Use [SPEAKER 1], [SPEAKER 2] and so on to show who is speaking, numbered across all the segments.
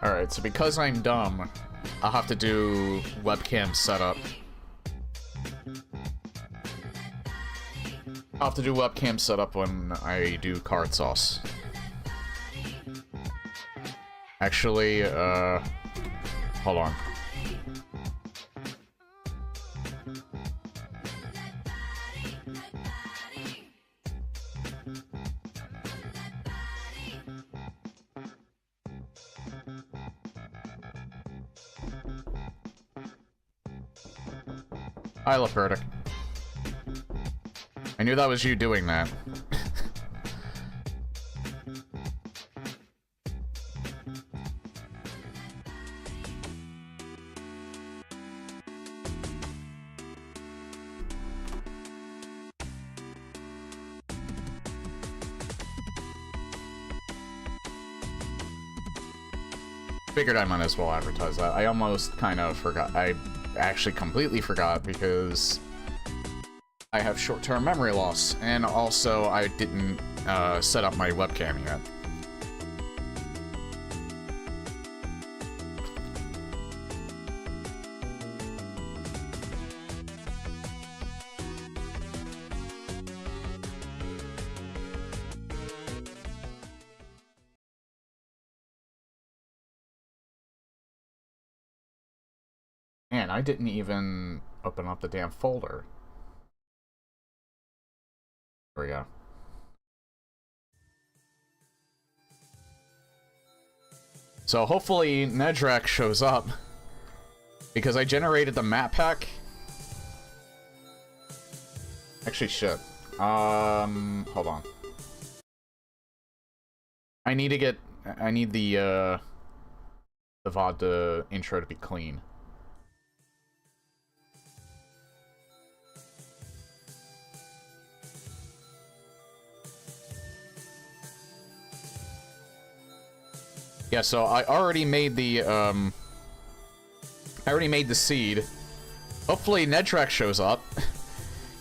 [SPEAKER 1] Alright, so because I'm dumb, I'll have to do webcam setup. I'll have to do webcam setup when I do Vinesauce. Actually, hold on. Hi, Lepertic. I knew that was you doing that. Figured I might as well advertise that. I almost kind of forgot. I actually completely forgot because I have short-term memory loss, and also I didn't set up my webcam yet. Man, I didn't even open up the damn folder. There we go. So hopefully Nedrak shows up, because I generated the map pack. Actually, shit. Hold on. I need the VOD intro to be clean. Yeah, so I already made the seed. Hopefully Nedrak shows up,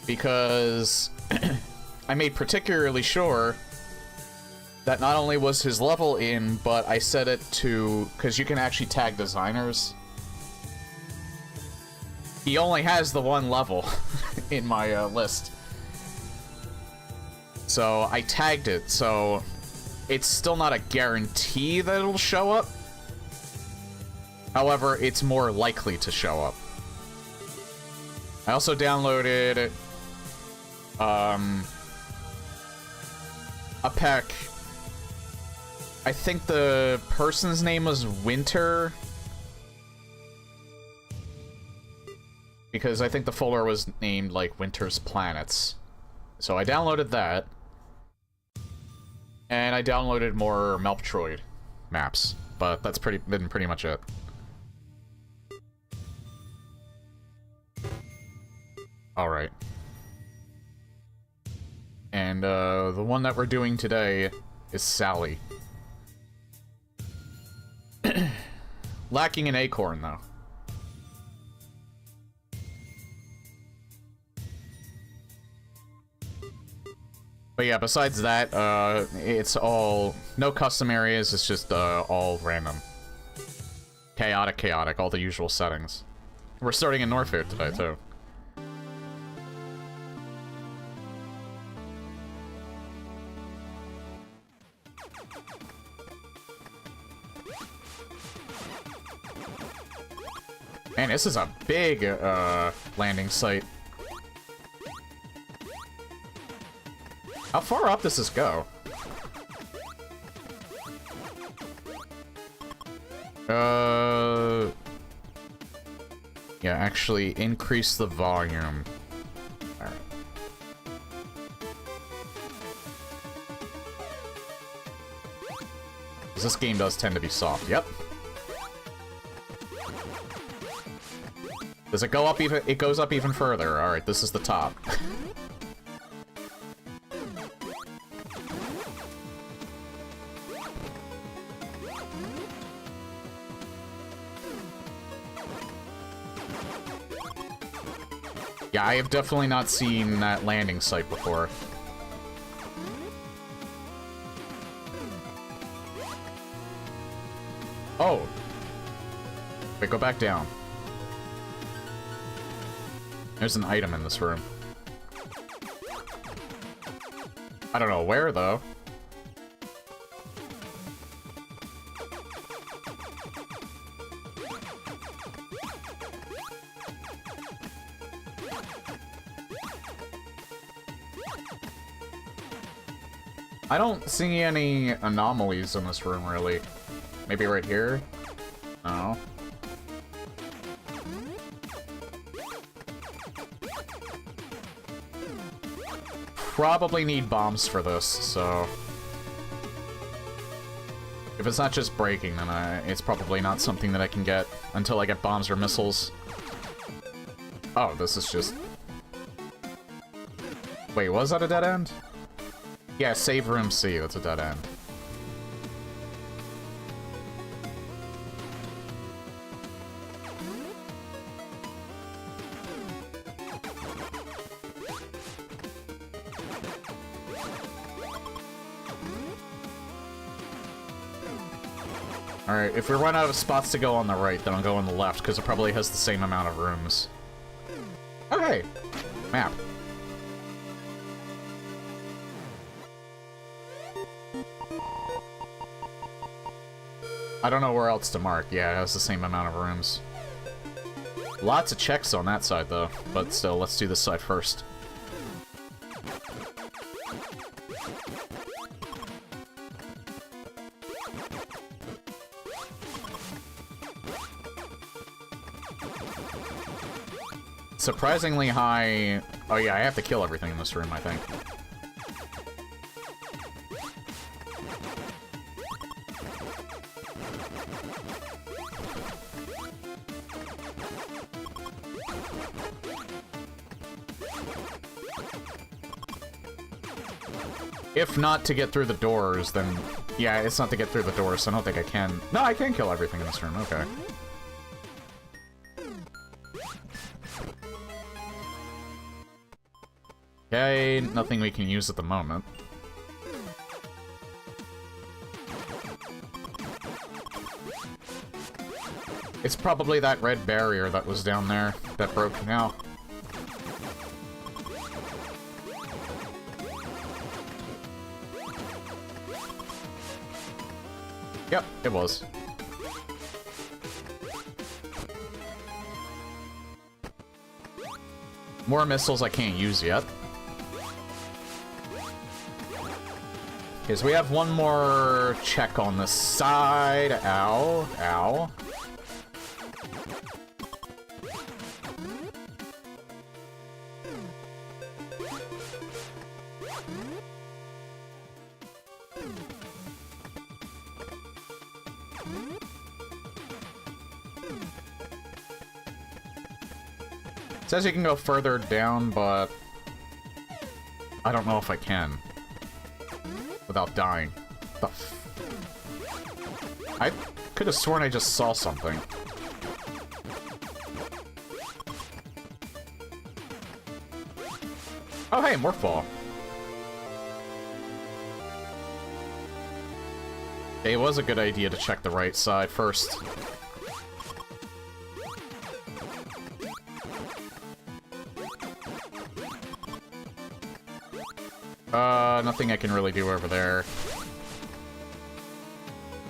[SPEAKER 1] because I made particularly sure that not only was his level in, but I set it to, because you can actually tag designers. He only has the one level in my list. So I tagged it, so it's still not a guarantee that it'll show up. However, it's more likely to show up. I also downloaded a pack. I think the person's name was Winter, because I think the folder was named like Winter's Planets. So I downloaded that. And I downloaded more Melptroid maps, but that's been pretty much it. Alright. And, the one that we're doing today is Sally. Lacking an acorn, though. But yeah, besides that, it's all... no custom areas, it's just, all random. Chaotic, all the usual settings. We're starting in Norfair today, too. Man, this is a big, landing site. How far up does this go? Yeah, actually increase the volume. Alright. This game does tend to be soft. Yep. Does it go up even? It goes up even further. Alright, this is the top. Yeah, I have definitely not seen that landing site before. Oh, Wait, go back down. There's an item in this room. I don't know where, though. I don't see any anomalies in this room, really. Maybe right here? No. Probably need bombs for this, so... If it's not just breaking, then it's probably not something that I can get until I get bombs or missiles. Oh, this is just... Wait, was that a dead end? Yeah, save room C, that's a dead end. Alright, if we run out of spots to go on the right, then I'll go on the left, because it probably has the same amount of rooms. Okay! Map. I don't know where else to mark. Yeah, it has the same amount of rooms. Lots of checks on that side, though. But still, let's do this side first. Surprisingly high... Oh yeah, I have to kill everything in this room, I think. If not to get through the doors, then... Yeah, it's not to get through the doors, so I don't think I can... No, I can kill everything in this room, okay. Okay, nothing we can use at the moment. It's probably that red barrier that was down there that broke now. Yep, it was. More missiles I can't use yet. Okay, so we have one more check on the side. Ow, ow. It says you can go further down, but I don't know if I can without dying. The f I could have sworn I just saw something. Oh hey, more fall. It was a good idea to check the right side first. Nothing I can really do over there.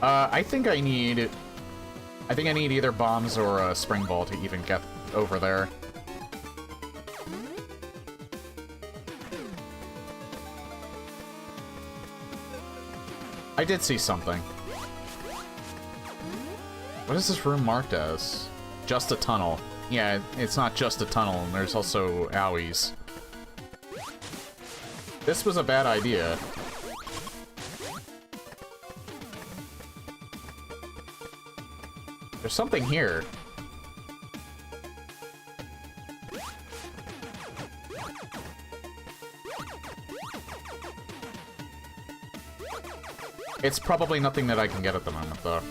[SPEAKER 1] I think I need either bombs or a spring ball to even get over there. I did see something. What is this room marked as? Just a tunnel. Yeah, it's not just a tunnel, and there's also owies. This was a bad idea. There's something here. It's probably nothing that I can get at the moment, though.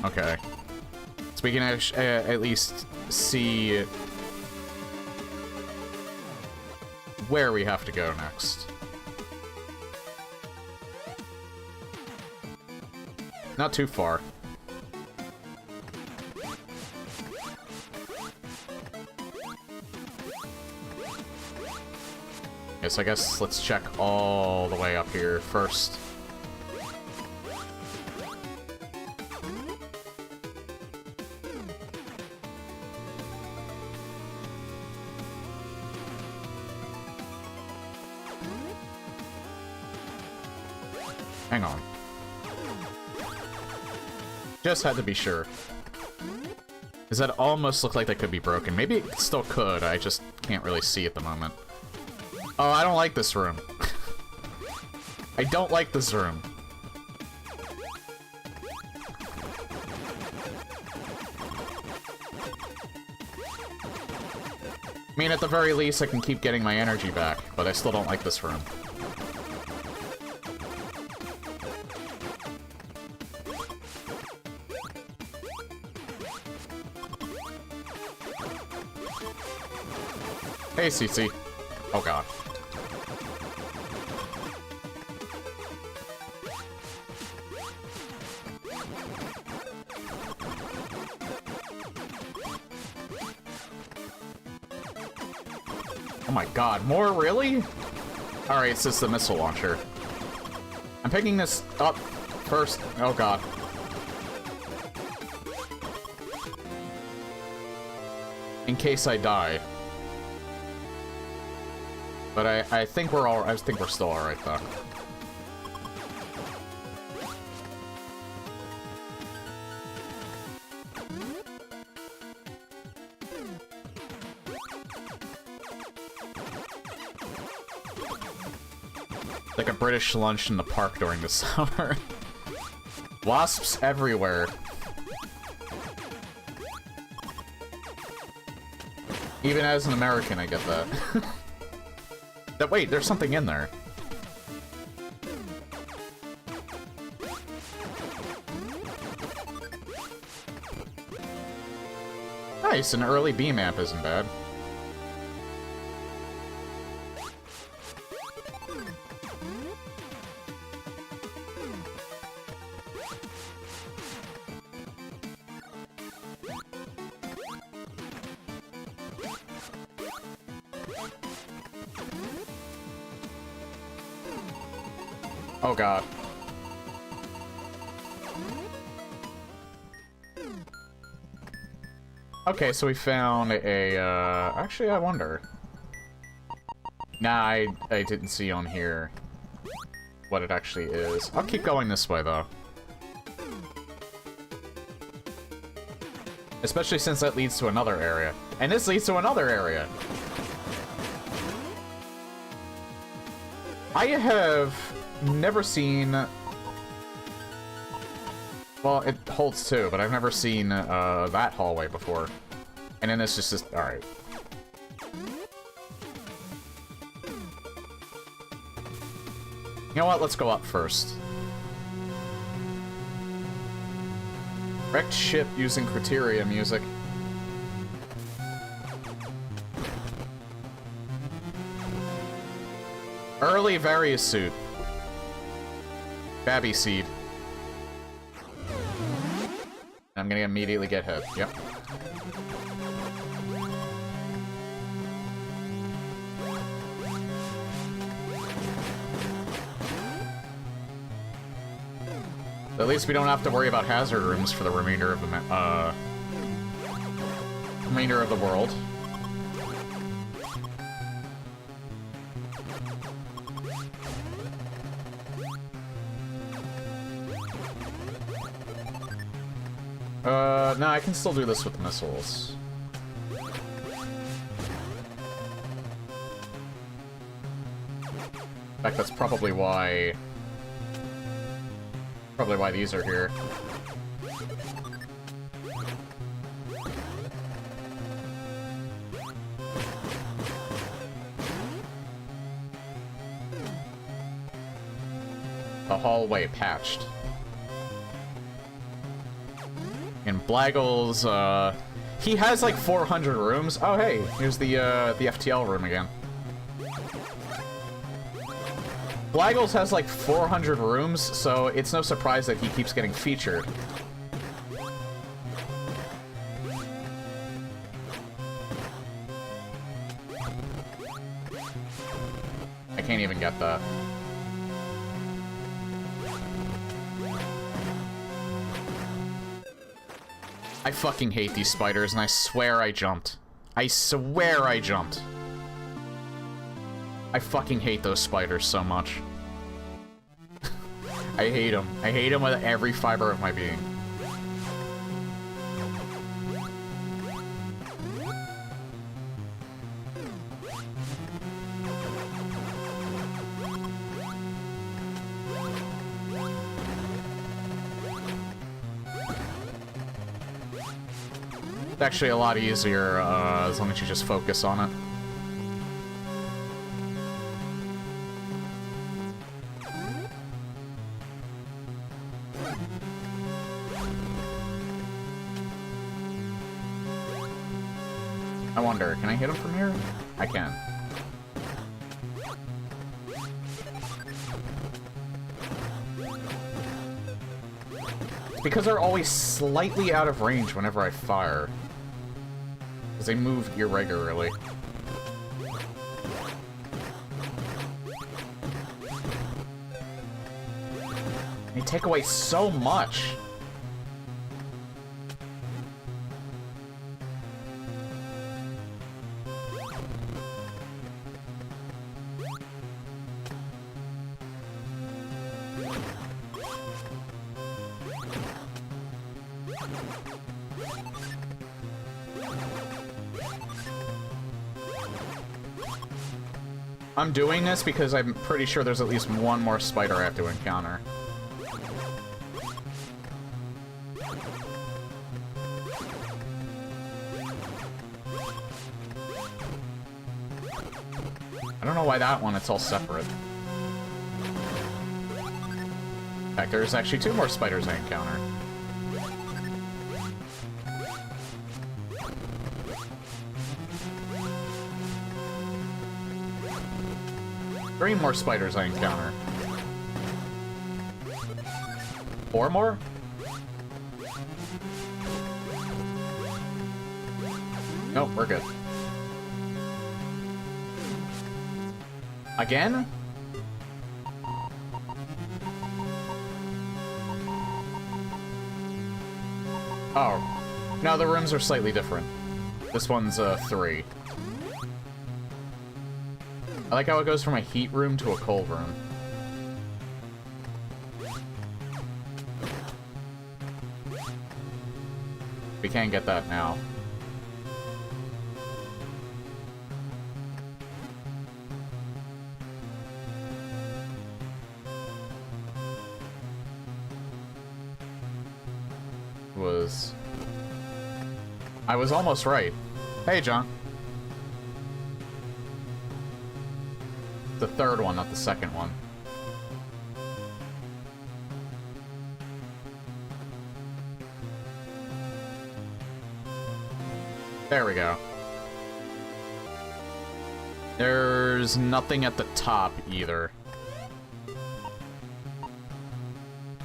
[SPEAKER 1] Okay. So we can at least see where we have to go next. Not too far. Yes, I guess let's check all the way up here first. Hang on. Just had to be sure. Because that almost looked like they could be broken. Maybe it still could, I just can't really see at the moment. Oh, I don't like this room. I don't like this room. I mean, at the very least, I can keep getting my energy back, but I still don't like this room. Hey, CC. Oh, God. Oh my god, more? Really? Alright, it's just the missile launcher. I'm picking this up first. Oh god. In case I die. But I think we're all. I think we're still alright though. Like a British lunch in the park during the summer. Wasps everywhere. Even as an American, I get that. Wait, there's something in there. Nice, an early beam amp isn't bad. Oh god. Okay, so we found a, actually, I wonder. Nah, I didn't see on here what it actually is. I'll keep going this way, though. Especially since that leads to another area. And this leads to another area! I have never seen... Well, it holds too, but I've never seen that hallway before. And then it's just alright. You know what? Let's go up first. Wrecked ship using criteria music. Early various suit. Babby seed. I'm gonna immediately get hit. Yep. At least we don't have to worry about hazard rooms for the remainder of the world. No, I can still do this with missiles. In fact, that's probably why these are here. The hallway patched. And Blaggle's, he has like 400 rooms. Oh, hey, here's the FTL room again. Blaggles has like 400 rooms, so it's no surprise that he keeps getting featured. I can't even get that. I fucking hate these spiders, and I swear I jumped. I swear I jumped. I fucking hate those spiders so much. I hate them. I hate them with every fiber of my being. It's actually a lot easier as long as you just focus on it. I wonder, can I hit him from here? I can. It's because they're always slightly out of range whenever I fire. Because they move irregularly. They take away so much. I'm doing this because I'm pretty sure there's at least one more spider I have to encounter. I don't know why that one, it's all separate. In fact, there's actually 2 more spiders I encounter. Three more spiders I encounter. 4 more? Nope, we're good. Again? Oh. No, the rooms are slightly different. This one's 3. I like how it goes from a heat room to a cold room. We can't get that now. I was almost right. Hey, John. The third one, not the second one. There we go. There's nothing at the top either.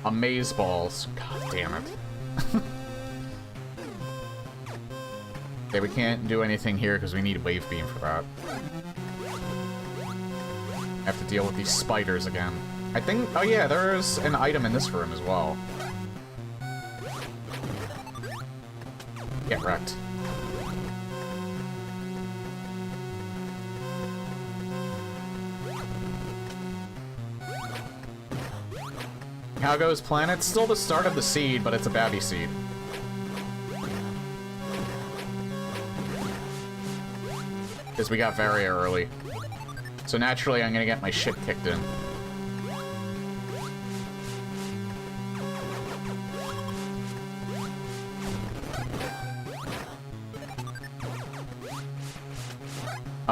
[SPEAKER 1] Amazeballs. God damn it. Okay, we can't do anything here because we need Wave Beam for that. Have to deal with these spiders again. I think... Oh yeah, there's an item in this room as well. Get wrecked. How goes Planet? Still the start of the seed, but it's a babby seed. Because we got very early. So naturally, I'm gonna get my shit kicked in.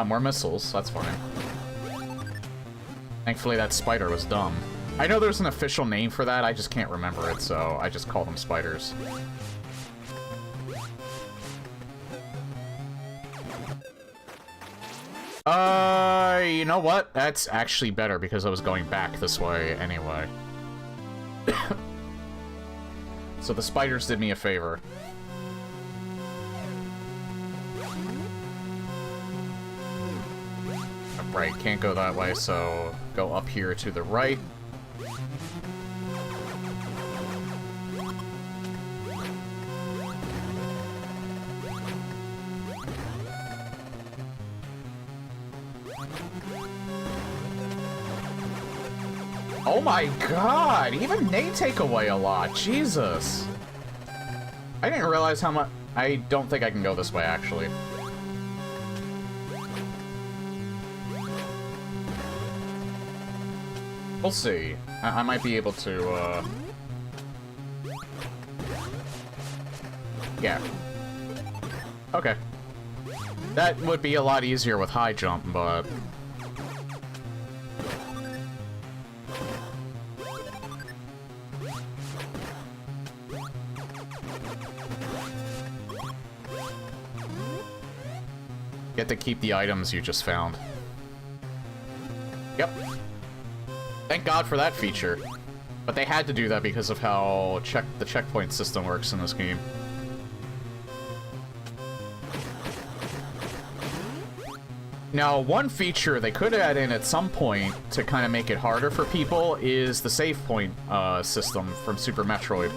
[SPEAKER 1] More missiles. That's fine. Thankfully, that spider was dumb. I know there's an official name for that, I just can't remember it, so I just call them spiders. You know what? That's actually better because I was going back this way anyway. So the spiders did me a favor. Right, can't go that way, so go up here to the right. Oh my god! Even they take away a lot. Jesus. I didn't realize how much... I don't think I can go this way, actually. We'll see. I might be able to, yeah. Okay. That would be a lot easier with high jump, but... Get to keep the items you just found. Yep. Thank God for that feature. But they had to do that because of how the checkpoint system works in this game. Now, one feature they could add in at some point to kind of make it harder for people is the save point system from Super Metroid.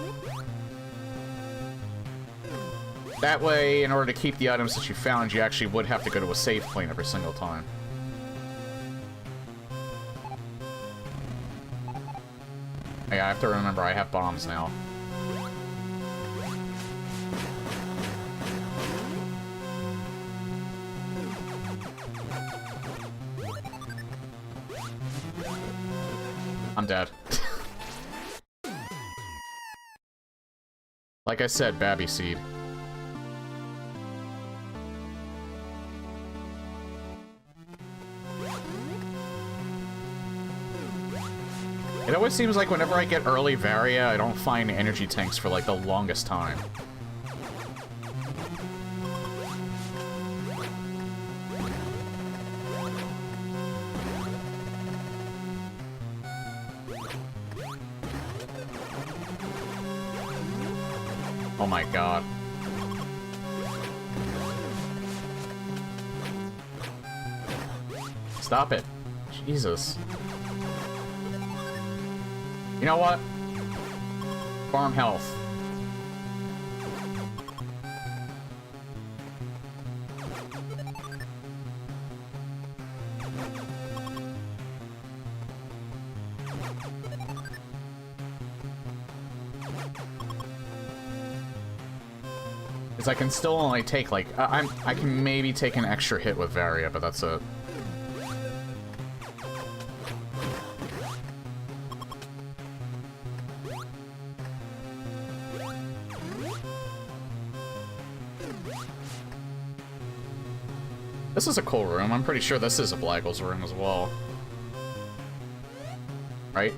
[SPEAKER 1] That way, in order to keep the items that you found, you actually would have to go to a save point every single time. Yeah, I have to remember I have bombs now. I'm dead. Like I said, Babby Seed. It always seems like whenever I get early Varia, I don't find energy tanks for, like, the longest time. Oh my god. Stop it. Jesus. You know what? Farm health. Because I can still only take, like, I can maybe take an extra hit with Varia, but that's it. This is a cool room. I'm pretty sure this is a Blaggle's room as well. Right?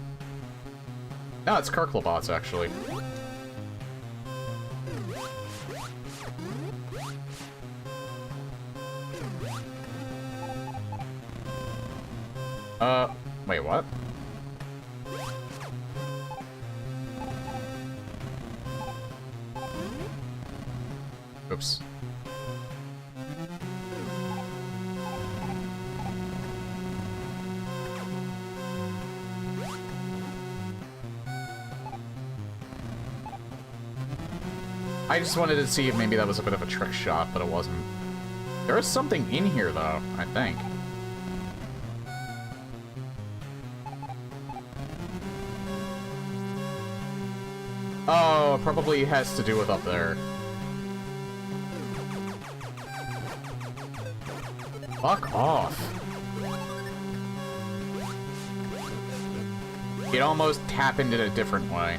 [SPEAKER 1] No, it's Kirklebot's, actually. Wait, what? Oops. I just wanted to see if maybe that was a bit of a trick shot, but it wasn't. There is something in here, though, I think. Oh, probably has to do with up there. Fuck off. It almost happened in a different way.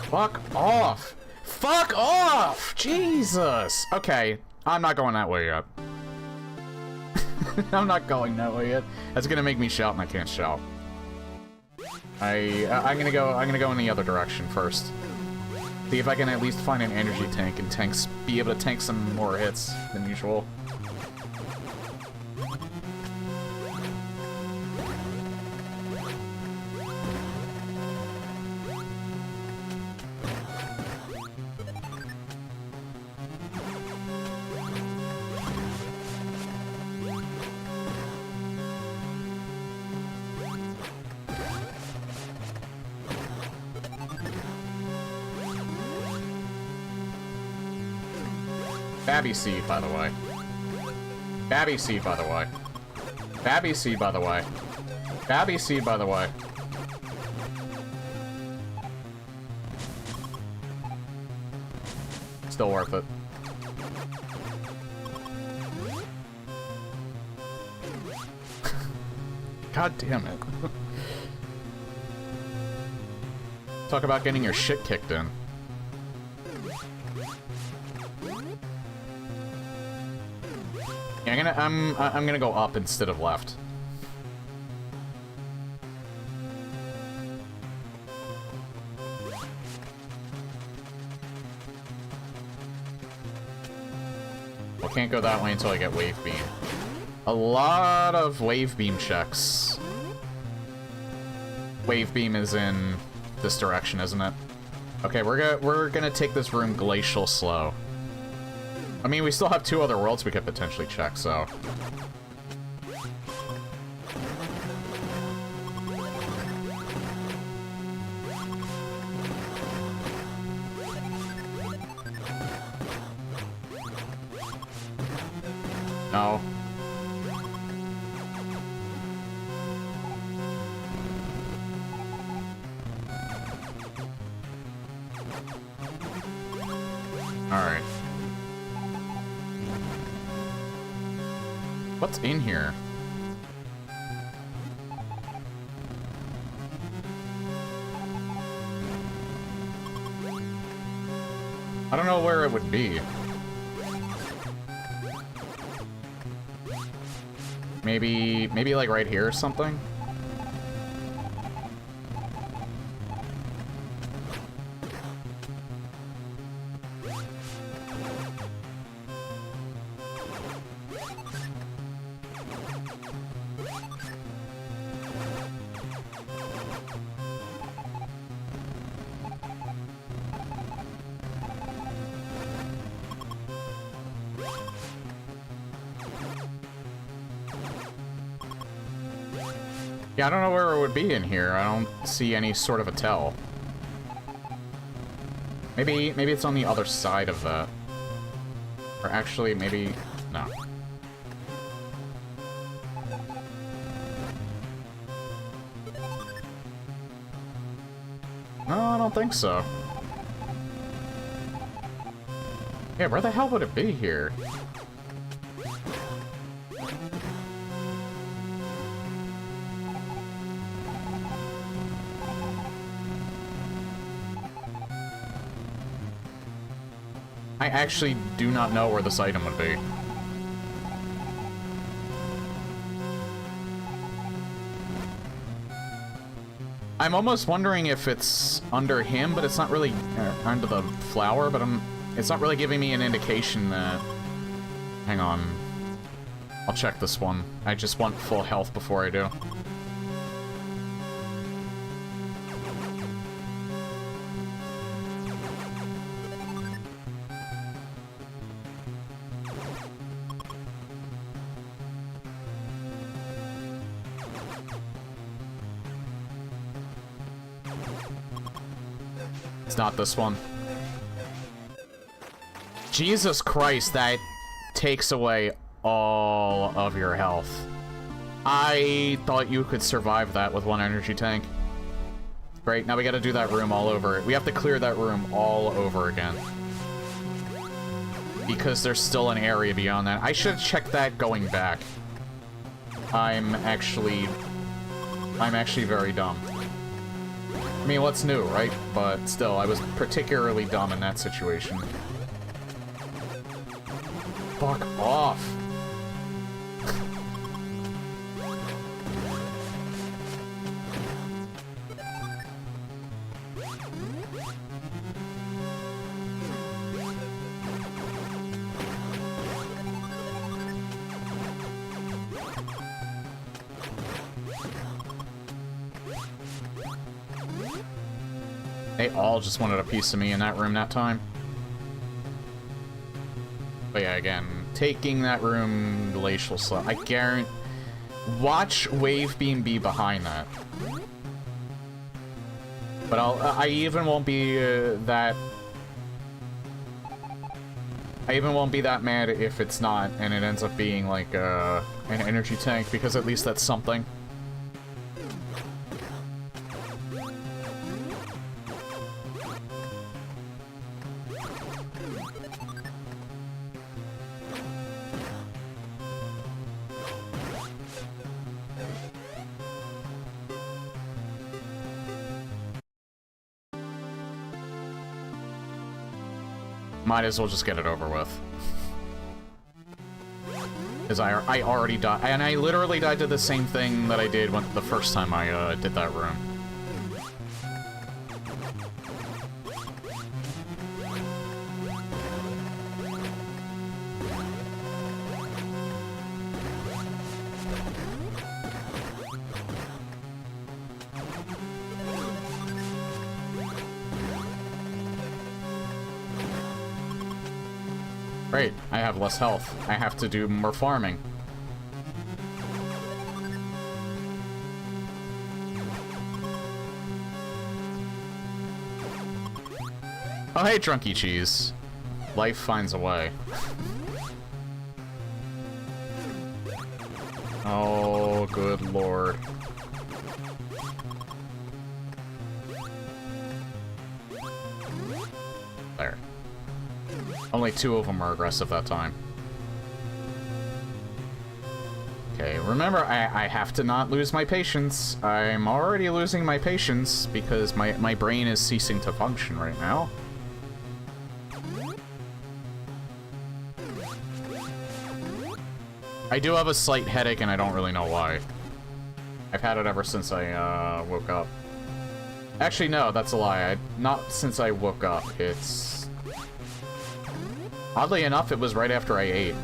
[SPEAKER 1] Fuck off! Fuck off! Jesus! Okay, I'm not going that way yet. I'm not going that way yet. That's gonna make me shout, and I can't shout. I'm gonna go in the other direction first. See if I can at least find an energy tank and be able to tank some more hits than usual. Babby seed, by the way. Babby seed, by the way. Babby seed, by the way. Babby seed, by the way. Still worth it. God damn it. Talk about getting your shit kicked in. Yeah, I'm gonna go up instead of left. Well, can't go that way until I get wave beam. A lot of wave beam checks. Wave beam is in this direction, isn't it? Okay, we're gonna take this room glacial slow. I mean, we still have 2 other worlds we could potentially check, so... No. Alright. What's in here? I don't know where it would be. Maybe like right here or something? Yeah, I don't know where it would be in here. I don't see any sort of a tell. Maybe it's on the other side of that. Or actually, maybe... no. No, I don't think so. Yeah, where the hell would it be here? I actually do not know where this item would be. I'm almost wondering if it's under him, but it's not really under the flower, but it's not really giving me an indication that... Hang on. I'll check this one. I just want full health before I do. It's not this one. Jesus Christ, that takes away all of your health. I thought you could survive that with 1 energy tank. Great, now we gotta do that room all over. We have to clear that room all over again. Because there's still an area beyond that. I should have checked that going back. I'm actually very dumb. I mean, what's new, right? But still, I was particularly dumb in that situation. Fuck off! They all just wanted a piece of me in that room that time. But yeah, again, taking that room, glacial slow. I guarantee. Watch Wave Beam be behind that. But I even won't be that. I even won't be that mad if it's not, and it ends up being like an energy tank, because at least that's something. Might as well just get it over with. Because I already died, and I literally died to the same thing that I did the first time I did that room. Great, I have less health. I have to do more farming. Oh hey, Drunky Cheese. Life finds a way. Oh, good lord. There. Only 2 of them are aggressive that time. Okay, remember, I have to not lose my patience. I'm already losing my patience because my brain is ceasing to function right now. I do have a slight headache and I don't really know why. I've had it ever since I woke up. Actually, no, that's a lie. Not since I woke up. It's... Oddly enough, it was right after I ate.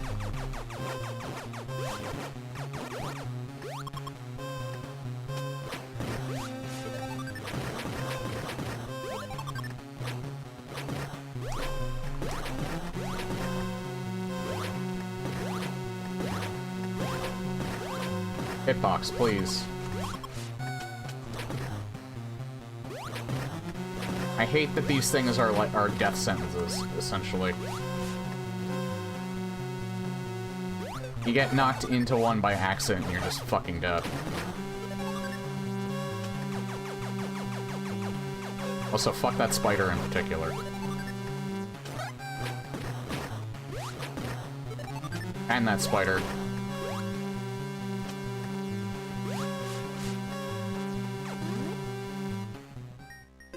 [SPEAKER 1] Hitbox, please. I hate that these things are like death sentences, essentially. You get knocked into one by accident and you're just fucking dead. Also, fuck that spider in particular. And that spider.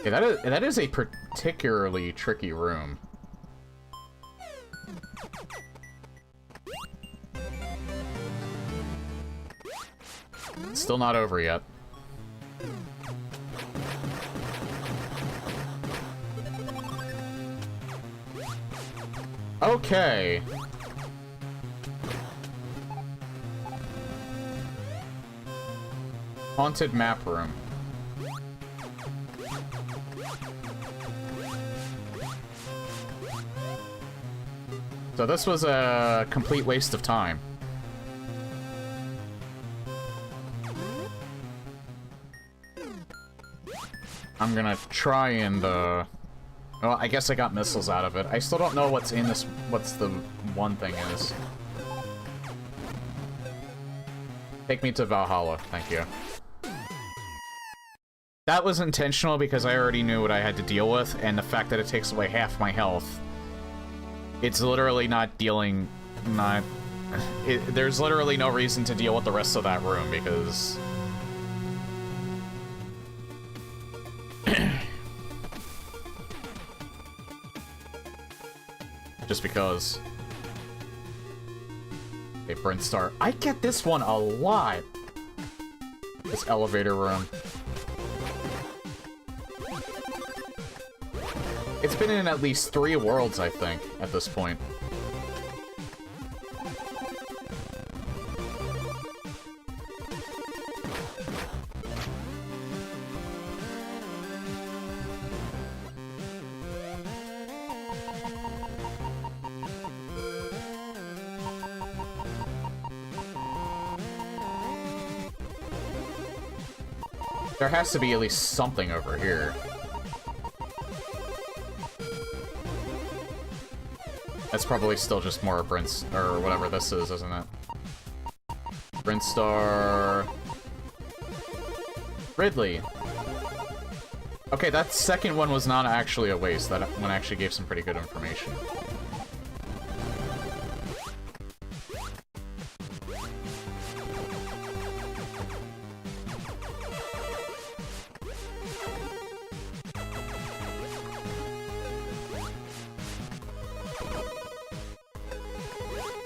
[SPEAKER 1] Okay, that is a particularly tricky room. Still not over yet. Okay. Haunted map room. So this was a complete waste of time. I'm gonna try and, well, I guess I got missiles out of it. I still don't know what's in this, what's the one thing is. Take me to Valhalla, thank you. That was intentional because I already knew what I had to deal with, and the fact that it takes away half my health. It's literally not dealing, there's literally no reason to deal with the rest of that room, because... Just because. Okay, Brent Star. I get this one a lot! This elevator room. It's been in at least 3 worlds, I think, at this point. There has to be at least something over here. That's probably still just more Brent, or whatever this is, isn't it? Brintstar... Ridley. Okay, that second one was not actually a waste. That one actually gave some pretty good information.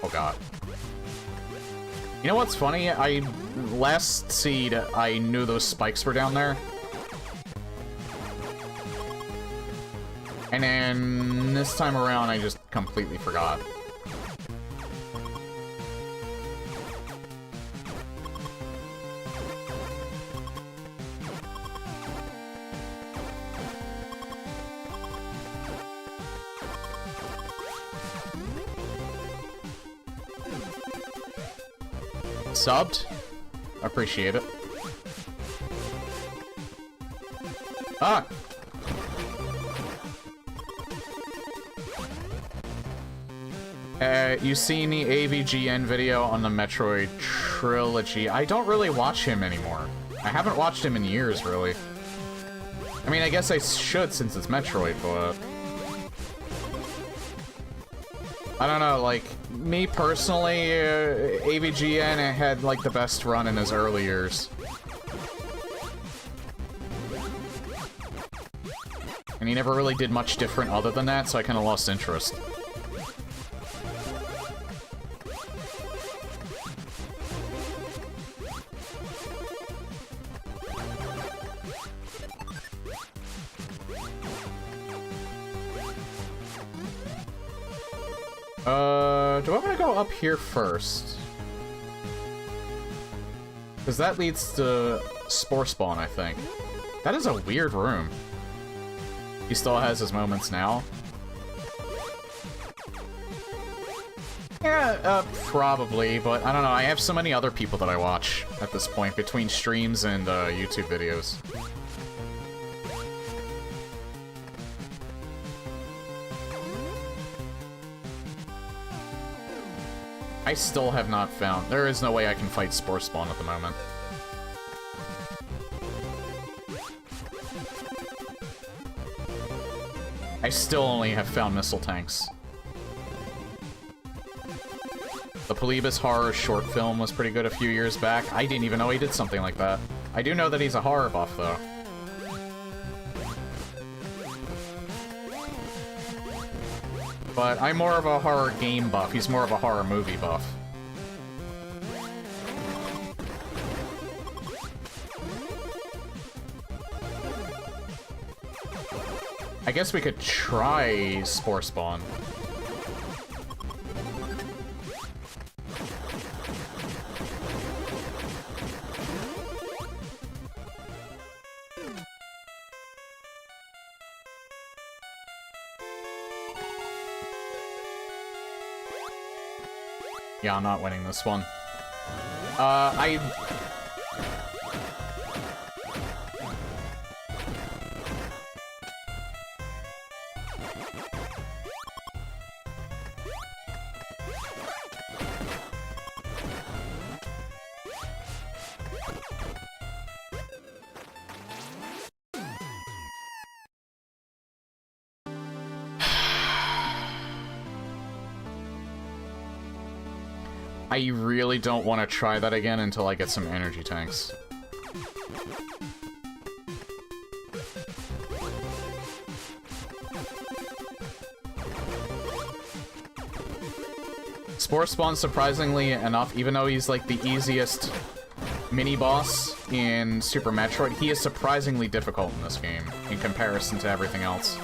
[SPEAKER 1] Oh god. You know what's funny? Last seed, I knew those spikes were down there. And then this time around, I just completely forgot. Subbed? Appreciate it. Ah! You seen the AVGN video on the Metroid trilogy? I don't really watch him anymore. I haven't watched him in years, really. I mean, I guess I should since it's Metroid, but... I don't know, like, me personally, AVGN had, like, the best run in his early years. And he never really did much different other than that, so I kind of lost interest. Do I want to go up here first? Because that leads to Spore Spawn, I think. That is a weird room. He still has his moments now. Yeah, probably, but I don't know. I have so many other people that I watch at this point, between streams and YouTube videos. I still have not found... There is no way I can fight Spore Spawn at the moment. I still only have found missile tanks. The Polybus horror short film was pretty good a few years back. I didn't even know he did something like that. I do know that he's a horror buff, though. But I'm more of a horror game buff. He's more of a horror movie buff. I guess we could try Spore Spawn. Yeah, I'm not winning this one. I really don't want to try that again until I get some energy tanks. Spore Spawn, surprisingly enough, even though he's like the easiest mini-boss in Super Metroid, he is surprisingly difficult in this game in comparison to everything else.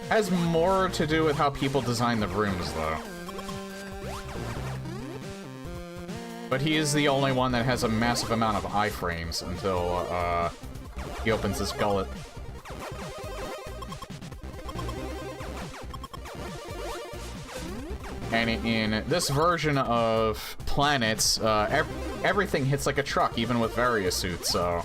[SPEAKER 1] Has more to do with how people design the rooms, though. But he is the only one that has a massive amount of iframes until he opens his gullet. And in this version of planets, everything hits like a truck, even with various suits, so...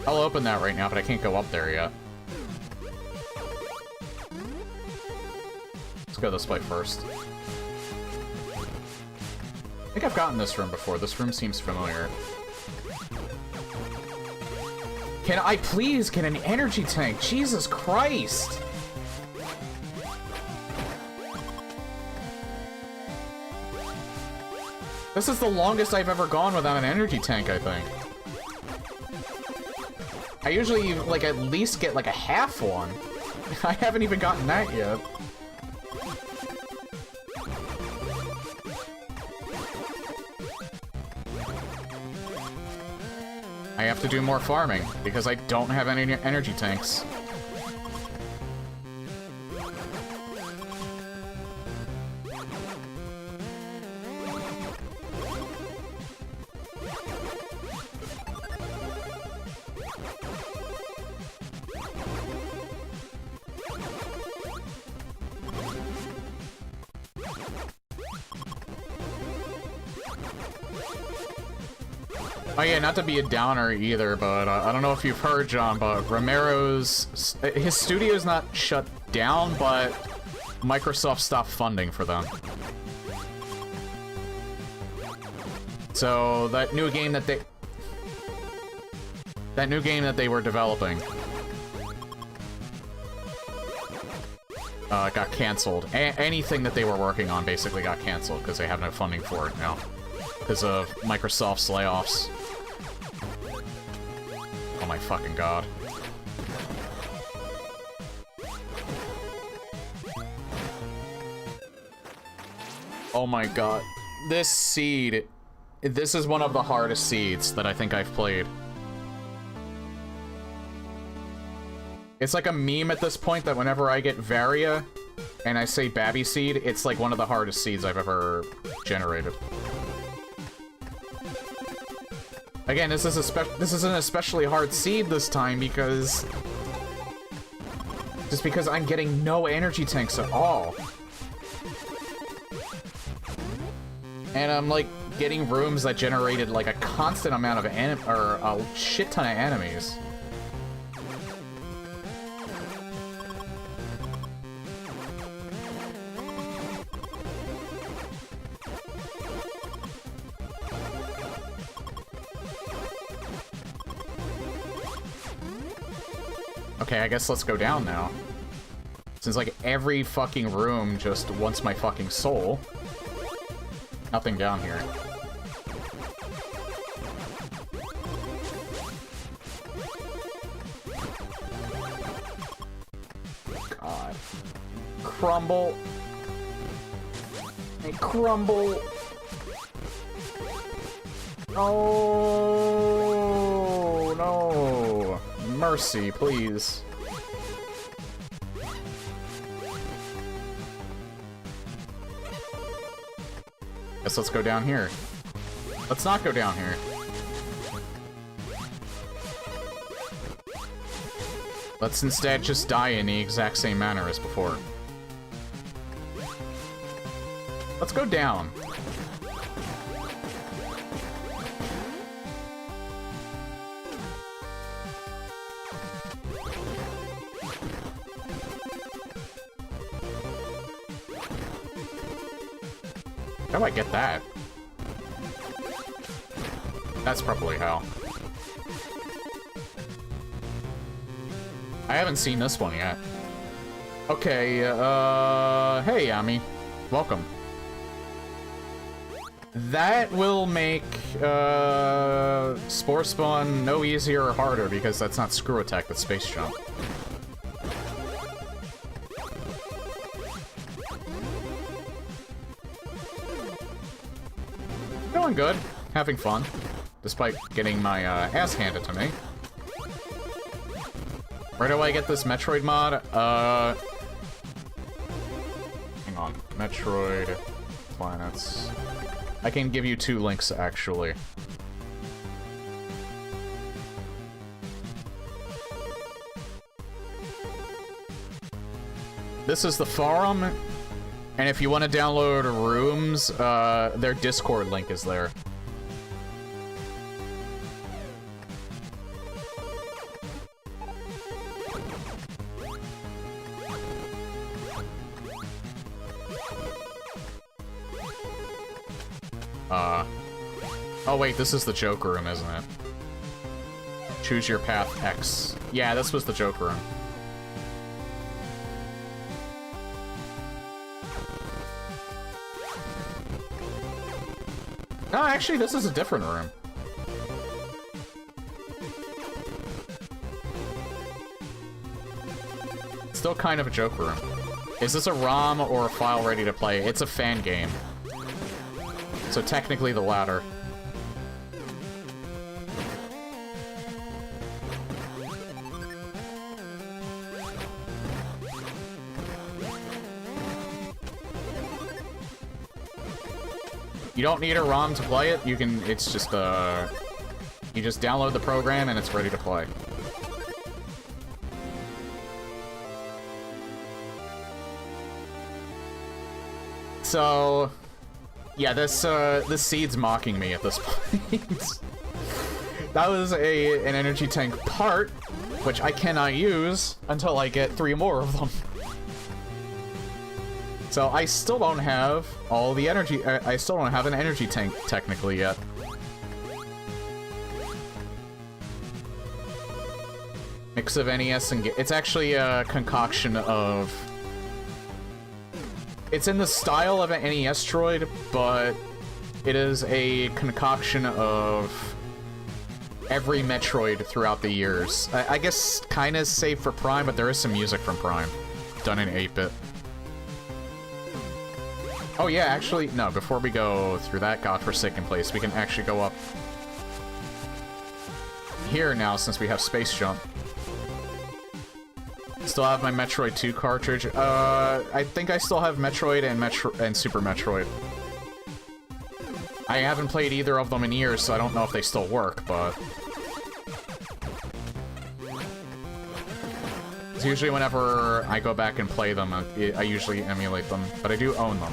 [SPEAKER 1] I'll open that right now, but I can't go up there yet. Let's go this way first. I think I've gotten this room before. This room seems familiar. Can I please get an energy tank? Jesus Christ! This is the longest I've ever gone without an energy tank, I think. I usually, like, at least get, like, a half one. I haven't even gotten that yet. I have to do more farming, because I don't have any energy tanks. Oh yeah, not to be a downer either, but I don't know if you've heard, John, but Romero's... his studio's not shut down, but Microsoft stopped funding for them. So, that new game that they... that new game that they were developing... got cancelled. Anything that they were working on basically got cancelled, because they have no funding for it now. Because of Microsoft's layoffs. Oh my fucking god. Oh my god. This seed... this is one of the hardest seeds that I think I've played. It's like a meme at this point that whenever I get Varia and I say Babby Seed, it's like one of the hardest seeds I've ever generated. Again, this is an especially hard seed this time because... just because I'm getting no energy tanks at all. And I'm, like, getting rooms that generated, like, a constant amount of a shit ton of enemies. Okay, I guess let's go down now. Since, like, every fucking room just wants my fucking soul. Nothing down here. God. Crumble. Hey, crumble. Oh, no. Mercy, please. Guess let's go down here. Let's not go down here. Let's instead just die in the exact same manner as before. Let's go down. How do I get that? That's probably how. I haven't seen this one yet. Okay, hey, Yami. Welcome. That will make, Spore Spawn no easier or harder, because that's not Screw Attack, that's Space Jump. Going good. Having fun. Despite getting my, ass handed to me. Where do I get this Metroid mod? Hang on. Metroid planets. I can give you 2 links, actually. This is the forum, and if you want to download rooms, their Discord link is there. Oh wait, this is the joke room, isn't it? Choose your path X. Yeah, this was the joke room. No, actually, this is a different room. Still kind of a joke room. Is this a ROM or a file ready to play? It's a fan game. So technically the latter. You don't need a ROM to play it. You can, it's just, you just download the program and it's ready to play. So, yeah, this seed's mocking me at this point. That was an energy tank part, which I cannot use until I get 3 more of them. So I still don't have all the energy. I still don't have an energy tank technically yet. Mix of NES and it's actually a concoction of. It's in the style of an NES droid, but it is a concoction of every Metroid throughout the years. I guess kind of safe for Prime, but there is some music from Prime done in 8-bit. Oh yeah, actually, no, before we go through that godforsaken place, we can actually go up here now since we have Space Jump. Still have my Metroid 2 cartridge. I think I still have Metroid and Super Metroid. I haven't played either of them in years, so I don't know if they still work, but... It's usually whenever I go back and play them, I usually emulate them, but I do own them.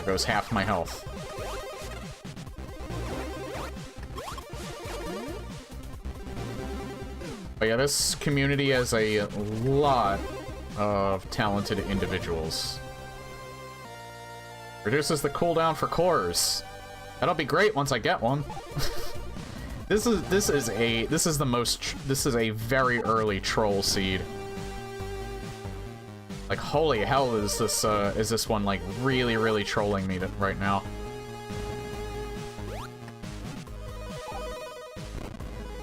[SPEAKER 1] Goes half my health. But yeah, this community has a lot of talented individuals. Reduces the cooldown for cores. That'll be great once I get one. This is a very early troll seed. Like, holy hell, is this one, like, really, really trolling me right now.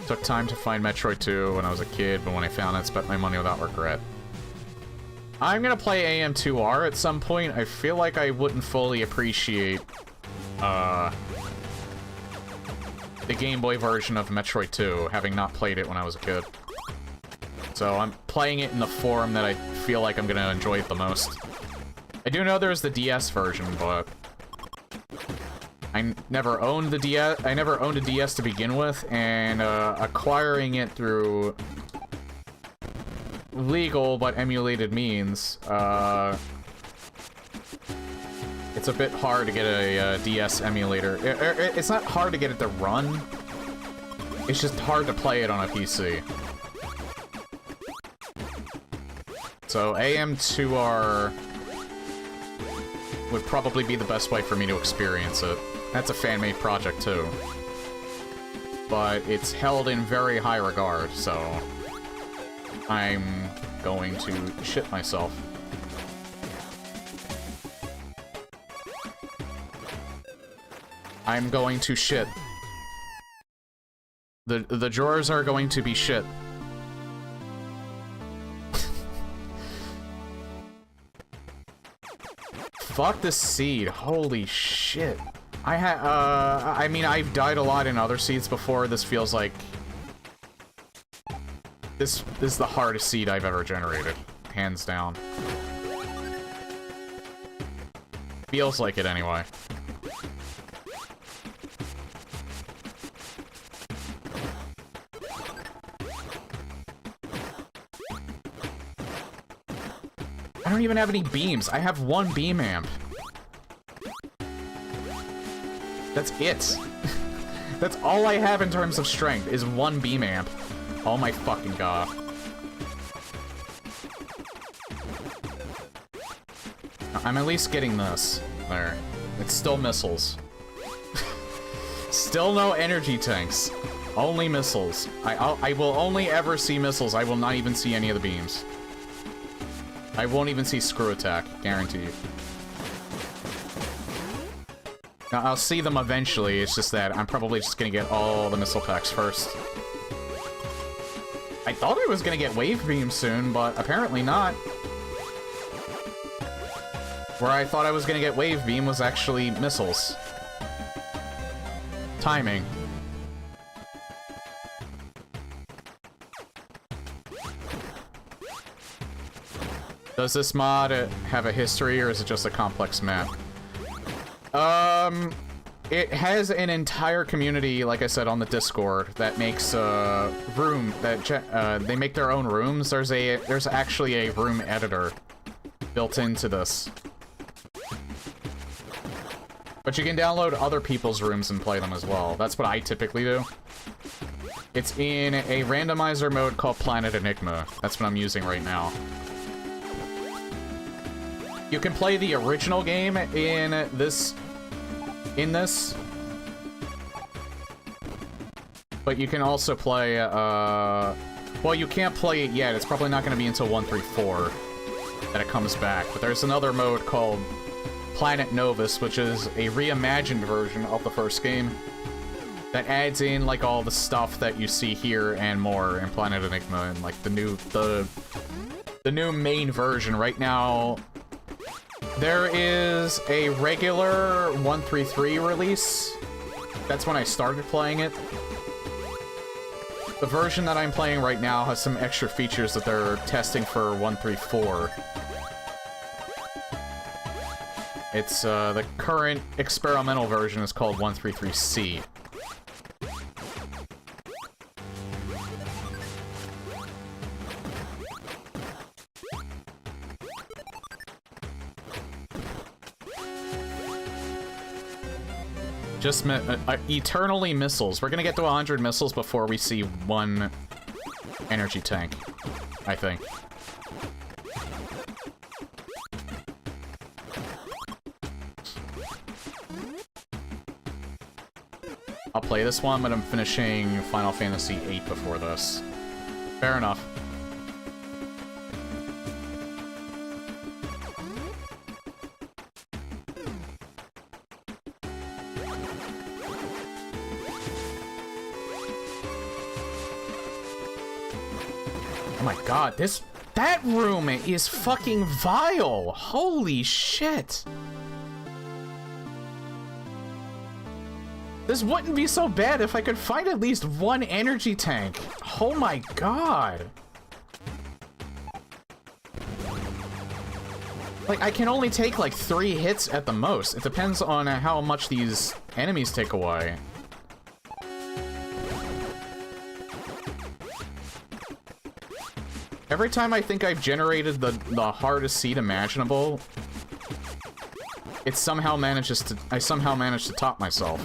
[SPEAKER 1] Took time to find Metroid 2 when I was a kid, but when I found it, spent my money without regret. I'm gonna play AM2R at some point. I feel like I wouldn't fully appreciate, the Game Boy version of Metroid 2, having not played it when I was a kid. So I'm playing it in the form that I feel like I'm gonna enjoy it the most. I do know there's the DS version, but I never owned the DS. I never owned a DS to begin with, and acquiring it through legal but emulated means, it's a bit hard to get a DS emulator. It's not hard to get it to run. It's just hard to play it on a PC. So AM2R would probably be the best way for me to experience it. That's a fan-made project too. But it's held in very high regard, so I'm going to shit myself. I'm going to shit. The drawers are going to be shit. fuck this seed. Holy shit. I mean, I've died a lot in other seeds before. This feels like... This is the hardest seed I've ever generated. Hands down. Feels like it anyway. I don't even have any beams. I have one beam amp. That's it. That's all I have in terms of strength, is one beam amp. Oh my fucking god. I'm at least getting this. There. It's still missiles. Still no energy tanks. Only missiles. I will only ever see missiles. I will not even see any of the beams. I won't even see screw attack. Guaranteed. Now, I'll see them eventually. It's just that I'm probably just gonna get all the missile packs first. I thought I was gonna get wave beam soon, but apparently not. Where I thought I was gonna get wave beam was actually missiles. Timing. Does this mod have a history, or is it just a complex map? It has an entire community, like I said, on the Discord that makes room that they make their own rooms. There's actually a room editor built into this. But you can download other people's rooms and play them as well. That's what I typically do. It's in a randomizer mode called Planet Enigma. That's what I'm using right now. You can play the original game in this. But you can also play, well, you can't play it yet. It's probably not going to be until 1.3.4 that it comes back. But there's another mode called Planet Novus, which is a reimagined version of the first game that adds in, like, all the stuff that you see here and more in Planet Enigma, and, like, the new main version. Right now, there is a regular 1.3.3 release. That's when I started playing it. The version that I'm playing right now has some extra features that they're testing for 1.3.4. It's, the current experimental version is called 1.3.3C. Just eternally missiles. We're gonna get to 100 missiles before we see one energy tank, I think. I'll play this one, but I'm finishing Final Fantasy VIII before this. Fair enough. Oh my god, that room is fucking vile! Holy shit! This wouldn't be so bad if I could find at least one energy tank. Oh my god! Like, I can only take like 3 hits at the most. It depends on how much these enemies take away. Every time I think I've generated the hardest seed imaginable, I somehow manage to top myself.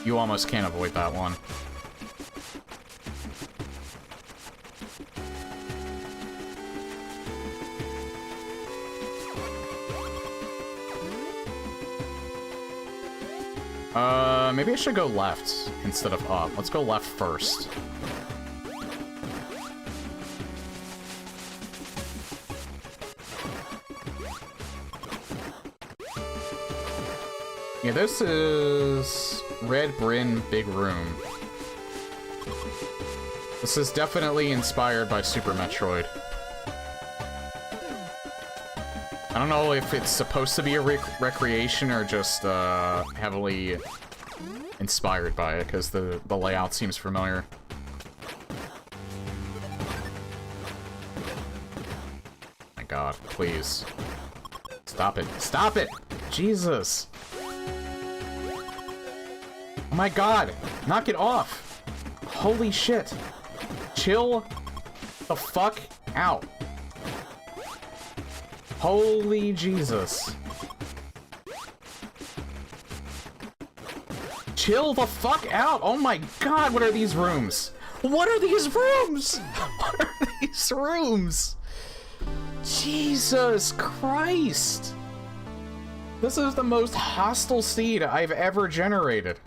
[SPEAKER 1] You almost can't avoid that one. Maybe I should go left instead of up. Let's go left first. Yeah, this is Red Bryn Big Room. This is definitely inspired by Super Metroid. I don't know if it's supposed to be a recreation or just heavily inspired by it, because the layout seems familiar. My god, please. Stop it. Stop it! Jesus! Oh my god! Knock it off! Holy shit! Chill the fuck out. Holy Jesus. Chill the fuck out! Oh my god, what are these rooms? What are these rooms? What are these rooms? Jesus Christ! This is the most hostile seed I've ever generated.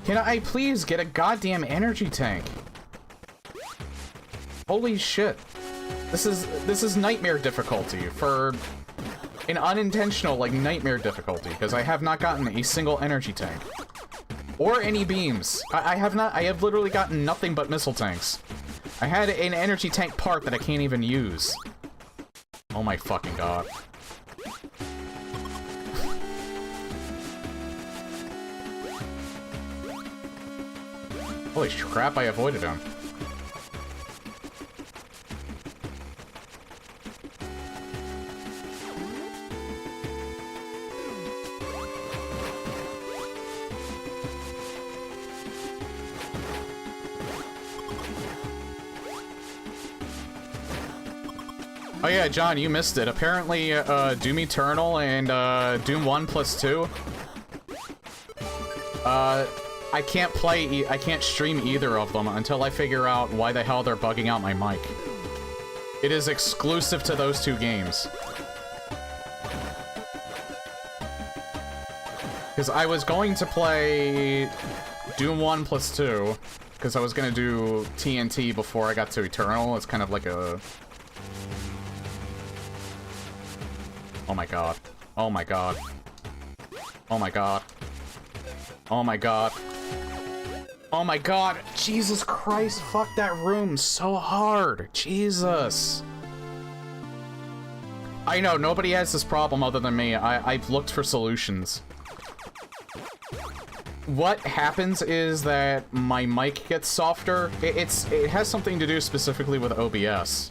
[SPEAKER 1] Can I please get a goddamn energy tank? Holy shit. This is nightmare difficulty for an unintentional, like, nightmare difficulty, because I have not gotten a single energy tank. Or any beams. I have literally gotten nothing but missile tanks. I had an energy tank part that I can't even use. Oh my fucking god. Holy crap, I avoided him. Oh yeah, John, you missed it. Apparently, Doom Eternal and Doom 1+2. I can't stream either of them until I figure out why the hell they're bugging out my mic. It is exclusive to those two games. Because I was going to play Doom 1+2, because I was going to do TNT before I got to Eternal. It's kind of like a... Oh my god. Oh my god. Oh my god. Oh my god. Oh my god. Jesus Christ, fuck that room so hard. Jesus. I know, nobody has this problem other than me. I've looked for solutions. What happens is that my mic gets softer. It has something to do specifically with OBS.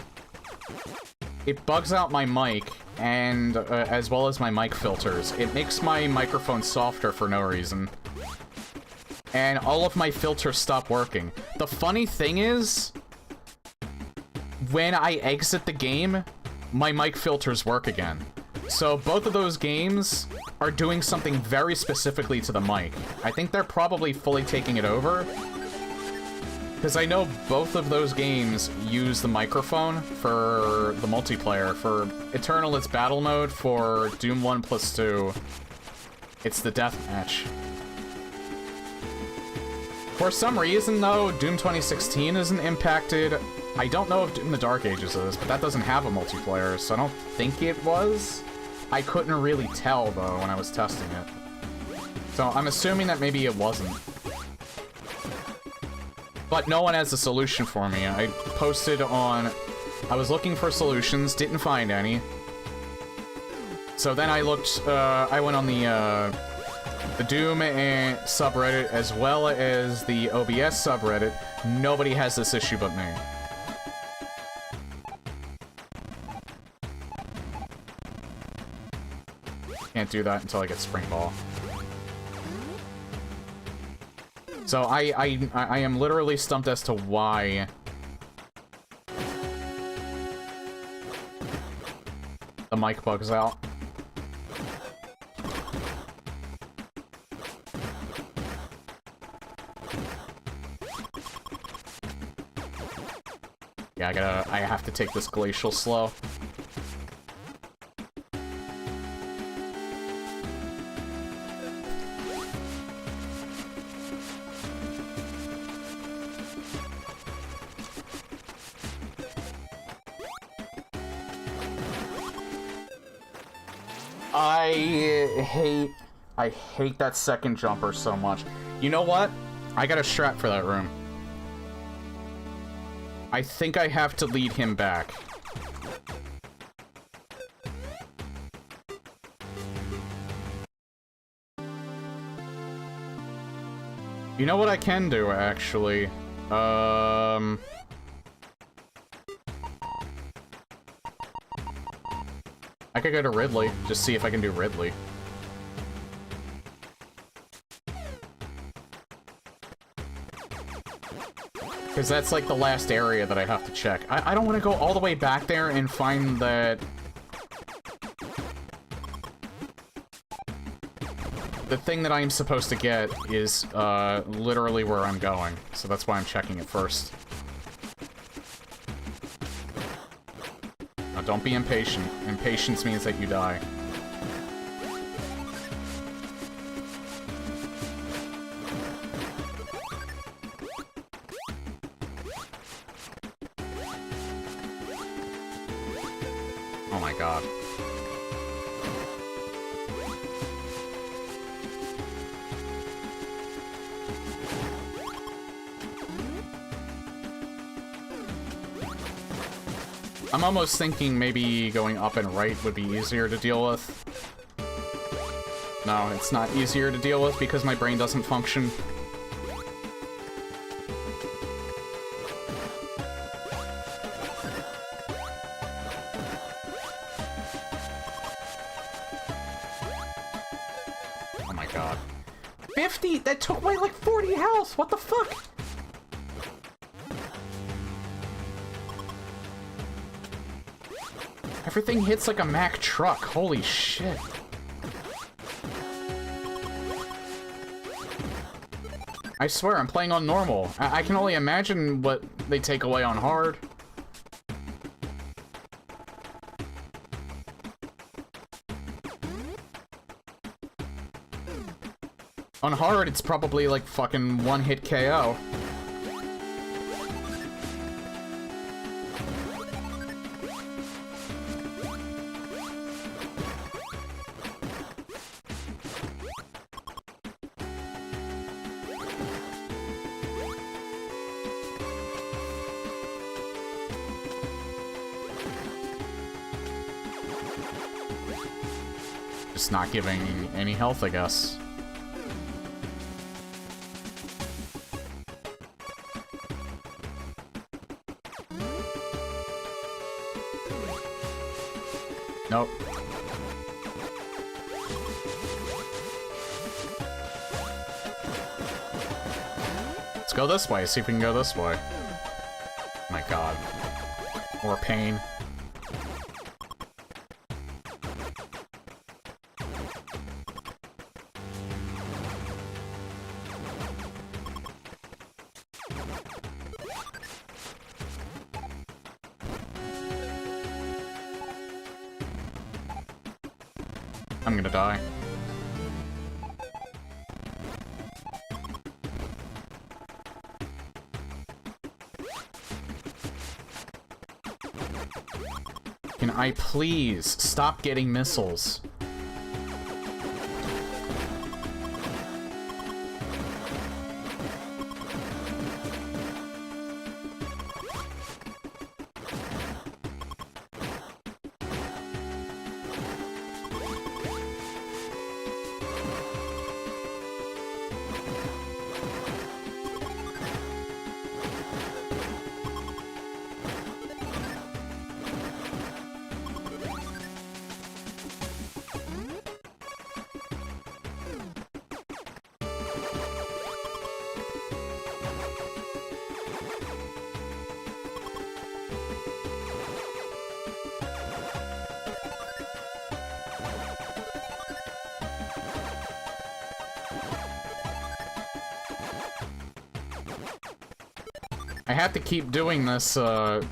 [SPEAKER 1] It bugs out my mic, and as well as my mic filters. It makes my microphone softer for no reason. And all of my filters stop working. The funny thing is, when I exit the game, my mic filters work again. So both of those games are doing something very specifically to the mic. I think they're probably fully taking it over. Because I know both of those games use the microphone for the multiplayer. For Eternal, it's battle mode. For Doom 1+2, it's the deathmatch. For some reason, though, Doom 2016 isn't impacted. I don't know if Doom the Dark Ages is, but that doesn't have a multiplayer, so I don't think it was. I couldn't really tell, though, when I was testing it. So I'm assuming that maybe it wasn't. But no one has a solution for me. I posted on... I was looking for solutions, didn't find any. So then I looked... I went on the Doom subreddit as well as the OBS subreddit. Nobody has this issue but me. Can't do that until I get Spring Ball. So I am literally stumped as to why the mic bugs out. Yeah, I have to take this glacial slow. I hate that second jumper so much. You know what? I got a strat for that room. I think I have to lead him back. You know what I can do, actually? I could go to Ridley, just see if I can do Ridley. Because that's like the last area that I have to check. I don't want to go all the way back there and find that... The thing that I'm supposed to get is literally where I'm going. So that's why I'm checking it first. Now, don't be impatient. Impatience means that you die. Oh my god. I'm almost thinking maybe going up and right would be easier to deal with. No, it's not easier to deal with because my brain doesn't function. Oh my god. 50? That took away like 40 health! What the fuck? Everything hits like a Mack truck. Holy shit. I swear, I'm playing on normal. I can only imagine what they take away on hard. On hard, it's probably like fucking one-hit KO. Just not giving any health, I guess. Nope. Let's go this way, see if we can go this way. My god. More pain. I'm gonna die. Can I please stop getting missiles? I have to keep doing this, I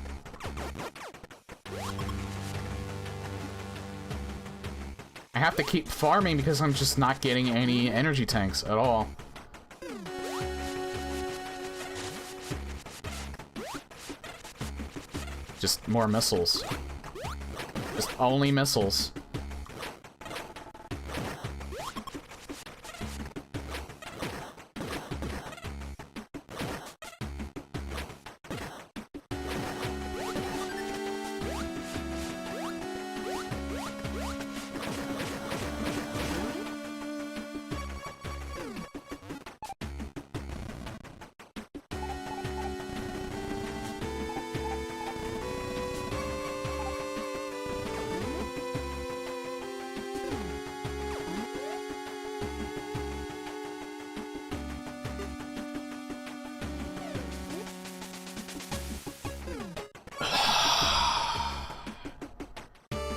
[SPEAKER 1] have to keep farming because I'm just not getting any energy tanks at all. Just more missiles. Just only missiles.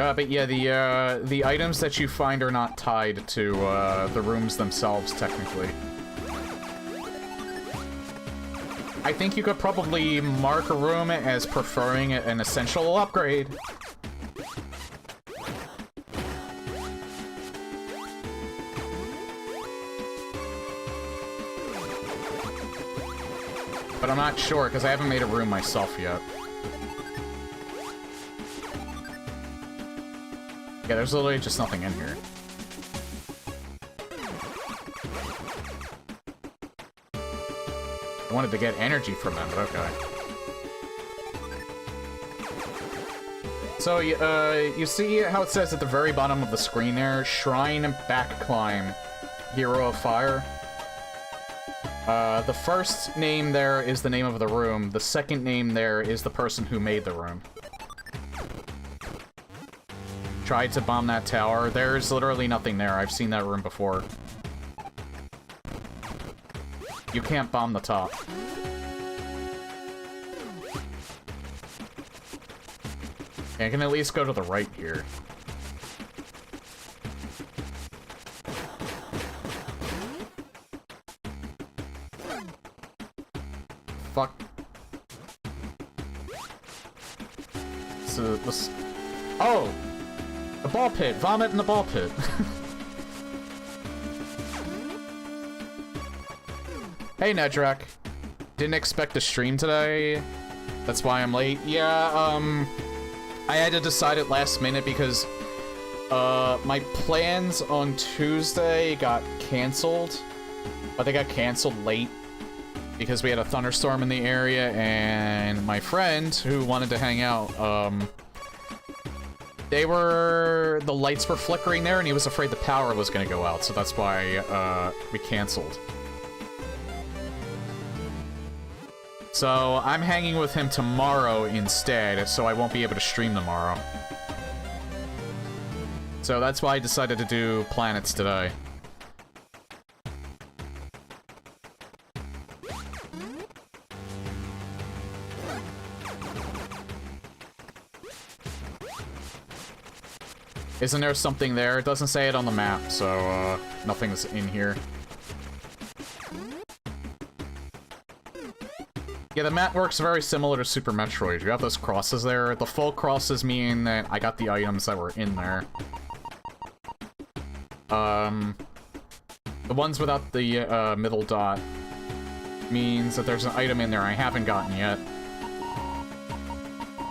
[SPEAKER 1] But yeah, the items that you find are not tied to, the rooms themselves, technically. I think you could probably mark a room as preferring an essential upgrade. But I'm not sure, because I haven't made a room myself yet. Yeah, there's literally just nothing in here. I wanted to get energy from them, but okay. So, you see how it says at the very bottom of the screen there, Shrine Back Climb, Hero of Fire? The first name there is the name of the room. The second name there is the person who made the room. Tried to bomb that tower. There's literally nothing there. I've seen that room before. You can't bomb the top. Okay, I can at least go to the right here. Fuck. So, this... Oh! The ball pit! Vomit in the ball pit! Hey, Nedrak. Didn't expect to stream today. That's why I'm late. Yeah, I had to decide it last minute because, my plans on Tuesday got canceled. But they got canceled late because we had a thunderstorm in the area, and my friend who wanted to hang out, the lights were flickering there, and he was afraid the power was gonna go out, so that's why, we canceled. So, I'm hanging with him tomorrow instead, so I won't be able to stream tomorrow. So that's why I decided to do planets today. Isn't there something there? It doesn't say it on the map, so, nothing's in here. Yeah, the map works very similar to Super Metroid. You have those crosses there. The full crosses mean that I got the items that were in there. The ones without the, middle dot means that there's an item in there I haven't gotten yet.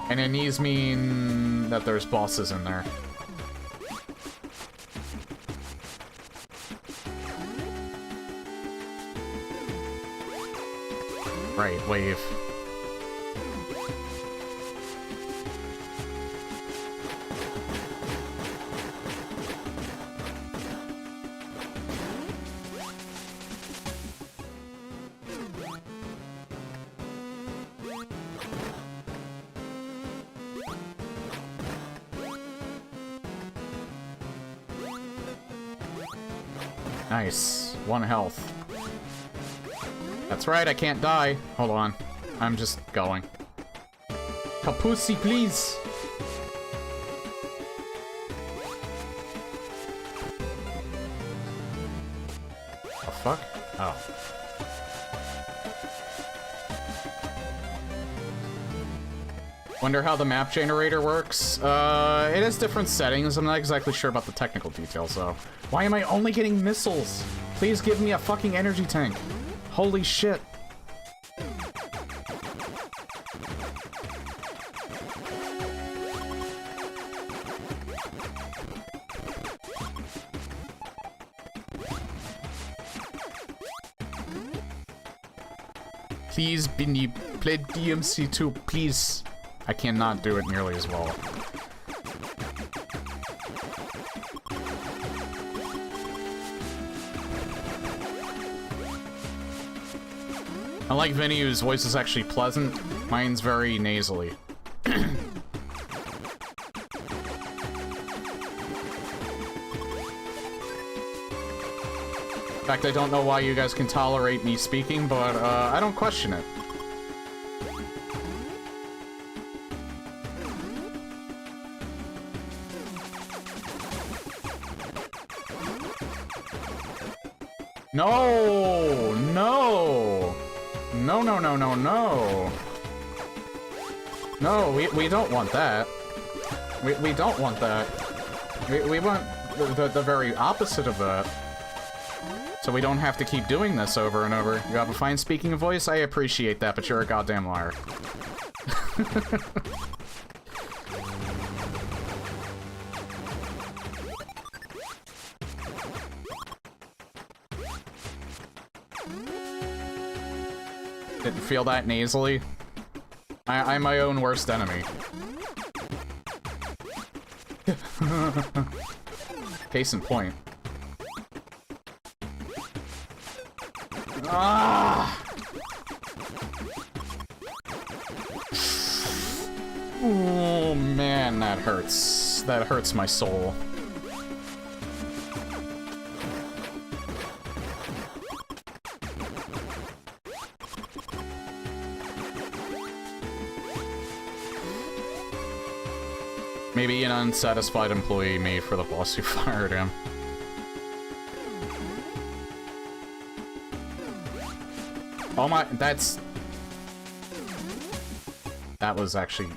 [SPEAKER 1] And then these mean that there's bosses in there. Right, wave. Nice. 1 health. That's right, I can't die. Hold on. I'm just going. Kapusi, please! The fuck? Oh. Wonder how the map generator works? It has different settings. I'm not exactly sure about the technical details, though. Why am I only getting missiles? Please give me a fucking energy tank. Holy shit. Please, Binny, play DMC2, please. I cannot do it nearly as well. I like Vinny, whose voice is actually pleasant. Mine's very nasally. In fact, I don't know why you guys can tolerate me speaking, but I don't question it. No! No! No, no, no, no, no! No, we don't want that. We don't want that. We want the very opposite of that. So we don't have to keep doing this over and over. You have a fine speaking voice? I appreciate that, but you're a goddamn liar. Didn't feel that nasally? I'm my own worst enemy. Case in point. Ah! Oh man, that hurts. That hurts my soul. Maybe an unsatisfied employee made for the boss who fired him. Oh my, that was actually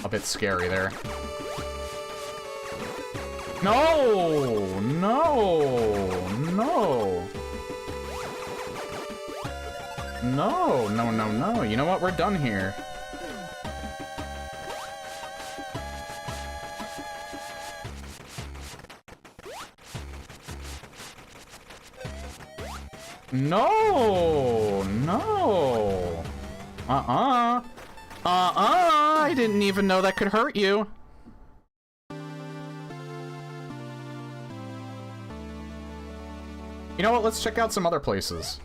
[SPEAKER 1] a bit scary there. No! No! No! No, no, no, no. You know what? We're done here. No! No! I didn't even know that could hurt you. You know what? Let's check out some other places.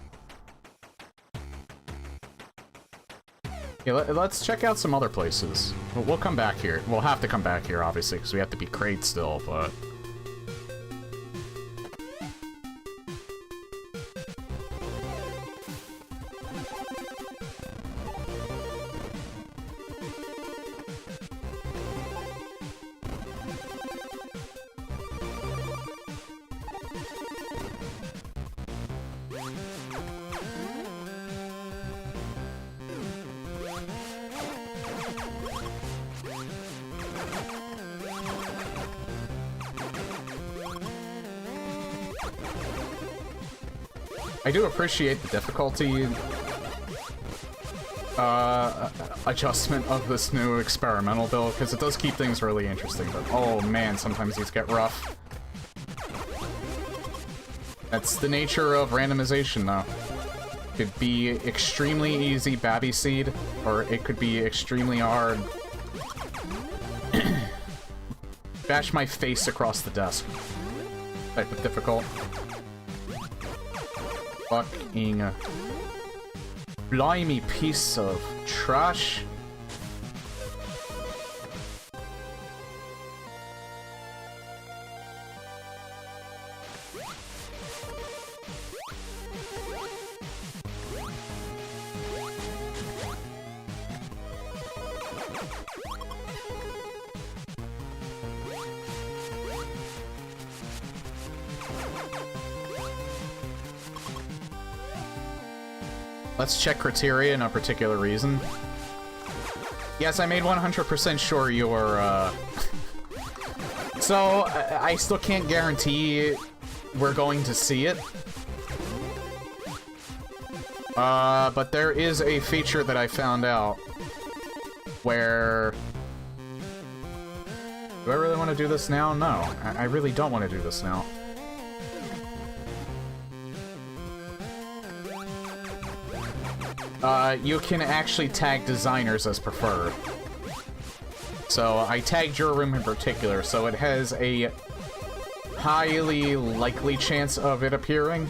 [SPEAKER 1] Yeah, let's check out some other places. We'll come back here. We'll have to come back here, obviously, because we have to be crate still, but... I do appreciate the difficulty adjustment of this new experimental build, because it does keep things really interesting, but oh man, sometimes these get rough. That's the nature of randomization, though. It could be extremely easy Babby Seed, or it could be extremely hard. Bash my face across the desk. Type of difficult. Fucking blimey piece of trash. Let's check criteria, no particular reason. Yes, I made 100% sure you're, So, I still can't guarantee we're going to see it. But there is a feature that I found out where... Do I really want to do this now? No, I really don't want to do this now. You can actually tag designers as preferred. So I tagged your room in particular, so it has a highly likely chance of it appearing,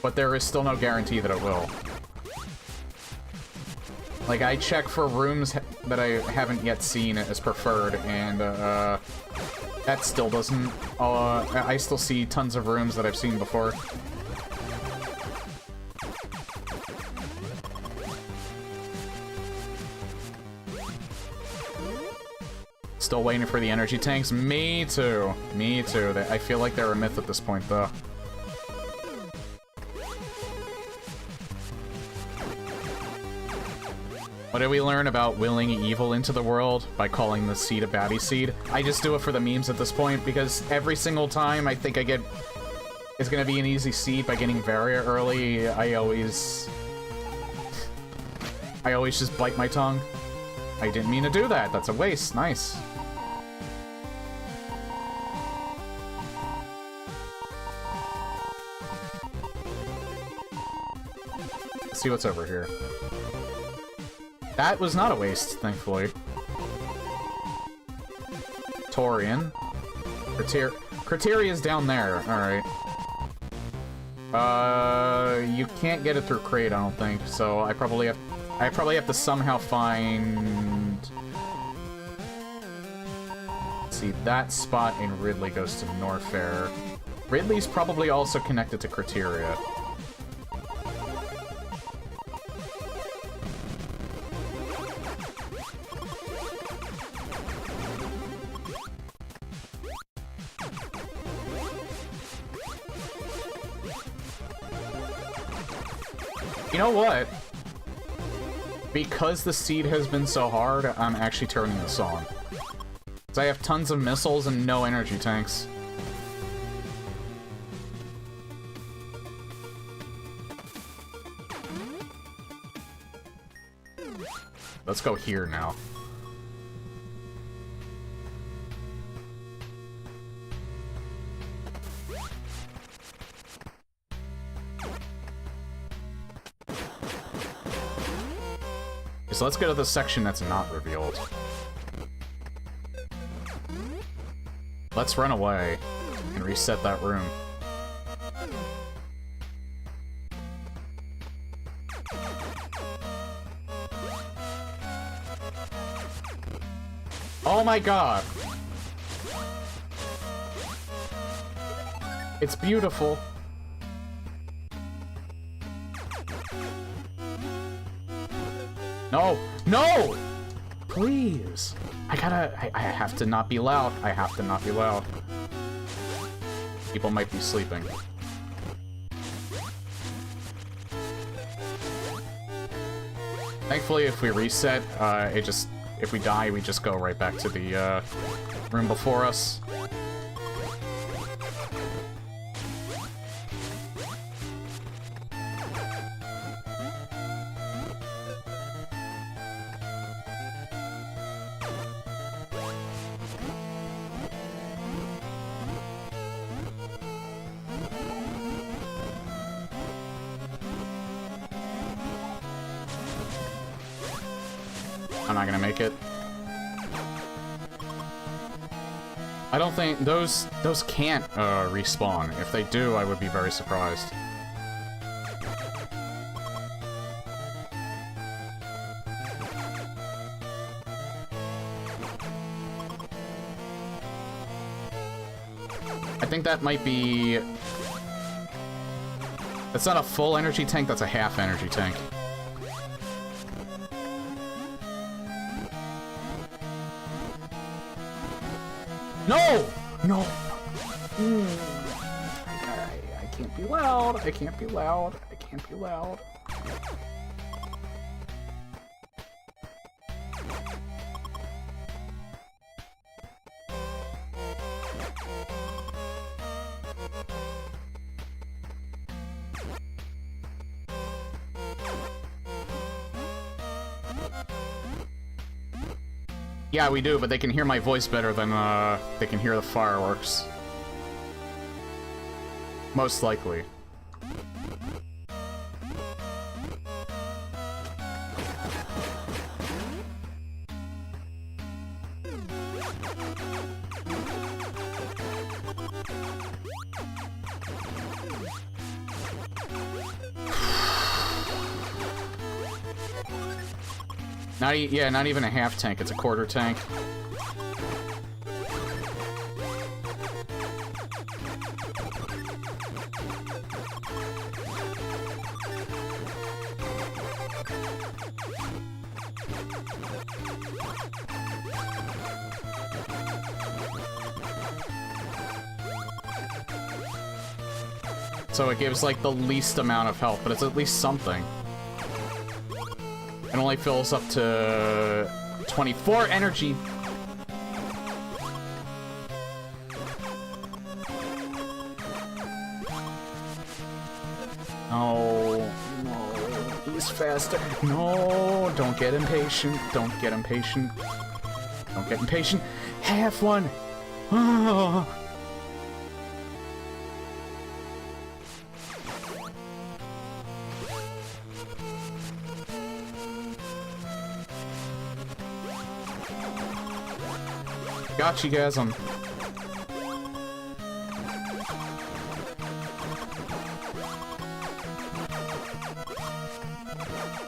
[SPEAKER 1] but there is still no guarantee that it will. Like, I check for rooms that I haven't yet seen as preferred, and that still doesn't... I still see tons of rooms that I've seen before. Still waiting for the energy tanks? Me too. Me too. I feel like they're a myth at this point, though. What did we learn about willing evil into the world by calling the seed a baddie seed? I just do it for the memes at this point, because every single time I think it's gonna be an easy seed by getting Varia early, I always just bite my tongue. I didn't mean to do that. That's a waste. Nice. Let's see what's over here. That was not a waste, thankfully. Torian. Criteria's down there. Alright. You can't get it through crate, I don't think, so I probably have to somehow find... Let's see, that spot in Ridley goes to Norfair. Ridley's probably also connected to Criteria. You know what? Because the seed has been so hard, I'm actually turning this on. Because I have tons of missiles and no energy tanks. Let's go here now. So let's go to the section that's not revealed. Let's run away and reset that room. Oh my god! It's beautiful. No! No! Please! I have to not be loud. I have to not be loud. People might be sleeping. Thankfully, if we reset, if we die, we just go right back to the, room before us. I'm not gonna make it. I don't think those can't respawn. If they do, I would be very surprised. I think that might be... That's not a full energy tank, that's a half energy tank. No! No! I can't be loud. I can't be loud. I can't be loud. Yeah, we do, but they can hear my voice better than, they can hear the fireworks. Most likely. Not even a half tank, it's a quarter tank. So it gives, like, the least amount of health, but it's at least something. It only fills up to 24 energy. Oh, no, he's faster. No, don't get impatient. Don't get impatient. Don't get impatient. Have one. Oh. Got you guys on.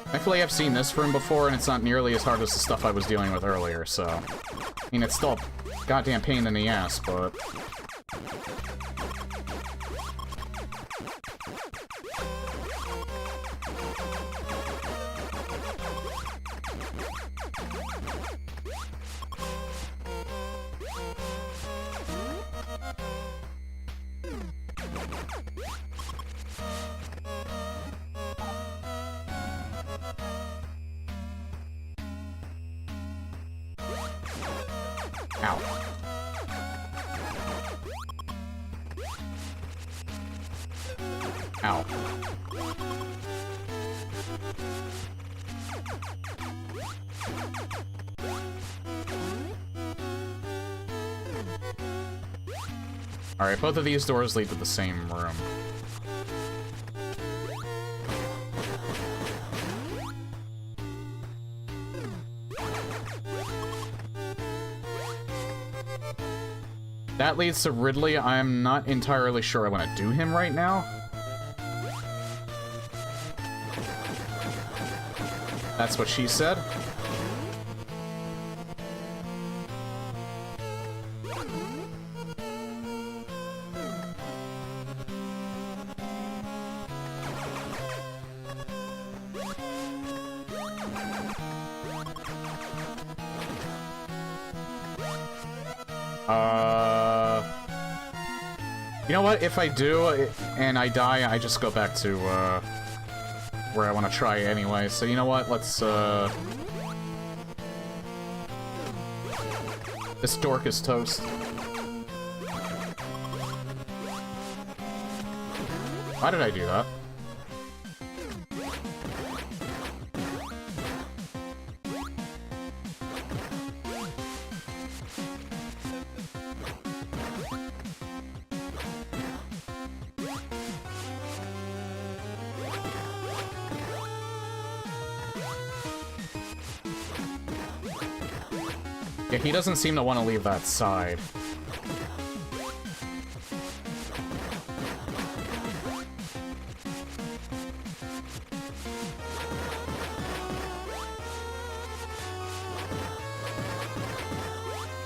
[SPEAKER 1] Thankfully, I've seen this room before, and it's not nearly as hard as the stuff I was dealing with earlier, so... I mean, it's still a goddamn pain in the ass, but... Ow. Ow. Alright, both of these doors lead to the same room. That leads to Ridley. I'm not entirely sure I want to do him right now. That's what she said. You know what? If I do, and I die, I just go back to, where I want to try anyway. So you know what? Let's, This dork is toast. Why did I do that? Yeah, he doesn't seem to want to leave that side.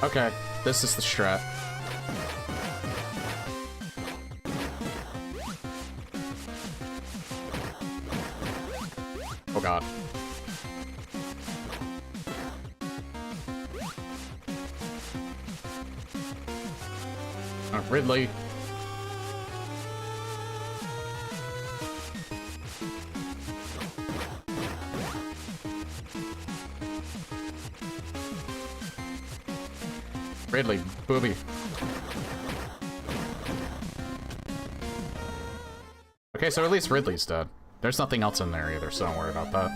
[SPEAKER 1] Okay, this is the strat. Oh god. Ridley. Ridley, booby. Okay, so at least Ridley's dead. There's nothing else in there either, so don't worry about that.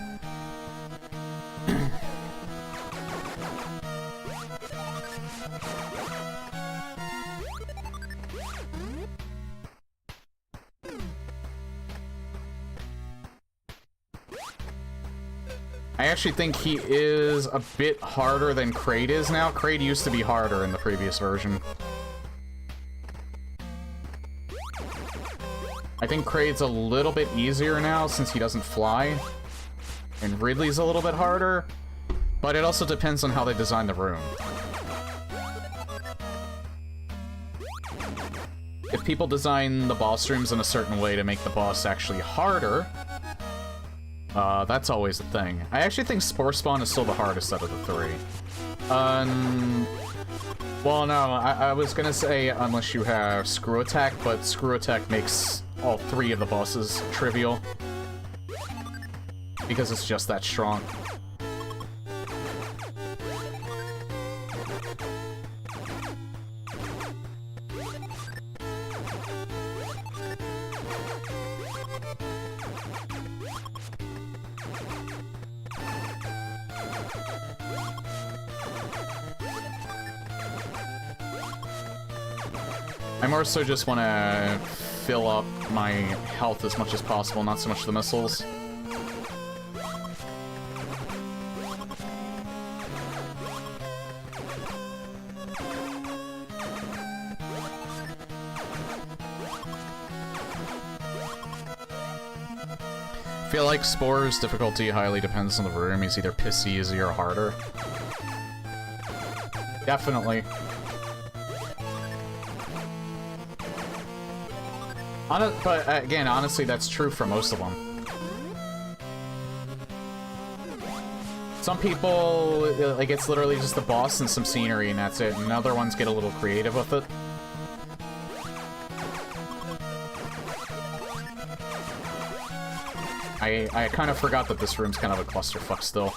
[SPEAKER 1] I actually think he is a bit harder than Kraid is now. Kraid used to be harder in the previous version. I think Kraid's a little bit easier now since he doesn't fly. And Ridley's a little bit harder. But it also depends on how they design the room. If people design the boss rooms in a certain way to make the boss actually harder, that's always a thing. I actually think Spore Spawn is still the hardest out of the three. Well, no, I was gonna say unless you have Screw Attack, but Screw Attack makes all three of the bosses trivial. Because it's just that strong. I more so just want to fill up my health as much as possible, not so much the missiles. I feel like Spore's difficulty highly depends on the room. He's either pissy, easy, or harder. Definitely. But again, honestly, that's true for most of them. Some people, like, it's literally just the boss and some scenery, and that's it. And other ones get a little creative with it. I kind of forgot that this room's kind of a clusterfuck still.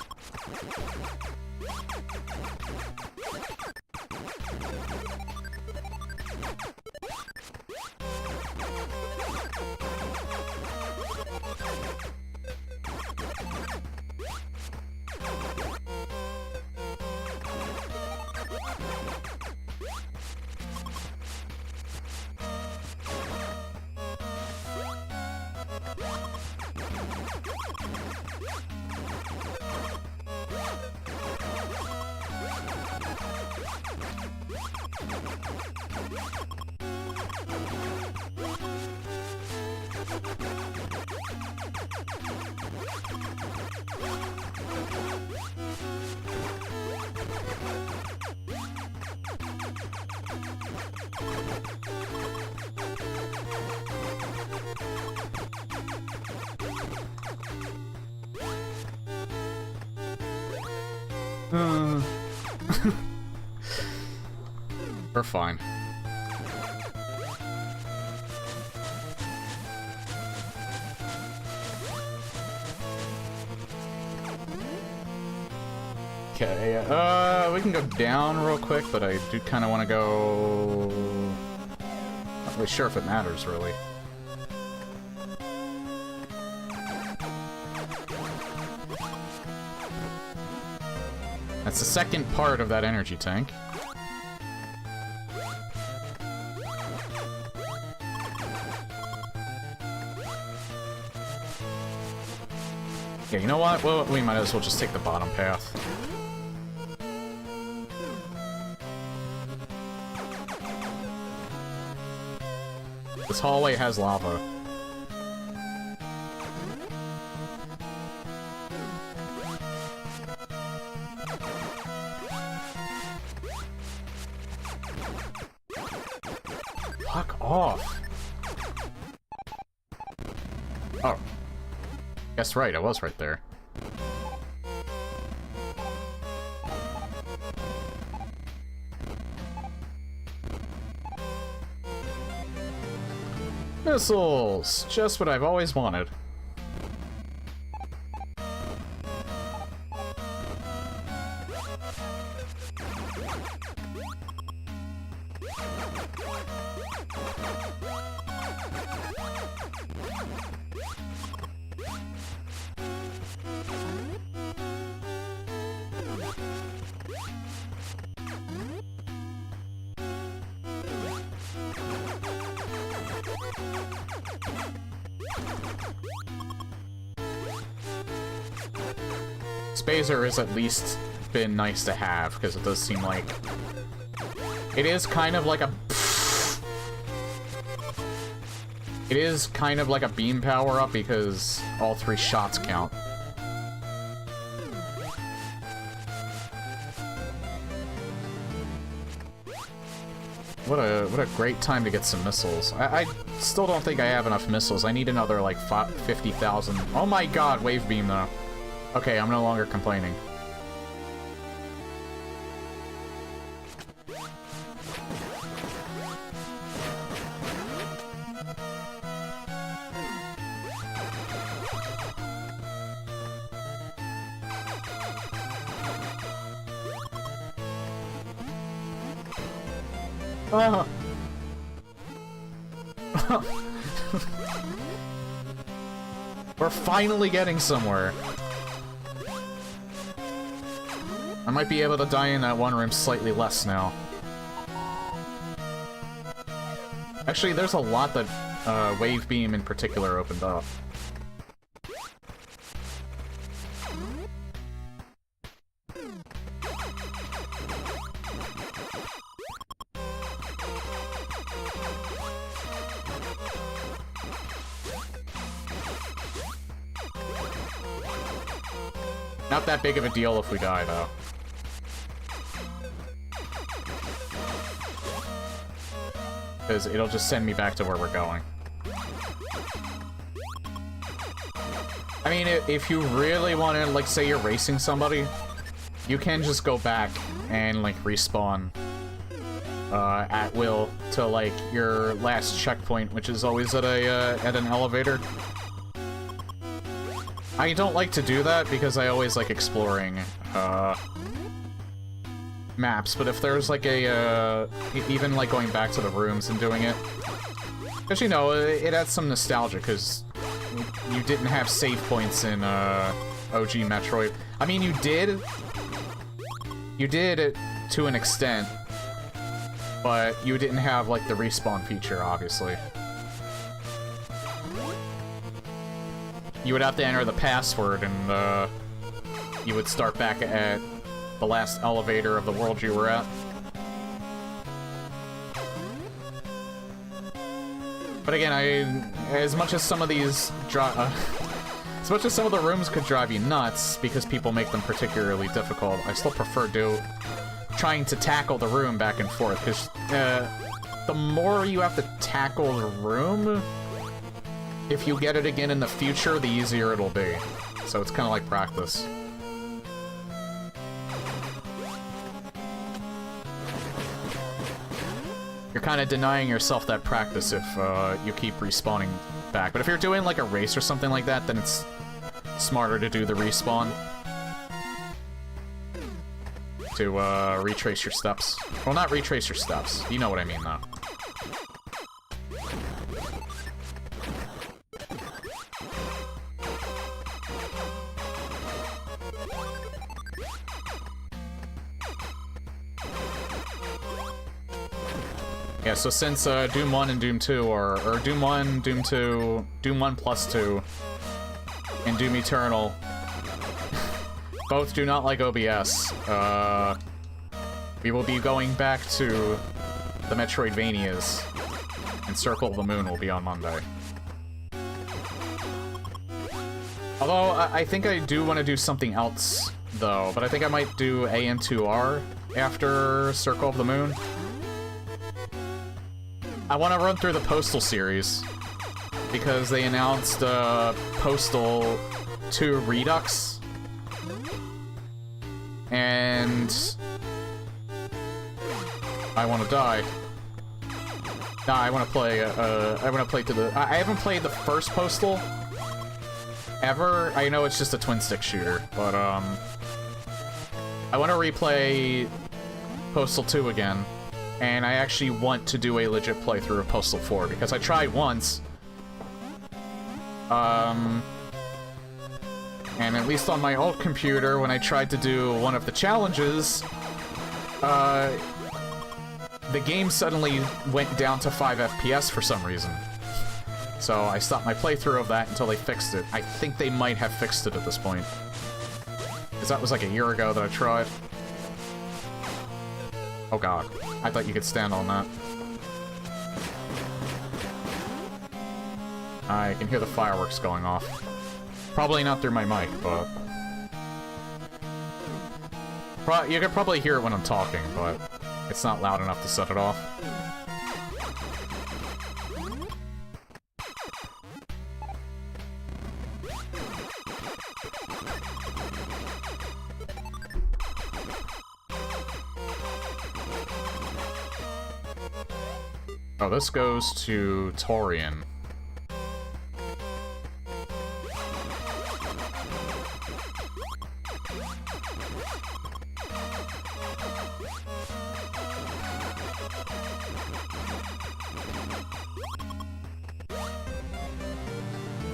[SPEAKER 1] We're fine. Okay, we can go down real quick, but I do kind of want to go... Not really sure if it matters, really. That's the second part of that energy tank. Yeah, you know what? Well, we might as well just take the bottom path. This hallway has lava. Fuck off. Oh. Guess right, I was right there. Missiles! Just what I've always wanted. Spazer has at least been nice to have, because it does seem like... It is kind of like a... It is kind of like a beam power-up, because all 3 shots count. What a great time to get some missiles. I still don't think I have enough missiles. I need another, like, 50,000. Oh my god, wave beam, though. Okay, I'm no longer complaining. We're finally getting somewhere. I might be able to die in that one room slightly less now. Actually, there's a lot that Wave Beam in particular opened up. Not that big of a deal if we die, though. Because it'll just send me back to where we're going. I mean, if you really want to, like, say you're racing somebody, you can just go back and, like, respawn at will to, like, your last checkpoint, which is always at an elevator. I don't like to do that because I always like exploring maps, but if there's like even like going back to the rooms and doing it, because you know, it adds some nostalgia because you didn't have save points in OG Metroid. I mean, you did to an extent, but you didn't have like the respawn feature, obviously. You would have to enter the password, and you would start back at the last elevator of the world you were at. But again, as much as some of these as much as some of the rooms could drive you nuts because people make them particularly difficult, I still prefer trying to tackle the room back and forth, because the more you have to tackle the room, if you get it again in the future, the easier it'll be. So it's kind of like practice. You're kind of denying yourself that practice if you keep respawning back. But if you're doing like a race or something like that, then it's smarter to do the respawn. To retrace your steps. Well, not retrace your steps. You know what I mean, though. Yeah, so since Doom 1 and Doom 2 or Doom 1, Doom 2, Doom 1 plus 2, and Doom Eternal both do not like OBS, we will be going back to the Metroidvanias, and Circle of the Moon will be on Monday. Although, I think I do want to do something else, though, but I think I might do AN2R after Circle of the Moon. I want to run through the Postal series, because they announced Postal 2 Redux, and I want to die. Nah, I want to play. I want to play to the. I haven't played the first Postal ever. I know it's just a twin-stick shooter, but I want to replay Postal 2 again. And I actually want to do a legit playthrough of Postal 4, because I tried once. And at least on my old computer, when I tried to do one of the challenges, the game suddenly went down to 5 FPS for some reason. So I stopped my playthrough of that until they fixed it. I think they might have fixed it at this point. Because that was like a year ago that I tried. Oh god. I thought you could stand on that. I can hear the fireworks going off. Probably not through my mic, but... you could probably hear it when I'm talking, but it's not loud enough to set it off. Oh, this goes to Torian.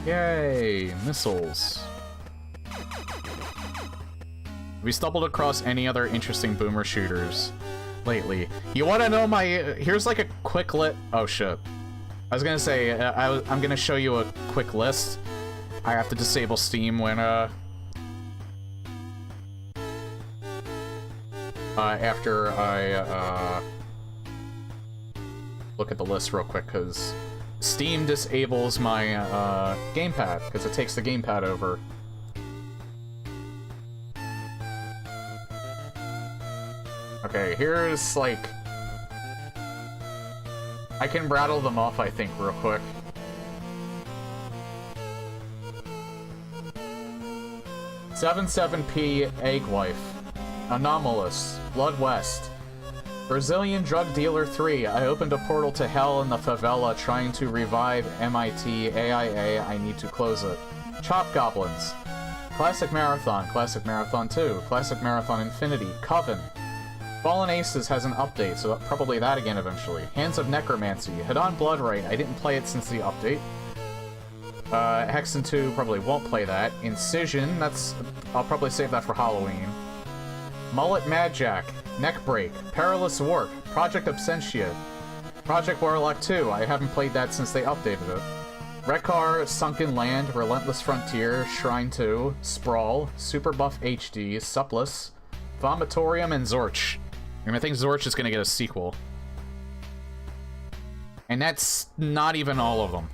[SPEAKER 1] Yay! Missiles. Have we stumbled across any other interesting boomer shooters lately? You want to know my... Here's like a quick lit... Oh shit. I was gonna say, I'm gonna show you a quick list. I have to disable Steam when, after I, look at the list real quick, because Steam disables my, gamepad, because it takes the gamepad over. Okay, here's, like... I can rattle them off, I think, real quick. "7-7P Egg Wife", "Anomalous", "Blood West", "Brazilian Drug Dealer 3", "I opened a portal to hell in the favela trying to revive MIT AIA, I need to close it", "Chop Goblins", "Classic Marathon", "Classic Marathon 2", "Classic Marathon Infinity", "Coven", "Fallen Aces" has an update, so probably that again eventually. "Hands of Necromancy", "Hedon Bloodright", I didn't play it since the update. Hexen 2, probably won't play that. Incision, I'll probably save that for Halloween. Mullet Madjack, Neckbreak, Perilous Warp, Project Absentia, Project Warlock 2, I haven't played that since they updated it. Rekar, Sunken Land, Relentless Frontier, Shrine 2, Sprawl, Super Buff HD, Suppless, Vomitorium, and Zorch. And I think Zorch is gonna get a sequel. And that's not even all of them.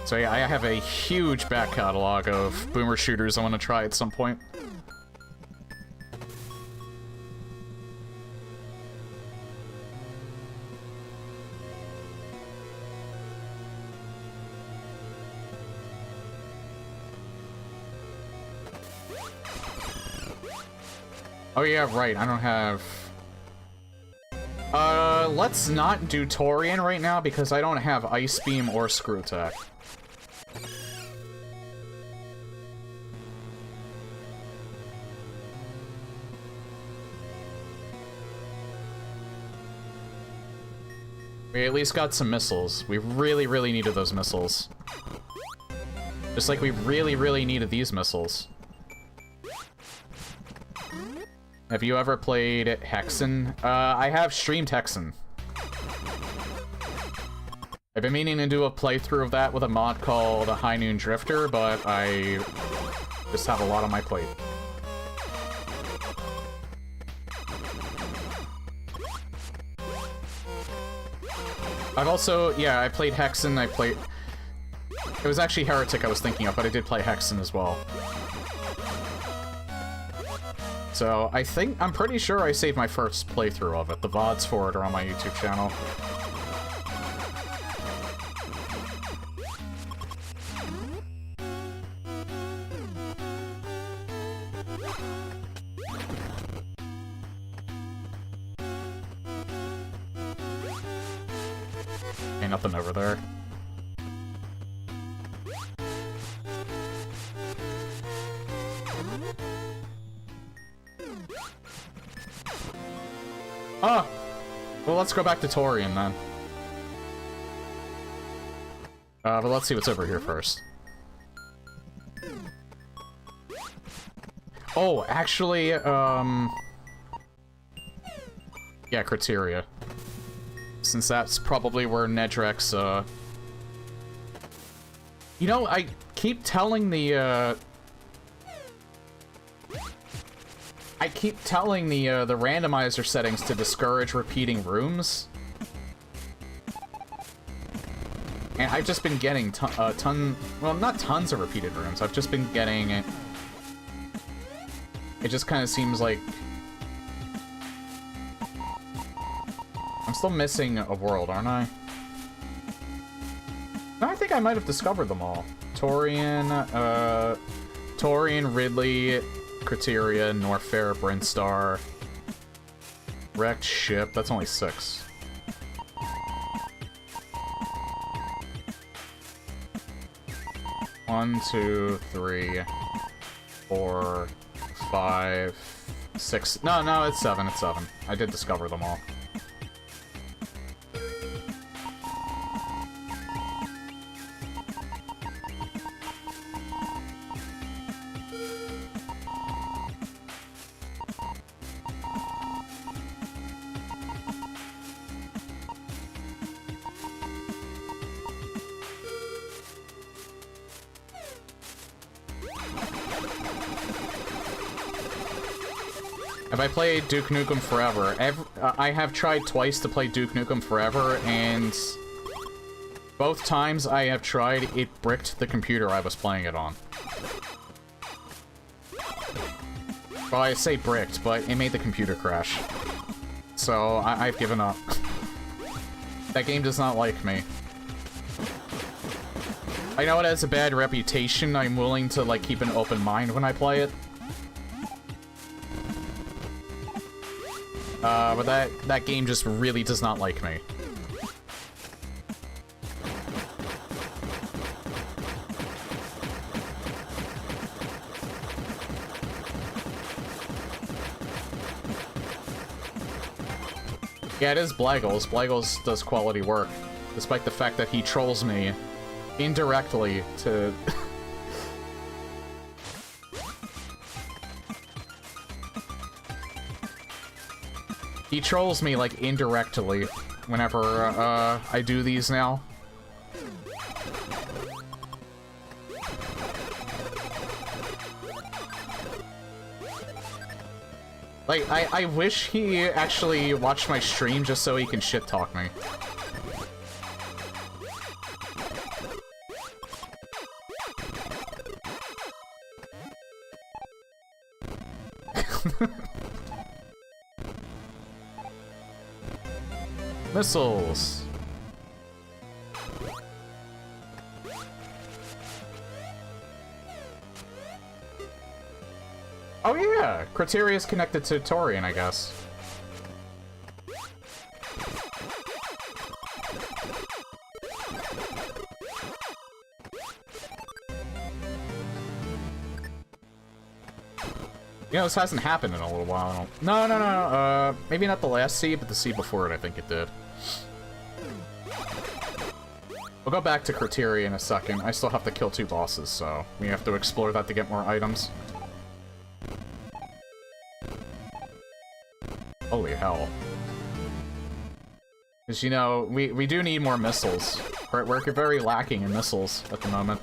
[SPEAKER 1] So yeah, I have a huge back catalog of boomer shooters I want to try at some point. Oh yeah, right, I don't have... let's not do Torian right now because I don't have Ice Beam or Screw Attack. We at least got some missiles. We really, really needed those missiles. Just like we really, really needed these missiles. Have you ever played Hexen? I have streamed Hexen. I've been meaning to do a playthrough of that with a mod called High Noon Drifter, but I just have a lot on my plate. I've also, yeah, I played Hexen, it was actually Heretic I was thinking of, but I did play Hexen as well. So, I'm pretty sure I saved my first playthrough of it. The VODs for it are on my YouTube channel. Ain't nothing over there. Oh! Well, let's go back to Torian, then. But let's see what's over here first. Oh, actually, yeah, Criteria. Since that's probably where Nedrek's, You know, I keep telling the, the randomizer settings to discourage repeating rooms. And I've just been getting well, not tons of repeated rooms. I've just been getting it. It just kind of seems like I'm still missing a world, aren't I? No, I think I might have discovered them all. Torian, Ridley, Criteria, Norfair, Brinstar, Wrecked Ship. That's only 6. One, 2, 3, 4, 5, 6. No, it's 7. It's 7. I did discover them all. Have I played Duke Nukem Forever? I have tried twice to play Duke Nukem Forever, and both times I have tried, it bricked the computer I was playing it on. Well, I say bricked, but it made the computer crash. So, I've given up. That game does not like me. I know it has a bad reputation. I'm willing to, like, keep an open mind when I play it. But that game just really does not like me. Yeah, it is Blaggles. Blaggles does quality work, despite the fact that he trolls me indirectly to... He trolls me, like, indirectly whenever, I do these now. Like, I wish he actually watched my stream just so he can shit-talk me. Missiles. Oh yeah, Criteria is connected to Torian, I guess. You know, this hasn't happened in a little while. No, maybe not the last sea, but the sea before it, I think it did. We'll go back to Criteria in a second. I still have to kill 2 bosses, so we have to explore that to get more items. Holy hell. Because, you know, we do need more missiles. We're very lacking in missiles at the moment.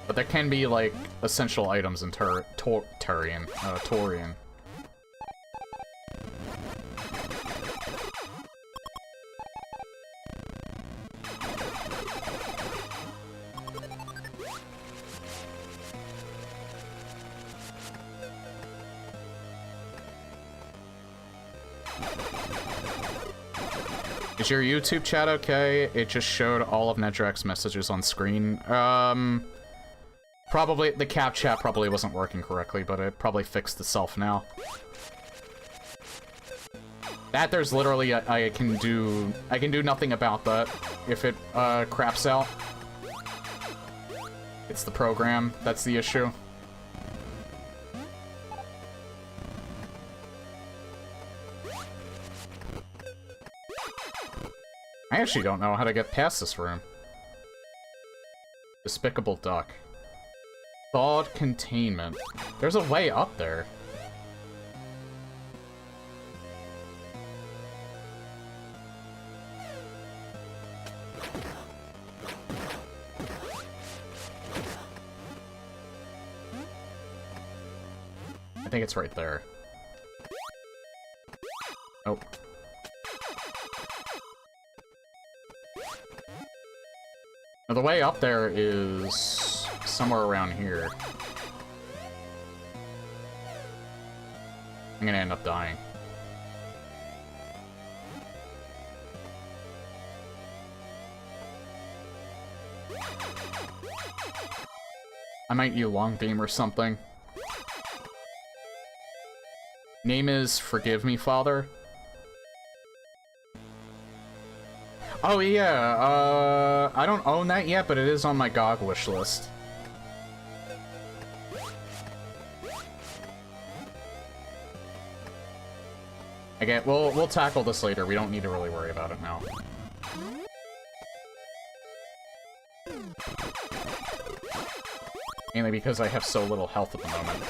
[SPEAKER 1] But there can be, like, essential items in Torian. Is your YouTube chat okay? It just showed all of Nedrak's messages on screen. Probably, the cap chat probably wasn't working correctly, but it probably fixed itself now. That there's literally, I can do nothing about that if it, craps out. It's the program that's the issue. I actually don't know how to get past this room. Despicable Duck. Thawed containment. There's a way up there. I think it's right there. Nope. Now, the way up there is somewhere around here. I'm gonna end up dying. I might use long beam or something. Name is Forgive Me, Father. Oh yeah, I don't own that yet, but it is on my GOG wish list. Okay, we'll tackle this later. We don't need to really worry about it now. Mainly because I have so little health at the moment.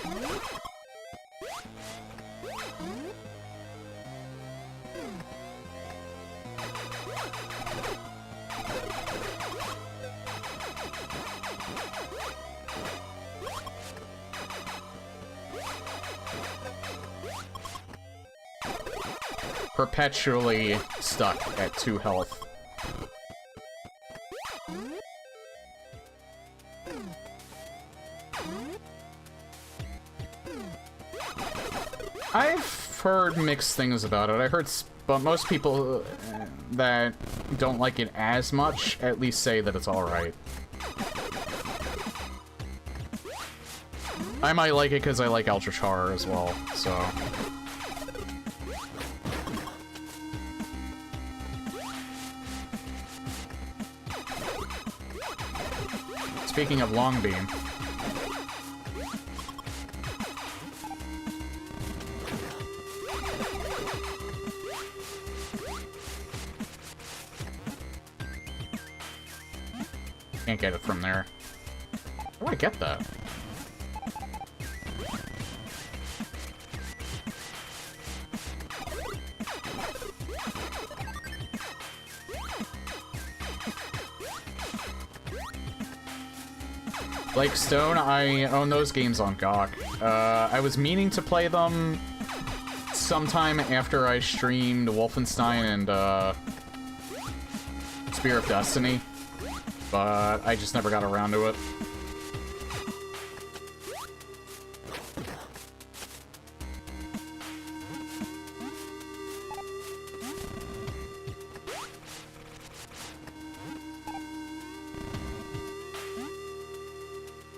[SPEAKER 1] perpetually stuck at 2 health. I've heard mixed things about it. I heard, but most people that don't like it as much at least say that it's alright. I might like it because I like Eldritch Horror as well, so... Speaking of Longbeam... Can't get it from there. How do I get that? Like Stone, I own those games on GOG. I was meaning to play them sometime after I streamed Wolfenstein and Spear of Destiny, but I just never got around to it.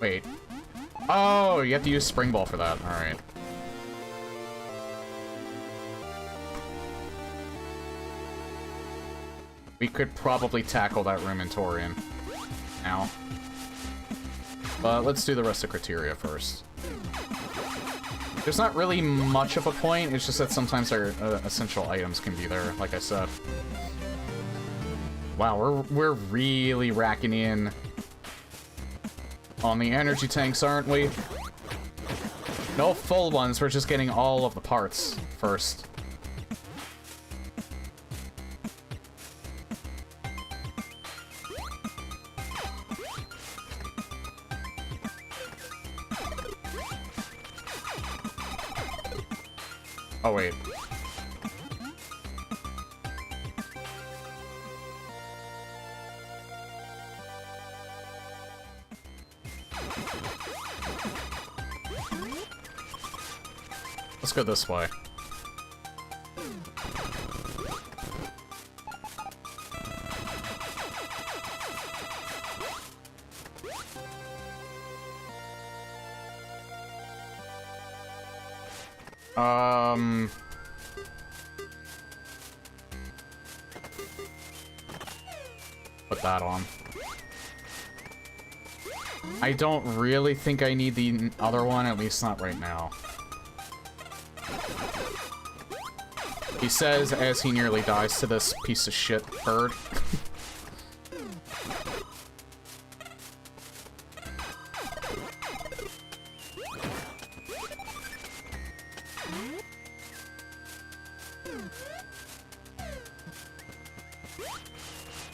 [SPEAKER 1] Wait. Oh, you have to use Spring Ball for that. Alright. We could probably tackle that room in Torian now. But let's do the rest of Criteria first. There's not really much of a point, it's just that sometimes our essential items can be there, like I said. Wow, we're really racking in on the energy tanks, aren't we? No full ones, we're just getting all of the parts first. Oh, wait. Let's go this way. Put that on. I don't really think I need the other one, at least not right now. He says as he nearly dies to this piece of shit bird.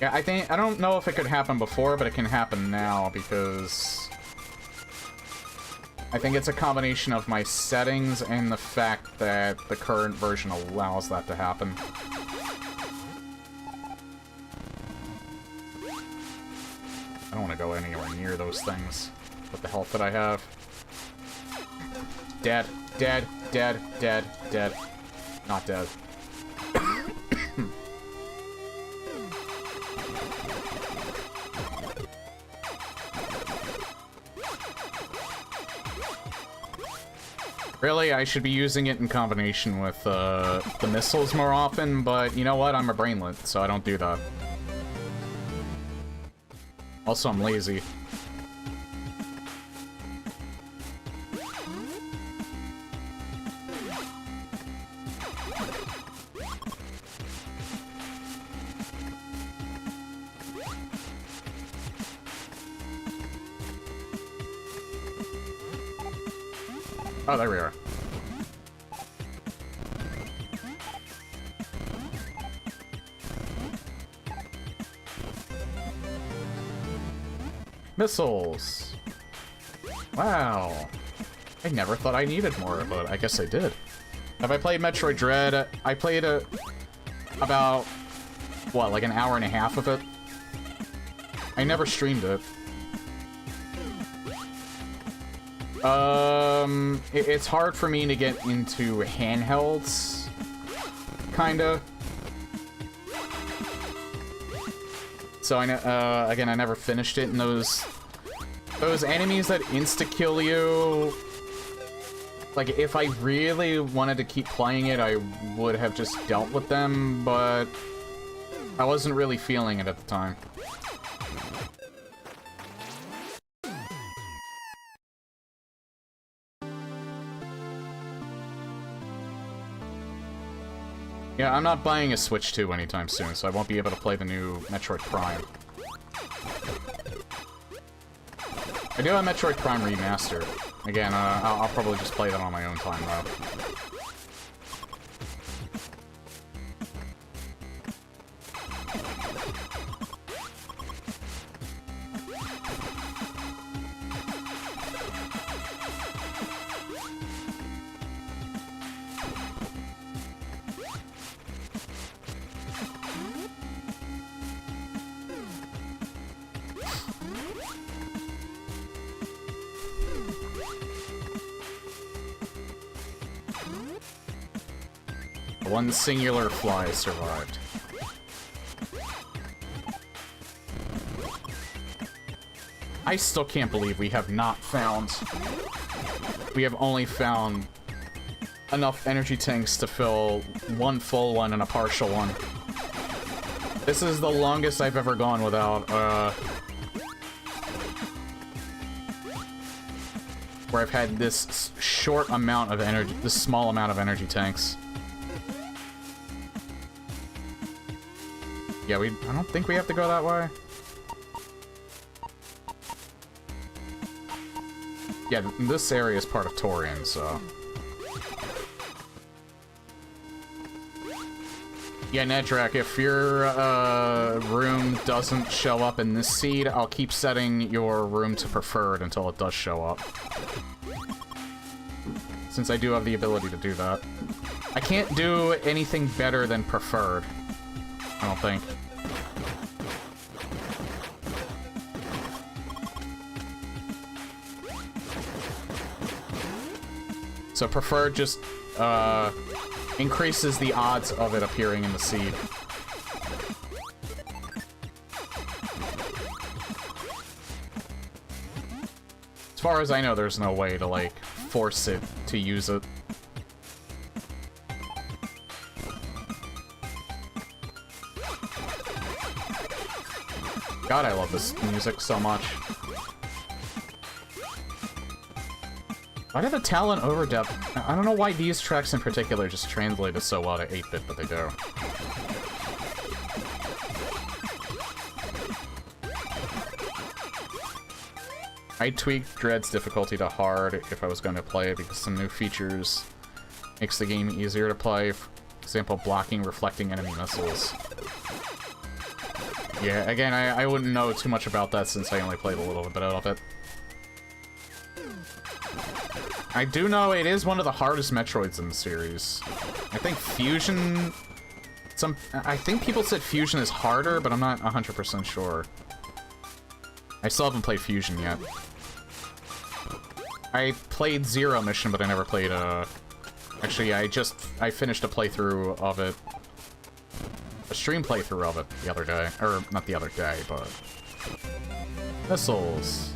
[SPEAKER 1] Yeah, I don't know if it could happen before, but it can happen now, because I think it's a combination of my settings and the fact that the current version allows that to happen. I don't want to go anywhere near those things with the health that I have. Dead, dead, dead, dead, dead. Not dead. Really, I should be using it in combination with the missiles more often, but you know what? I'm a brainlet, so I don't do that. Also, I'm lazy. Oh, there we are. Missiles! Wow. I never thought I needed more, but I guess I did. Have I played Metroid Dread? I played about, what, like an hour and a half of it. I never streamed it. It's hard for me to get into handhelds, kinda. So again, I never finished it, and those enemies that insta-kill you, like, if I really wanted to keep playing it, I would have just dealt with them, but I wasn't really feeling it at the time. Yeah, I'm not buying a Switch 2 anytime soon, so I won't be able to play the new Metroid Prime. I do have Metroid Prime Remastered. Again, I'll probably just play that on my own time, though. One singular fly survived. I still can't believe we have not found... We have only found enough energy tanks to fill one full one and a partial one. This is the longest I've ever gone without, where I've had this short amount of energy, this small amount of energy tanks. Yeah, I don't think we have to go that way. Yeah, this area is part of Torian, so... Yeah, Nedrak, if your room doesn't show up in this seed, I'll keep setting your room to preferred until it does show up. Since I do have the ability to do that. I can't do anything better than preferred. I don't think. So preferred just increases the odds of it appearing in the seed. As far as I know, there's no way to, like, force it to use it. God, I love this music so much. Why did the Talon overdub? I don't know why these tracks in particular just translated so well to 8-bit, but they do. I'd tweak Dread's difficulty to hard if I was going to play it because some new features makes the game easier to play. For example, blocking reflecting enemy missiles. Yeah, again, I wouldn't know too much about that since I only played a little bit of it. I do know it is one of the hardest Metroids in the series. I think Fusion... I think people said Fusion is harder, but I'm not 100% sure. I still haven't played Fusion yet. I played Zero Mission, but I never played, Actually, I finished a playthrough of it. A stream playthrough of it the other day. Or, not the other day, but... Missiles.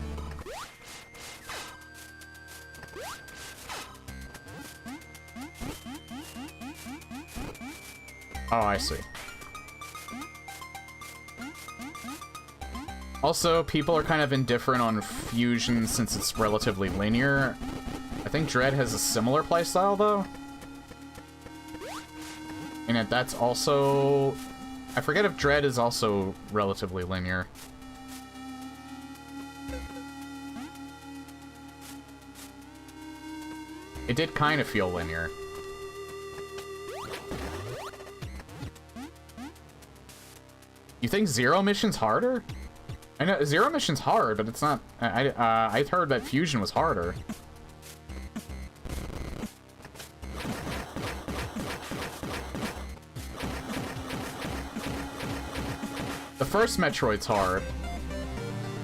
[SPEAKER 1] Oh, I see. Also, people are kind of indifferent on Fusion since it's relatively linear. I think Dread has a similar playstyle, though. And that's also... I forget if Dread is also relatively linear. It did kind of feel linear. You think Zero Mission's harder? I know Zero Mission's hard, but it's not. I've heard that Fusion was harder. first Metroid's hard.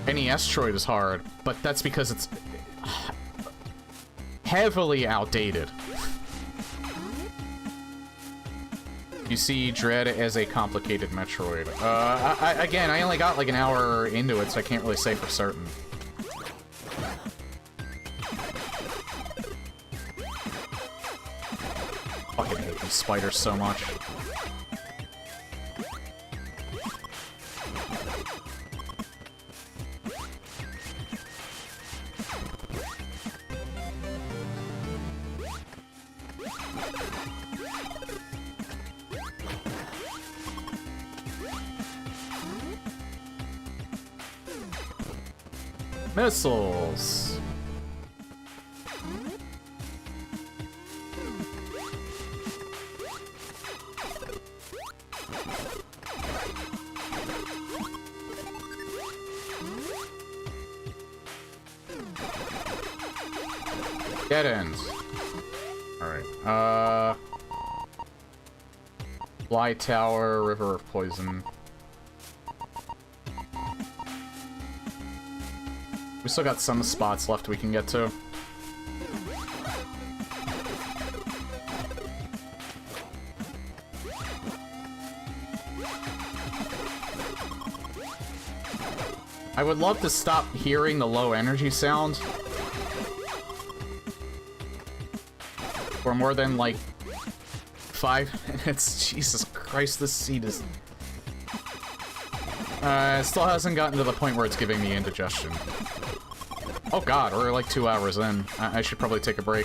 [SPEAKER 1] NES-troid is hard, but that's because it's heavily outdated. You see Dread as a complicated Metroid. Again, I only got like an hour into it, so I can't really say for certain. Fucking hate these spiders so much. Missiles. Dead ends. Alright, Fly Tower, River of Poison. We still got some spots left we can get to. I would love to stop hearing the low energy sound for more than, like, 5 minutes. Jesus Christ, this seed is... it still hasn't gotten to the point where it's giving me indigestion. Oh god, we're like 2 hours in. I should probably take a break.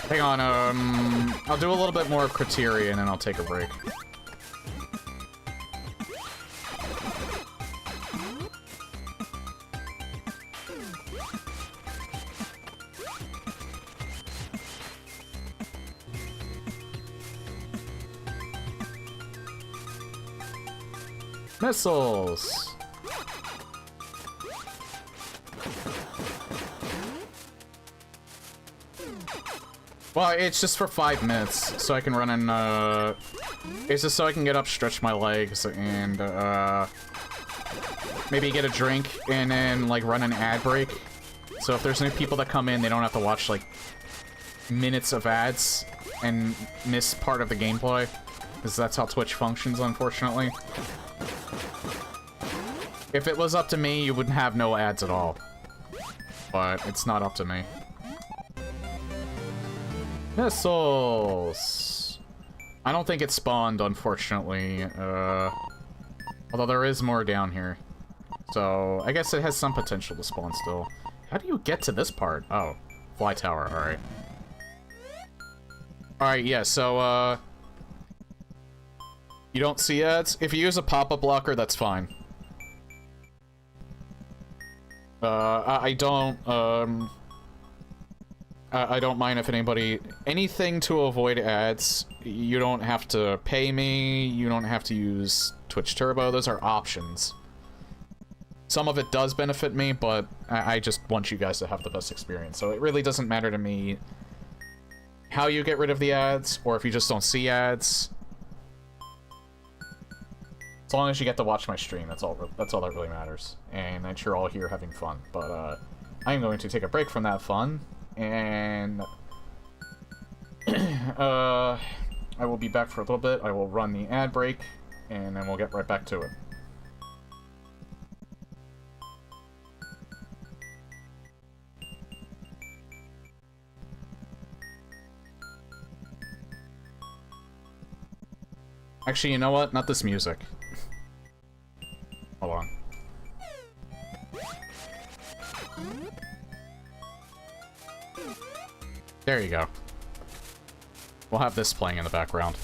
[SPEAKER 1] Hang on, I'll do a little bit more of Criterion and I'll take a break. Missiles! Well, it's just for 5 minutes, so I can run and, it's just so I can get up, stretch my legs, and, maybe get a drink, and then, like, run an ad break. So if there's new people that come in, they don't have to watch, like, minutes of ads and miss part of the gameplay. Because that's how Twitch functions, unfortunately. If it was up to me, you wouldn't have no ads at all. But it's not up to me. Missiles! I don't think it spawned, unfortunately. Although there is more down here. So, I guess it has some potential to spawn still. How do you get to this part? Oh, Fly Tower, alright. Alright, yeah, so, you don't see ads? If you use a pop-up blocker, that's fine. I don't mind if anybody... Anything to avoid ads. You don't have to pay me, you don't have to use Twitch Turbo, those are options. Some of it does benefit me, but I just want you guys to have the best experience. So it really doesn't matter to me how you get rid of the ads, or if you just don't see ads. As long as you get to watch my stream, that's all that really matters. And that you're all here having fun. But, I'm going to take a break from that fun, and... I will be back for a little bit. I will run the ad break, and then we'll get right back to it. Actually, you know what? Not this music. Hold on. There you go. We'll have this playing in the background.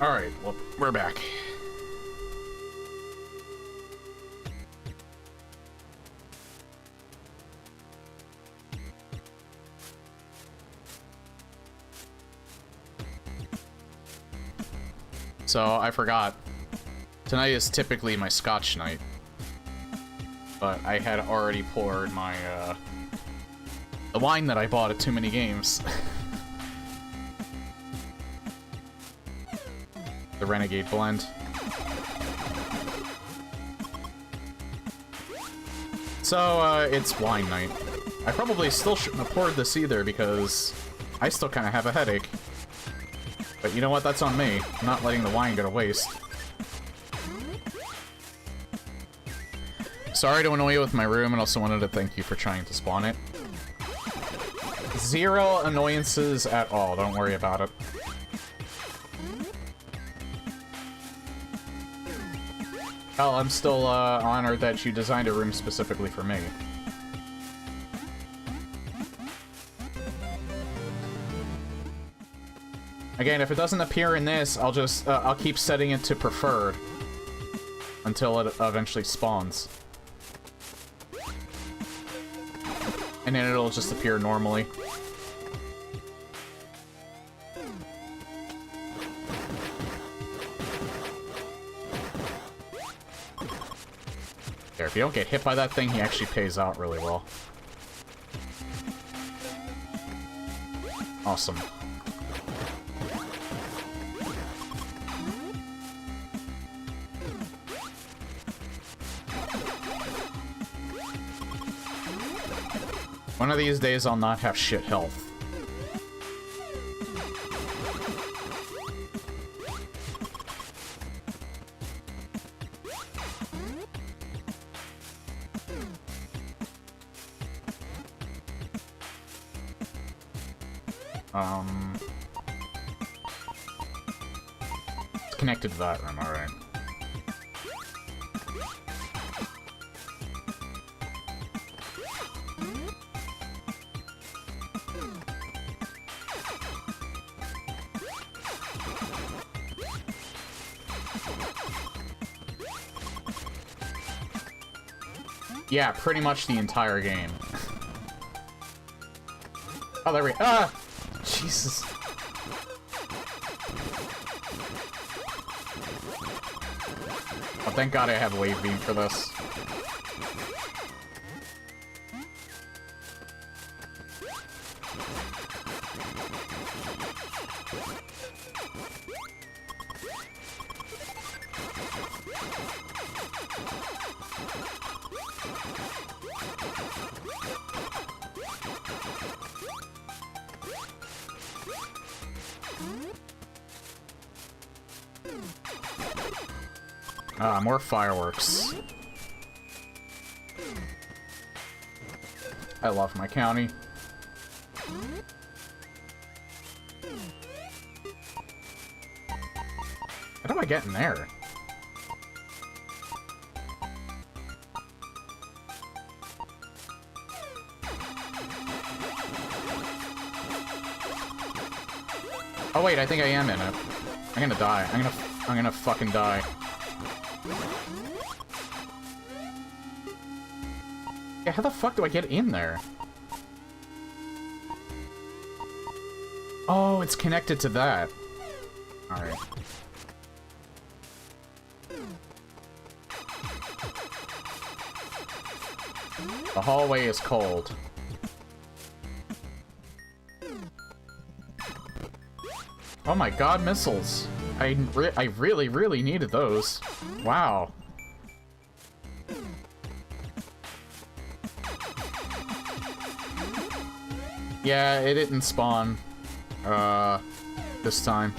[SPEAKER 1] Alright, well, we're back. So, I forgot. Tonight is typically my Scotch night. But I had already poured my, the wine that I bought at Too Many Games. The Renegade Blend. So, it's wine night. I probably still shouldn't have poured this either, because I still kind of have a headache. But you know what? That's on me. I'm not letting the wine go to waste. Sorry to annoy you with my room, and also wanted to thank you for trying to spawn it. 0 annoyances at all. Don't worry about it. Well, I'm still honored that you designed a room specifically for me. Again, if it doesn't appear in this, I'll just, I'll keep setting it to preferred until it eventually spawns. And then it'll just appear normally. There, if you don't get hit by that thing, he actually pays out really well. Awesome. One of these days, I'll not have shit health. It's connected to that room, alright. Yeah, pretty much the entire game. Oh, there we... Ah! Jesus. Oh, thank God I have Wave Beam for this. Ah, more fireworks. I love my county. How do I get in there? Oh wait, I think I am in it. I'm gonna die. I'm gonna fucking die. Yeah, how the fuck do I get in there? Oh, it's connected to that. Alright. The hallway is cold. Oh my god, missiles. I really, really needed those. Wow. Yeah, it didn't spawn, this time.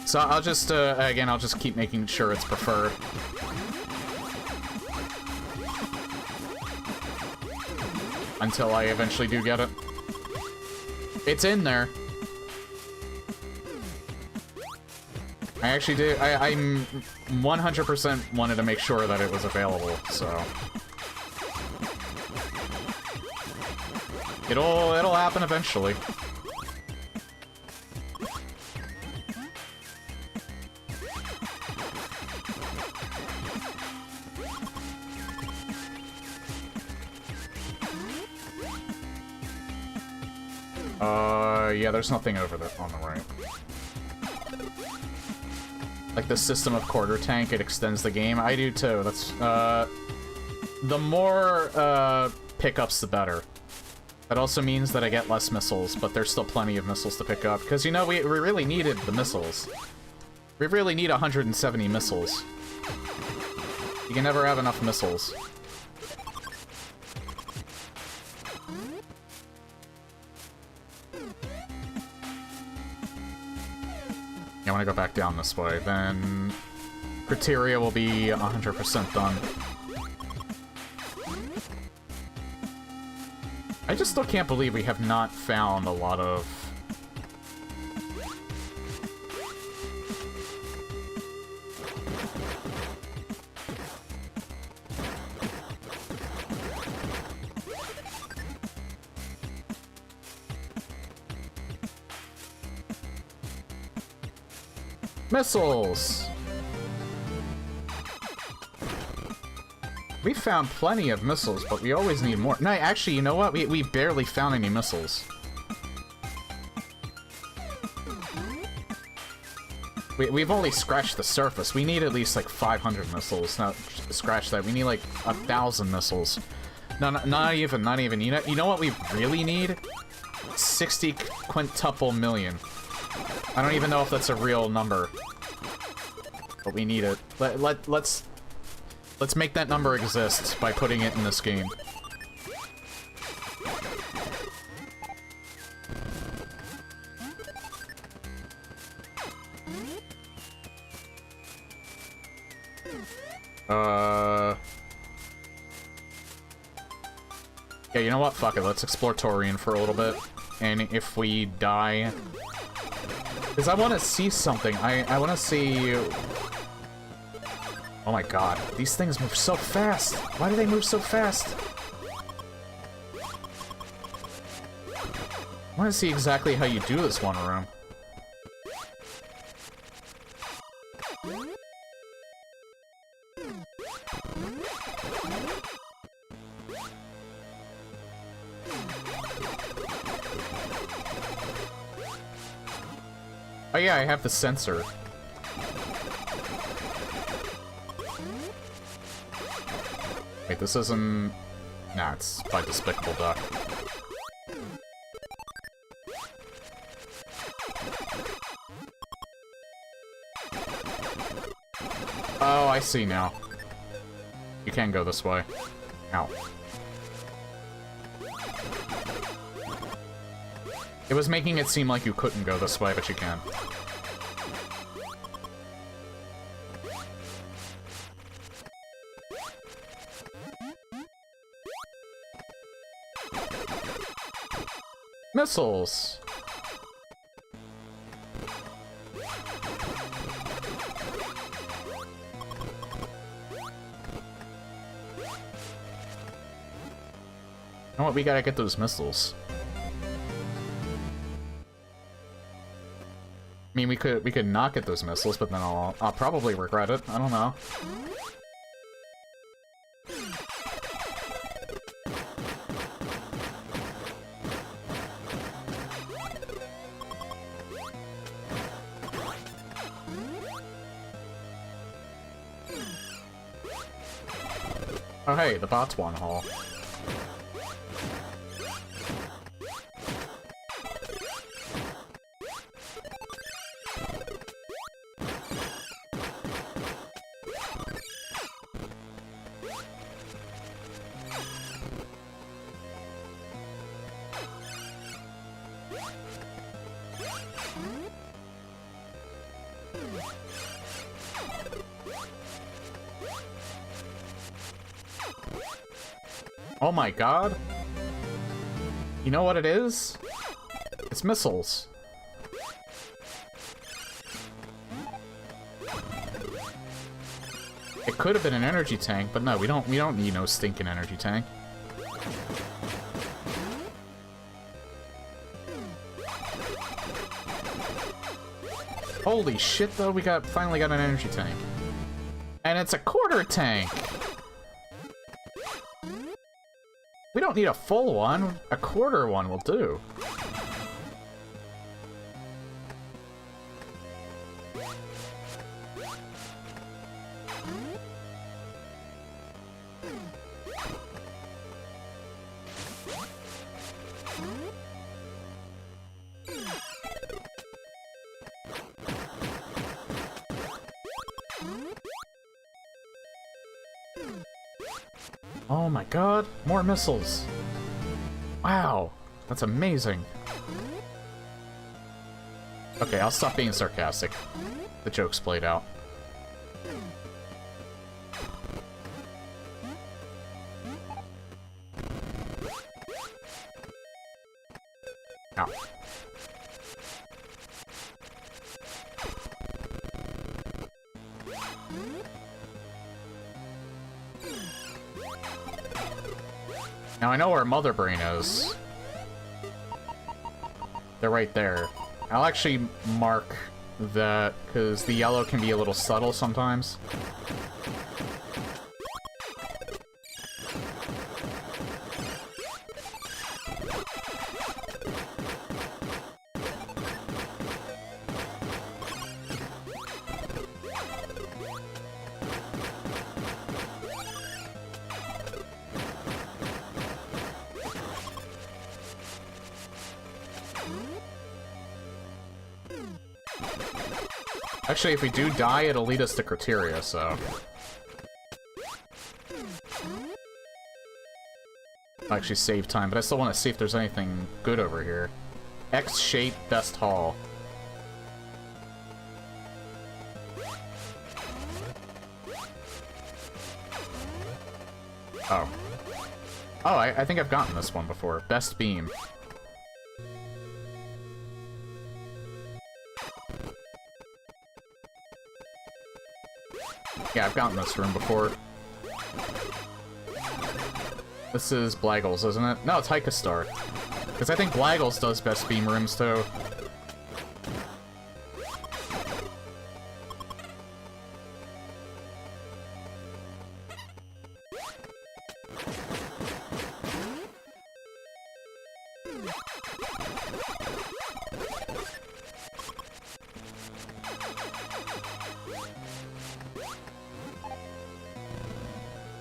[SPEAKER 1] So I'll just, again, I'll just keep making sure it's preferred. Until I eventually do get it. It's in there. I actually did, I'm 100% wanted to make sure that it was available, so... It'll happen eventually. Yeah, there's nothing over there on the right. Like the system of quarter tank, it extends the game. I do too. That's, the more, pickups, the better. That also means that I get less missiles, but there's still plenty of missiles to pick up. Because, you know, we really needed the missiles. We really need 170 missiles. You can never have enough missiles. I want to go back down this way, then criteria will be 100% done. I just still can't believe we have not found a lot of... missiles! We found plenty of missiles, but we always need more. No, actually, you know what? We barely found any missiles. We've only scratched the surface. We need at least, like, 500 missiles. No, scratch that. We need, like, 1,000 missiles. No, not even. You know what we really need? 60 quintuple million. I don't even know if that's a real number. But we need it. Let's make that number exist by putting it in this game. Yeah, you know what? Fuck it. Let's explore Torian for a little bit. And if we die... because I want to see something. I want to see... oh my god. These things move so fast. Why do they move so fast? I want to see exactly how you do this one room. Oh yeah, I have the sensor. Wait, this isn't... nah, it's by Despicable Duck. Oh, I see now. You can go this way. Ow. It was making it seem like you couldn't go this way, but you can. Missiles! You know what? We gotta get those missiles. I mean, we could not get those missiles, but then I'll probably regret it. I don't know. Oh hey, the Botswan Hall. Oh my god. You know what it is? It's missiles. It could have been an energy tank, but no, we don't need no stinking energy tank. Holy shit though, we finally got an energy tank. And it's a quarter tank! We don't need a full one. A quarter one will do. Oh my god, more missiles! Wow, that's amazing. Okay, I'll stop being sarcastic. The joke's played out. Ow. Now I know where Mother Brain is. They're right there. I'll actually mark that, because the yellow can be a little subtle sometimes. Actually, if we do die, it'll lead us to criteria, so... I'll actually save time, but I still want to see if there's anything good over here. X-shape, best hall. Oh. Oh, I think I've gotten this one before. Best beam. Yeah, I've gotten this room before. This is Blaggles, isn't it? No, it's Hikastar. Because I think Blaggles does best beam rooms, too.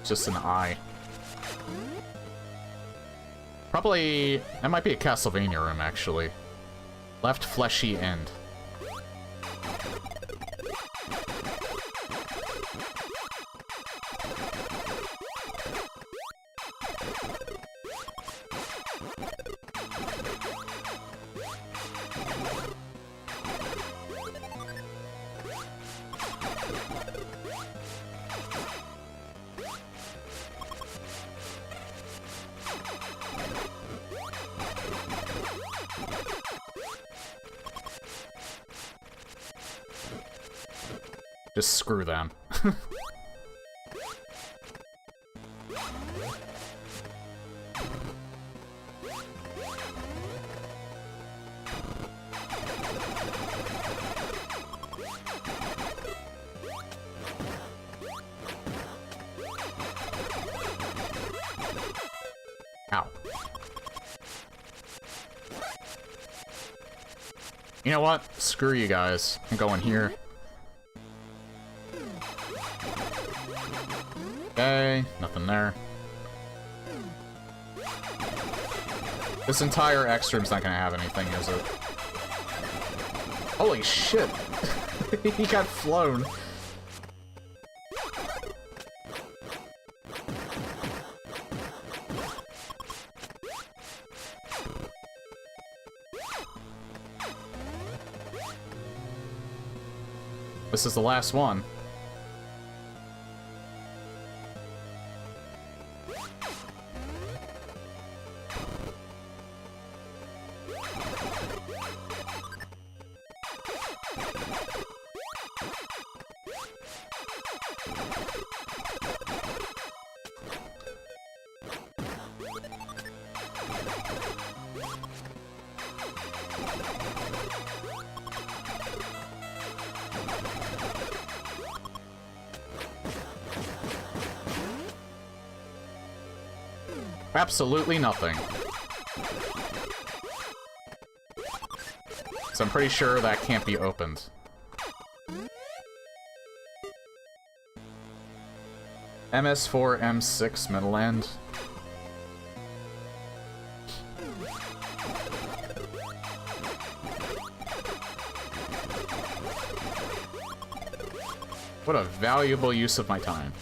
[SPEAKER 1] Just an eye. Probably... That might be a Castlevania room, actually. Left fleshy end. Just screw them. Ow. You know what? Screw you guys. I'm going here. Okay, nothing there. This entire X room's not gonna have anything, is it? Holy shit! He got flown. This is the last one. Absolutely nothing. So I'm pretty sure that can't be opened. MS4, M6, middle end. What a valuable use of my time.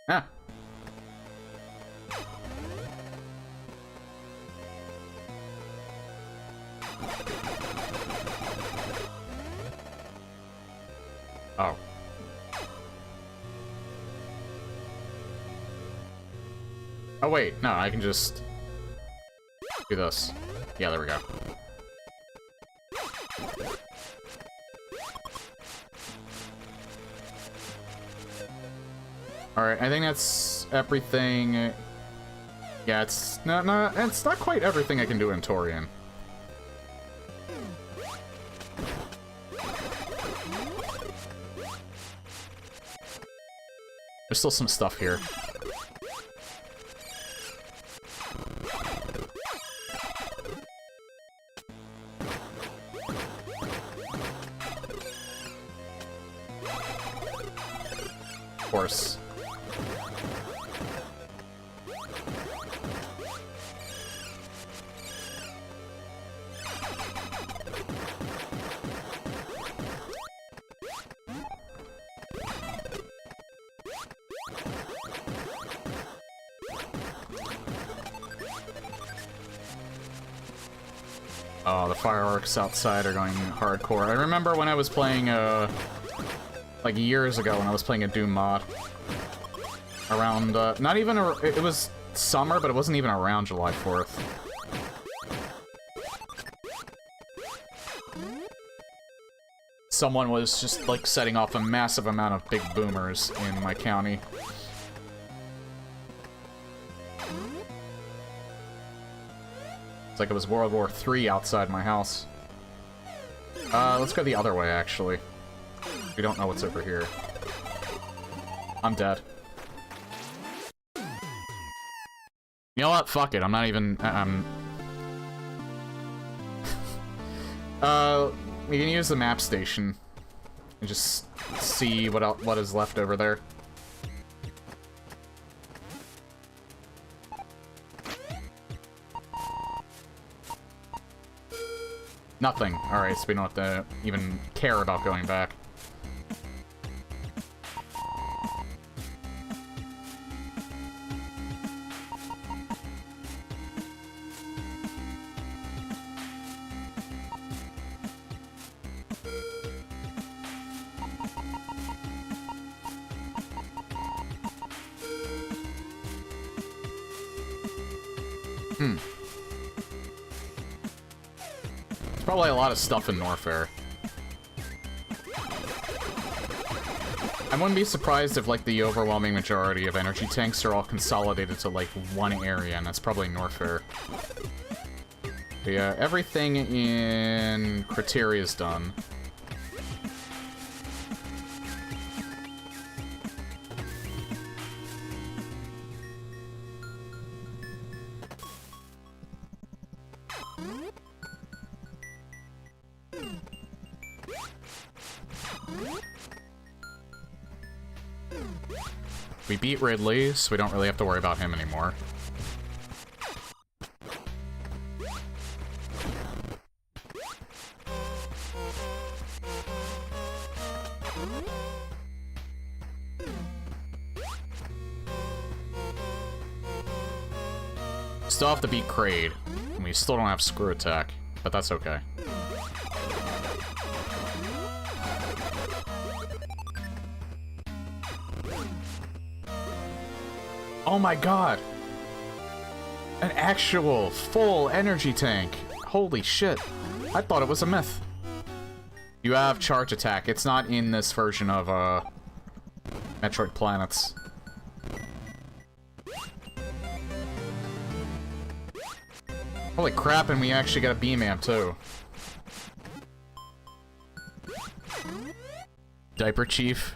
[SPEAKER 1] Ah. Oh. Oh wait, no, I can just do this. Yeah, there we go. Alright, I think that's everything. Yeah, it's not quite everything I can do in Torian. There's still some stuff here. Of course. Oh, the fireworks outside are going hardcore. I remember when I was playing, like years ago when I was playing a Doom mod. Around, not even, it was summer, but it wasn't even around July 4th. Someone was just, like, setting off a massive amount of big boomers in my county. It's like it was World War III outside my house. Let's go the other way, actually. We don't know what's over here. I'm dead. You know what? Fuck it. I'm not even... we can use the map station and just see what is left over there. Nothing. Alright, so we don't have to even care about going back. Probably a lot of stuff in Norfair. I wouldn't be surprised if, like, the overwhelming majority of energy tanks are all consolidated to, like, one area, and that's probably Norfair. But yeah, everything in Criteria is done. We beat Ridley, so we don't really have to worry about him anymore. Still have to beat Kraid, and we still don't have Screw Attack, but that's okay. Oh my god! An actual full energy tank! Holy shit. I thought it was a myth. You have Charge Attack. It's not in this version of, Metroid Planets. Holy crap, and we actually got a Beam Amp, too. Diaper Chief.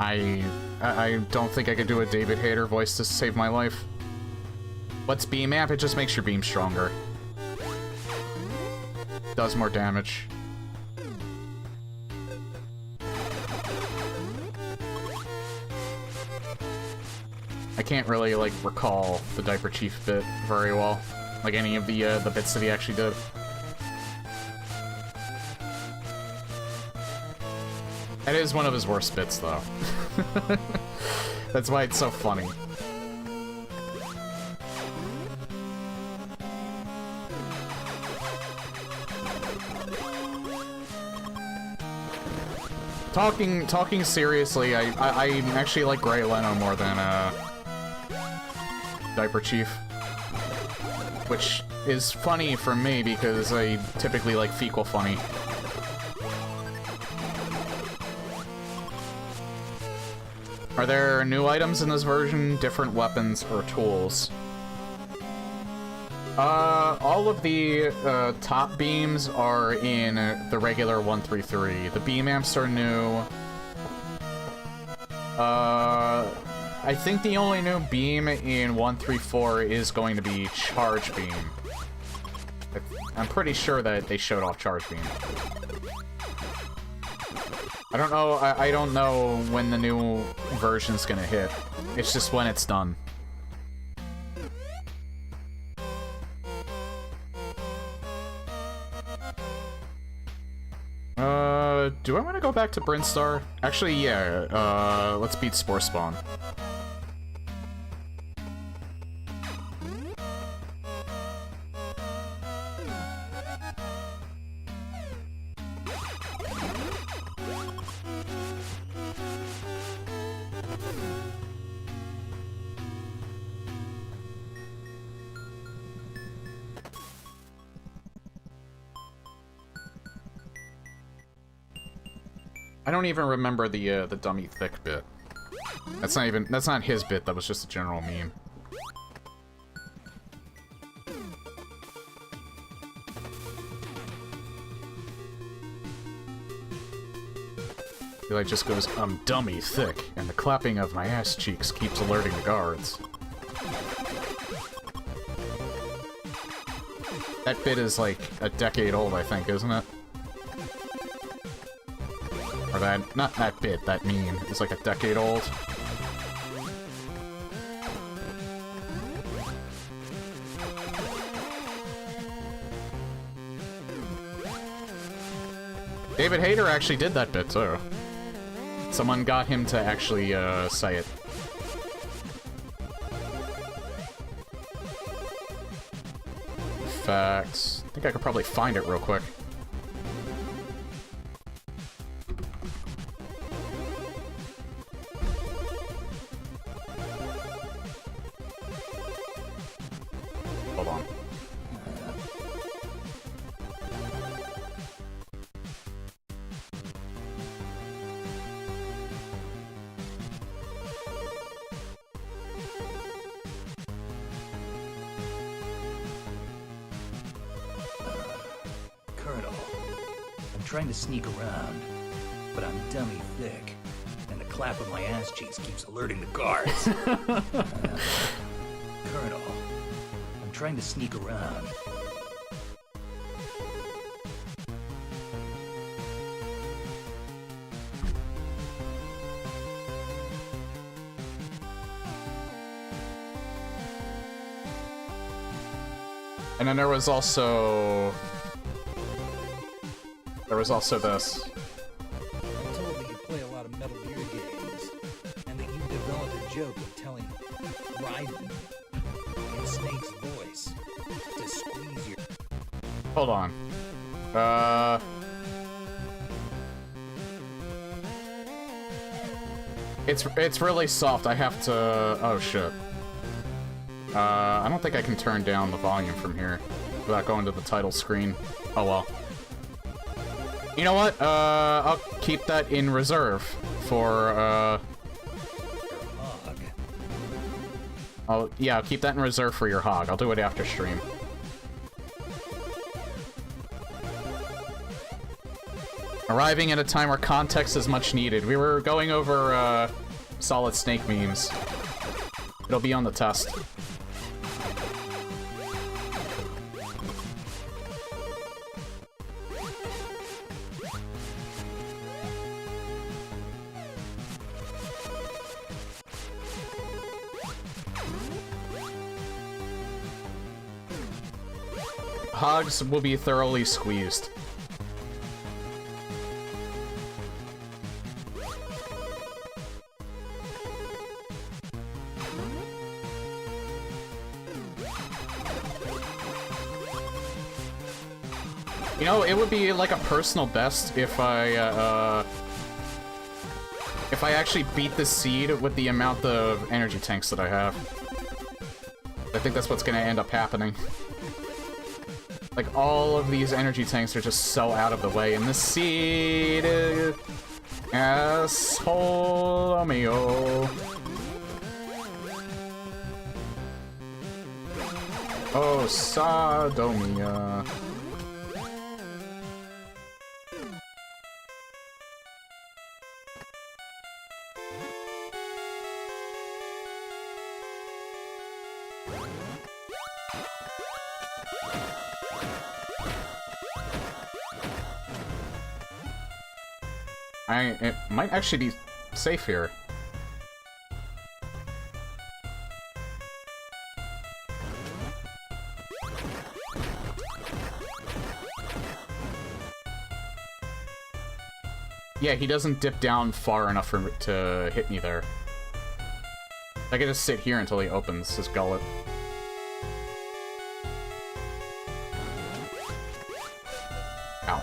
[SPEAKER 1] I don't think I could do a David Hayter voice to save my life. What's beam amp? It just makes your beam stronger. Does more damage. I can't really, like, recall the Diaper Chief bit very well. Like, any of the bits that he actually did. That is one of his worst bits, though. That's why it's so funny. Talking seriously, I actually like Grey Leno more than, Diaper Chief. Which is funny for me, because I typically like fecal funny. Are there new items in this version? Different weapons or tools? All of the top beams are in the regular 133. The beam amps are new. I think the only new beam in 134 is going to be Charge Beam. I'm pretty sure that they showed off Charge Beam. I don't know. I don't know when the new version's gonna hit. It's just when it's done. Do I want to go back to Brinstar? Actually, yeah, let's beat Spore Spawn. I don't even remember the dummy thick bit. That's not his bit, that was just a general meme. He like just goes, I'm dummy thick, and the clapping of my ass cheeks keeps alerting the guards. That bit is like a decade old, I think, isn't it? Or that, not that bit, that meme is like a decade old. David Hayter actually did that bit too. Someone got him to actually say it. Facts. I think I could probably find it real quick. Hold on.
[SPEAKER 2] Colonel, I'm trying to sneak around, but I'm dummy thick, and the clap of my ass cheeks keeps alerting the guards. Colonel, I'm trying to sneak around.
[SPEAKER 1] And then there was also this.
[SPEAKER 2] I'm told that you play a lot of Metal Gear games, and that you developed a joke of telling Raiden in Snake's voice to squeeze your...
[SPEAKER 1] Hold on. It's really soft. I have to... Oh, shit. I don't think I can turn down the volume from here without going to the title screen. Oh, well. You know what? I'll keep that in reserve for, I'll keep that in reserve for your hog. I'll do it after stream. Arriving at a time where context is much needed. We were going over, Solid Snake memes. It'll be on the test. Hogs will be thoroughly squeezed. You know, it would be like a personal best if I actually beat the seed with the amount of energy tanks that I have. I think that's what's gonna end up happening. Like, all of these energy tanks are just so out of the way, and the seed is... Asshole mio. Oh, Sodomia. It might actually be safe here. Yeah, he doesn't dip down far enough for to hit me there. I can just sit here until he opens his gullet. Ow.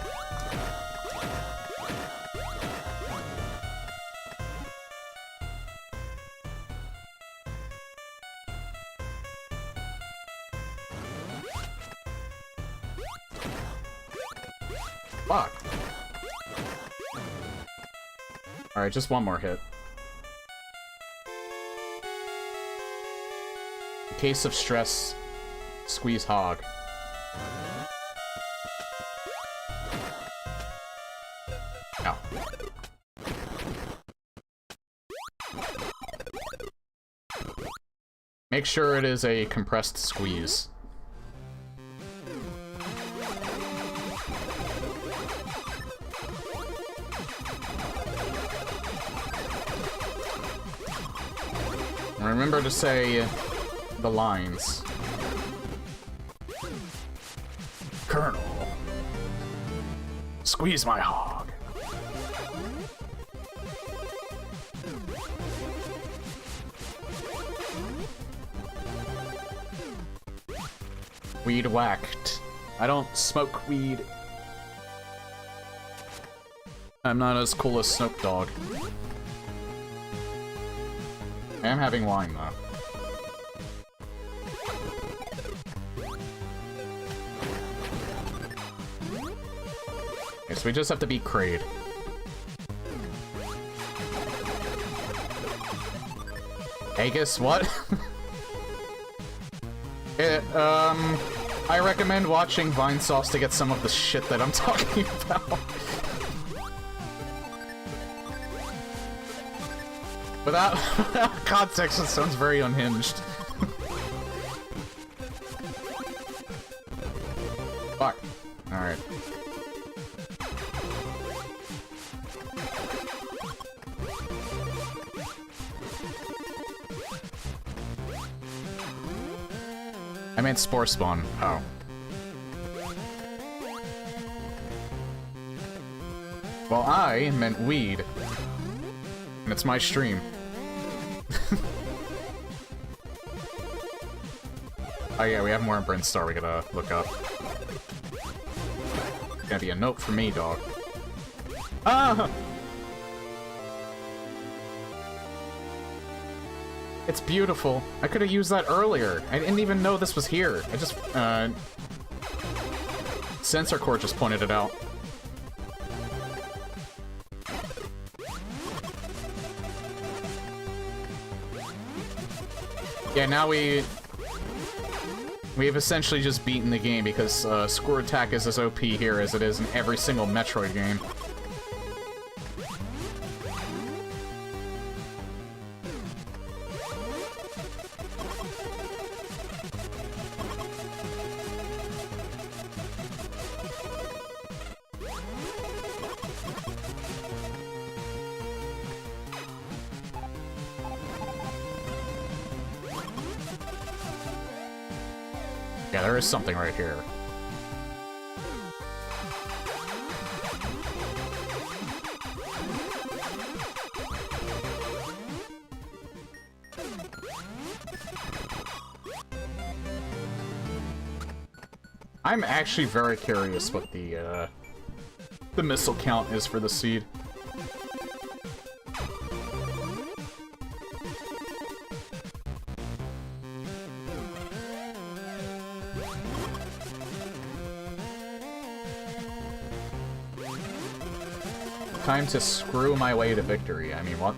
[SPEAKER 1] Fuck. Alright, just one more hit. In case of stress, squeeze hog. Ow. Make sure it is a compressed squeeze. Remember to say the lines. Colonel, squeeze my hog. Weed whacked. I don't smoke weed. I'm not as cool as Snoop Dogg. I am having wine, though. Okay, so we just have to beat Kraid. Hey, guess what? I recommend watching Vinesauce to get some of the shit that I'm talking about. Without context, it sounds very unhinged. Fuck. Alright. I meant Spore Spawn. Oh. Well, I meant weed. And it's my stream. Oh yeah, we have more in Brinstar we gotta look up. Gonna be a note for me, dog. Ah! It's beautiful. I could have used that earlier. I didn't even know this was here. I just, Sensor Core just pointed it out. Yeah, now we've essentially just beaten the game because Score Attack is as OP here as it is in every single Metroid game. Yeah, there is something right here. I'm actually very curious what the missile count is for the seed. Time to screw my way to victory. I mean, what?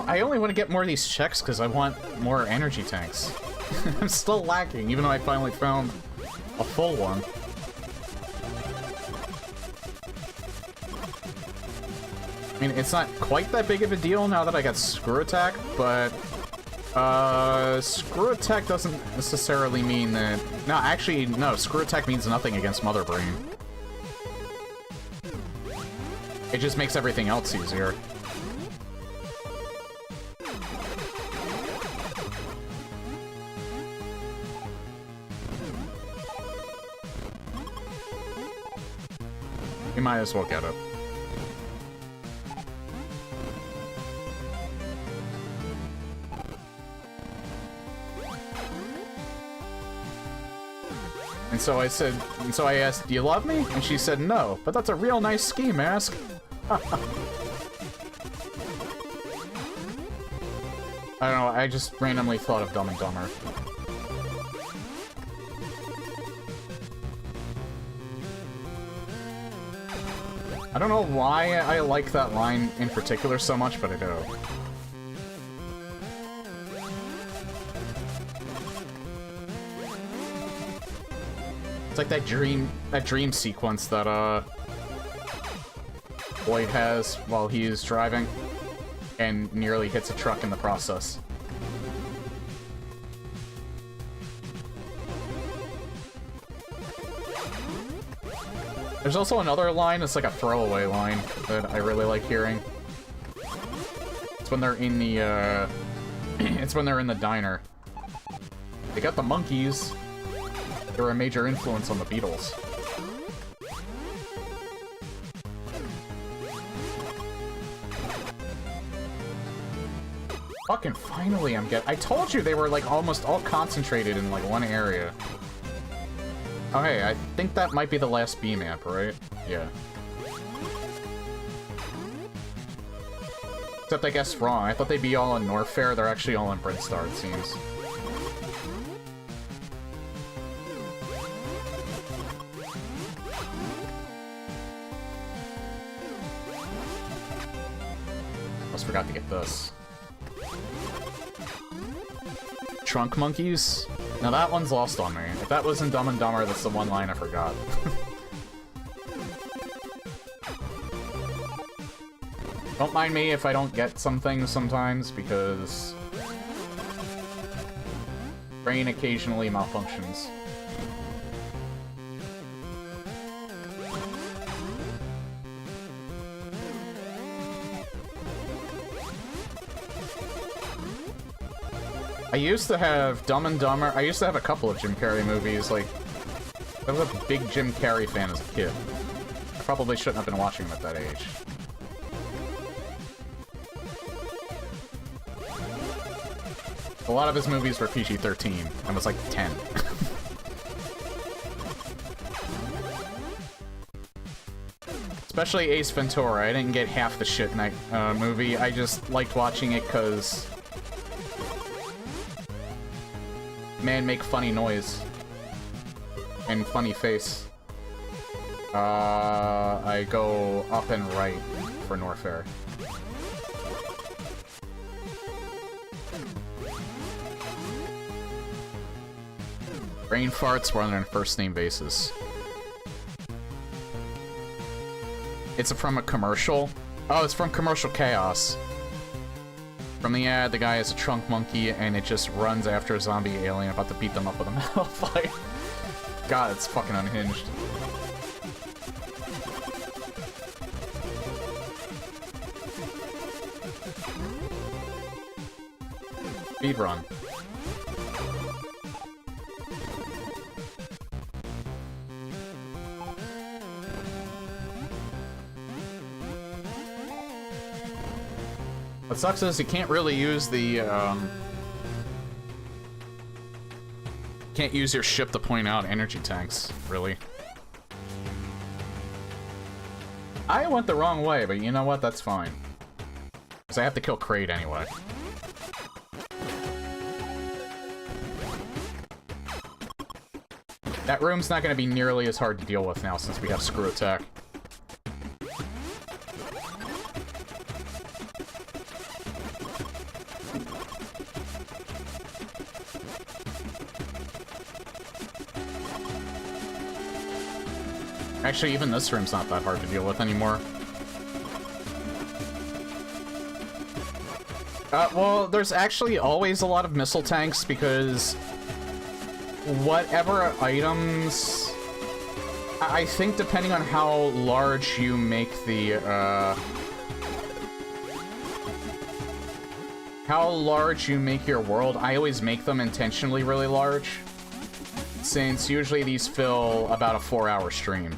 [SPEAKER 1] I only want to get more of these checks because I want more energy tanks. I'm still lacking, even though I finally found a full one. I mean, it's not quite that big of a deal now that I got Screw Attack, but Screw Attack doesn't necessarily mean that... No, actually, no, Screw Attack means nothing against Mother Brain. It just makes everything else easier. You might as well get it. And so I asked, do you love me? And she said, no, but that's a real nice ski mask. I don't know, I just randomly thought of Dumb and Dumber. I don't know why I like that line in particular so much, but I do. It's like that dream sequence that, Lloyd has while he is driving and nearly hits a truck in the process. There's also another line, it's like a throwaway line, that I really like hearing. It's when they're in the, it's when they're in the diner. They got the monkeys. They're a major influence on the Beatles. Fucking finally I told you they were like almost all concentrated in like one area. Oh hey, I think that might be the last B map, right? Yeah. Except I guess wrong. I thought they'd be all in Norfair. They're actually all in Brinstar, it seems. Almost forgot to get this. Trunk monkeys? Now that one's lost on me. If that wasn't Dumb and Dumber, that's the one line I forgot. Don't mind me if I don't get some things sometimes, because... brain occasionally malfunctions. I used to have Dumb and Dumber. I used to have a couple of Jim Carrey movies. Like, I was a big Jim Carrey fan as a kid. I probably shouldn't have been watching them at that age. A lot of his movies were PG-13. I was like 10. Especially Ace Ventura. I didn't get half the shit in that movie. I just liked watching it because... man make funny noise. And funny face. I go up and right for Norfair. Brain farts were on a first name basis. It's from a commercial. Oh, it's from Commercial Chaos. From the ad, the guy is a trunk monkey, and it just runs after a zombie alien about to beat them up with a metal fight. God, it's fucking unhinged. Speed run. What sucks is you can't really use the, can't use your ship to point out energy tanks, really. I went the wrong way, but you know what? That's fine. Because I have to kill Kraid anyway. That room's not going to be nearly as hard to deal with now since we have Screw Attack. Actually, even this room's not that hard to deal with anymore. Well, there's actually always a lot of missile tanks because whatever items... I think depending on how large you make the, how large you make your world, I always make them intentionally really large, since usually these fill about a 4-hour stream.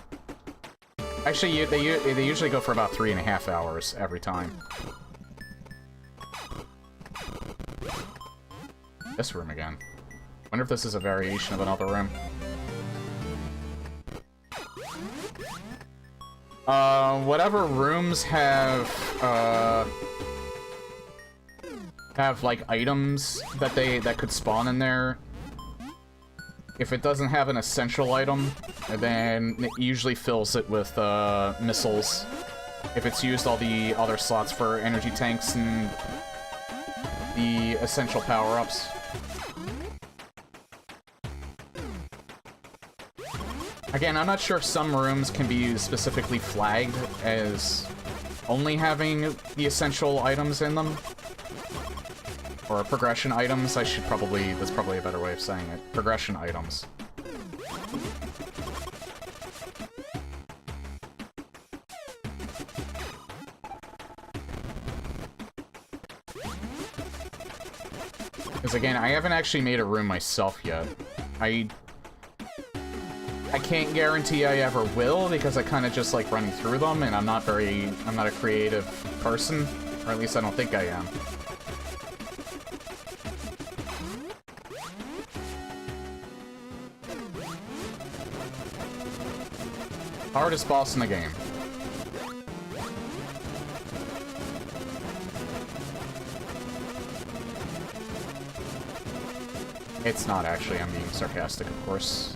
[SPEAKER 1] Actually, they usually go for about 3.5 hours every time. This room again. Wonder if this is a variation of another room. Whatever rooms have like items that could spawn in there. If it doesn't have an essential item, then it usually fills it with missiles. If it's used all the other slots for energy tanks and the essential power-ups. Again, I'm not sure if some rooms can be specifically flagged as only having the essential items in them. Or progression items, that's probably a better way of saying it. Progression items. Because again, I haven't actually made a room myself yet. I can't guarantee I ever will, because I kind of just like running through them, and I'm not a creative person, or at least I don't think I am. Hardest boss in the game. It's not actually, I'm being sarcastic, of course.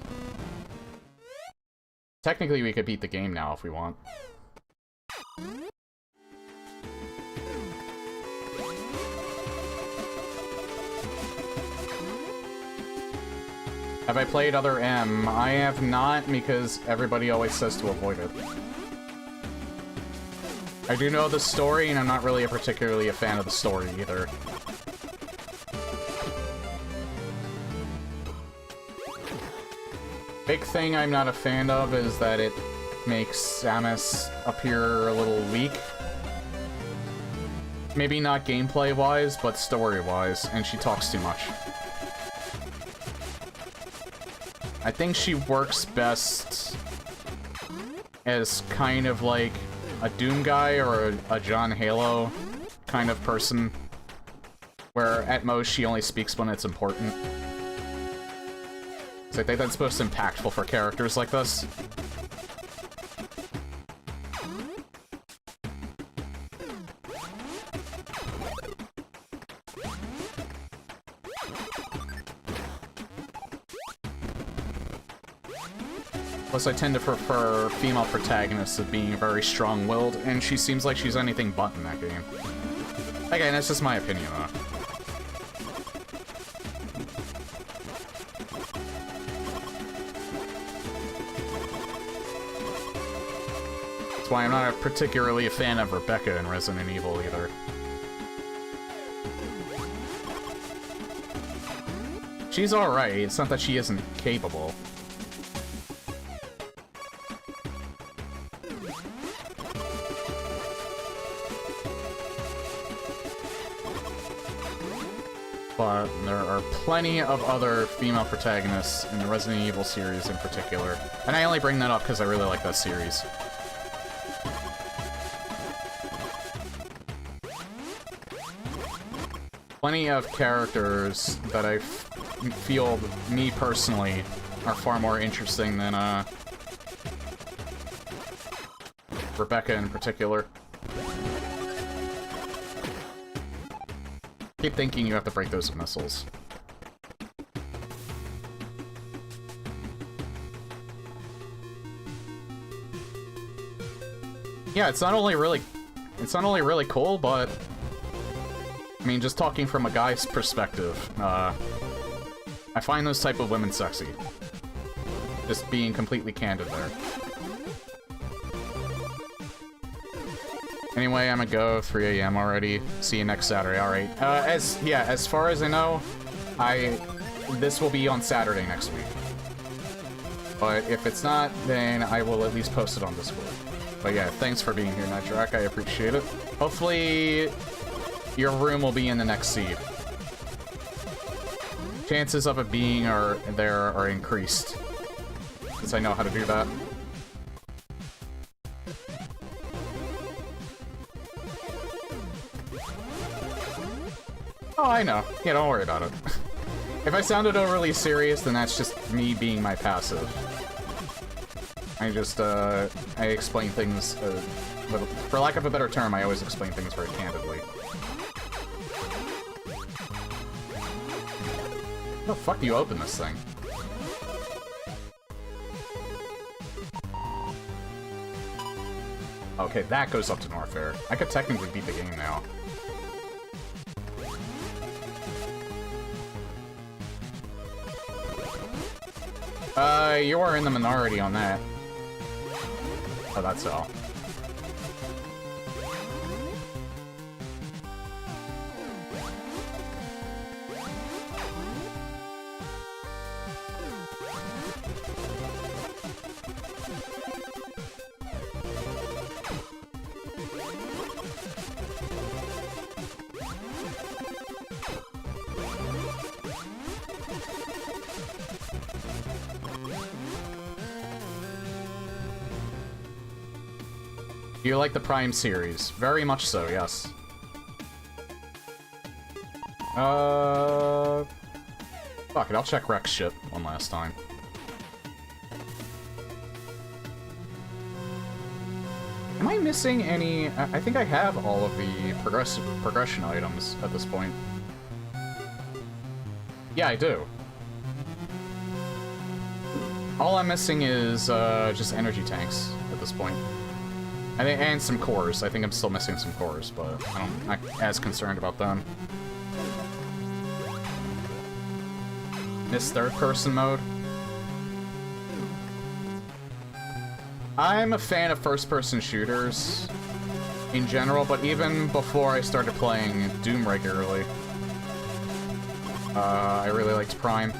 [SPEAKER 1] Technically, we could beat the game now if we want. Have I played other M? I have not, because everybody always says to avoid it. I do know the story, and I'm not really particularly a fan of the story either. Big thing I'm not a fan of is that it makes Samus appear a little weak. Maybe not gameplay-wise, but story-wise, and she talks too much. I think she works best as kind of like a Doom guy or a John Halo kind of person, where at most she only speaks when it's important. So I think that's most impactful for characters like this. Plus, I tend to prefer female protagonists as being very strong-willed, and she seems like she's anything but in that game. Again, that's just my opinion, though. That's why I'm not particularly a fan of Rebecca in Resident Evil either. She's alright, it's not that she isn't capable. But there are plenty of other female protagonists in the Resident Evil series in particular. And I only bring that up because I really like that series. Plenty of characters that I feel, me personally, are far more interesting than, Rebecca in particular. Keep thinking you have to break those missiles. Yeah, it's not only really cool, but I mean, just talking from a guy's perspective, I find those type of women sexy. Just being completely candid there. Anyway, I'm gonna go, 3 AM already. See you next Saturday, alright. As far as I know, this will be on Saturday next week. But if it's not, then I will at least post it on Discord. But yeah, thanks for being here, Nitrak, I appreciate it. Hopefully, your room will be in the next seed. Chances of it being there are increased, since I know how to do that. Oh, I know. Yeah, don't worry about it. If I sounded overly serious, then that's just me being my passive. I explain things, for lack of a better term, I always explain things very candidly. How the fuck do you open this thing? Okay, that goes up to Norfair. I could technically beat the game now. You are in the minority on that. Oh, that's all. Do you like the Prime series? Very much so, yes. Fuck it, I'll check Rex shit one last time. Am I missing any? I think I have all of the progression items at this point. Yeah, I do. All I'm missing is just energy tanks at this point. And some cores. I think I'm still missing some cores, but I'm not as concerned about them. Miss third-person mode. I'm a fan of first-person shooters in general, but even before I started playing Doom regularly, I really liked Prime.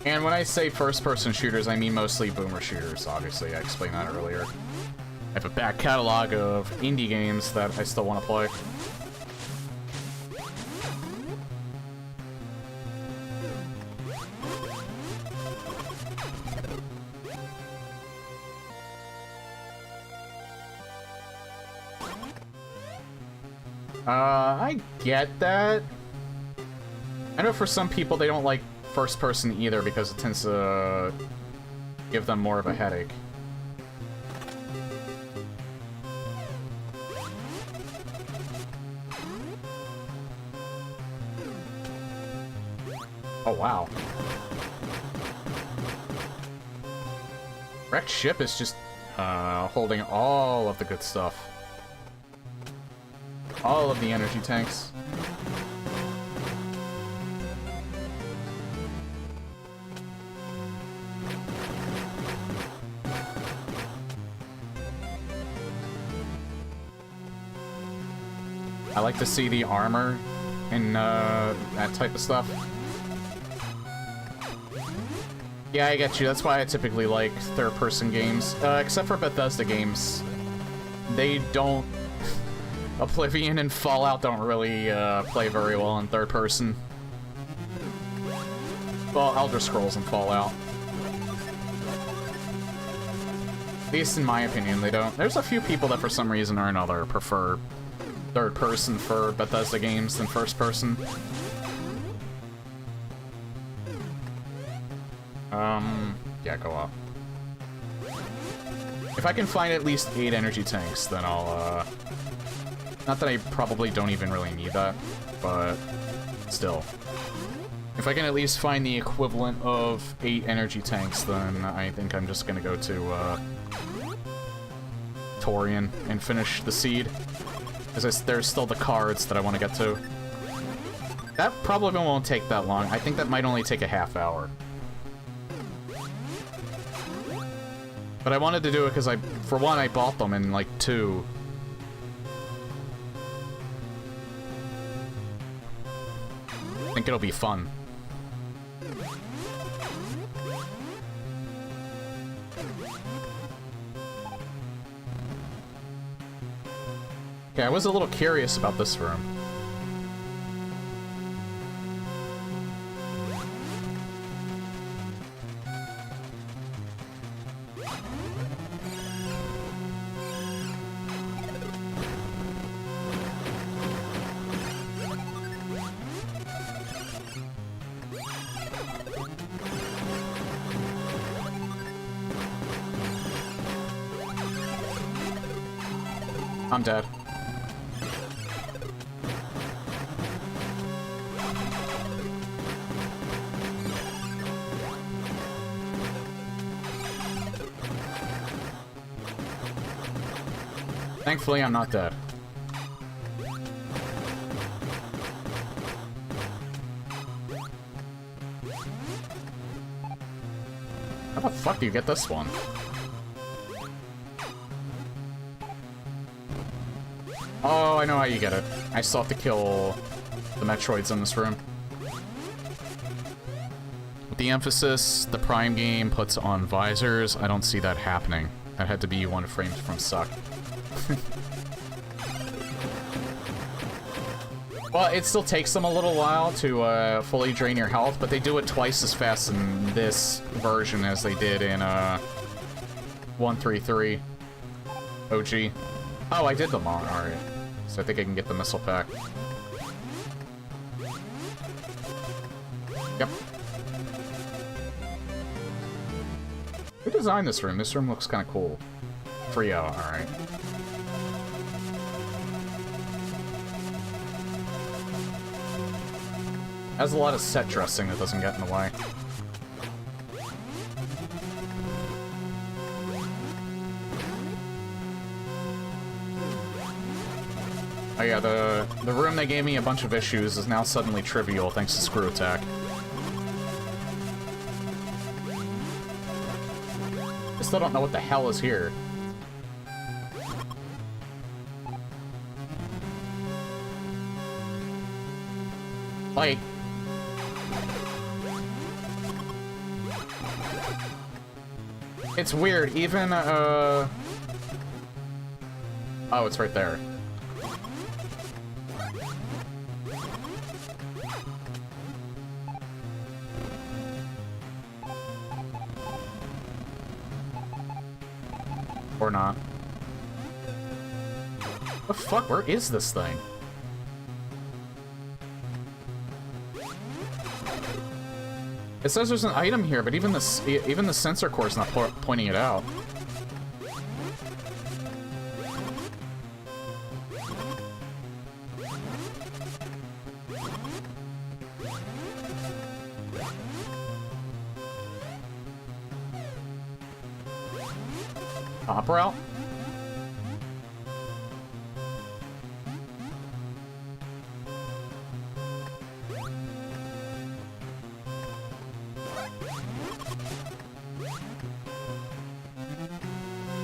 [SPEAKER 1] And when I say first-person shooters, I mean mostly boomer shooters, obviously. I explained that earlier. I have a back catalog of indie games that I still want to play. I get that. I know for some people they don't like first person either because it tends to give them more of a headache. Oh wow. Wrecked ship is just holding all of the good stuff. All of the energy tanks. I like to see the armor and that type of stuff. Yeah, I get you. That's why I typically like third-person games. Except for Bethesda games. They don't... Oblivion and Fallout don't really play very well in third person. Well, Elder Scrolls and Fallout. At least in my opinion, they don't. There's a few people that for some reason or another prefer third person for Bethesda games than first person. Yeah, go up. If I can find at least 8 energy tanks, then I'll, not that I probably don't even really need that, but still. If I can at least find the equivalent of 8 energy tanks, then I think I'm just gonna go to, Torian and finish the seed. Because there's still the cards that I want to get to. That probably won't take that long. I think that might only take a half hour. But I wanted to do it because for one, I bought them, and like 2... I think it'll be fun. Okay, I was a little curious about this room. I'm dead. Thankfully, I'm not dead. How the fuck do you get this one? Oh, I know how you get it. I still have to kill the Metroids in this room. With the emphasis the Prime game puts on visors, I don't see that happening. That had to be 1 frame from suck. Well, it still takes them a little while to fully drain your health, but they do it twice as fast in this version as they did in 133 OG. Oh, I did them all. Alright. So I think I can get the missile pack. Yep. Who designed this room? This room looks kind of cool. Frio, alright. Has a lot of set dressing that doesn't get in the way. Oh yeah, the room that gave me a bunch of issues is now suddenly trivial thanks to Screw Attack. I still don't know what the hell is here. Like... It's weird, even, Oh, it's right there. Or not. The fuck? Where is this thing? It says there's an item here, but even the sensor core is not pointing it out. Top route?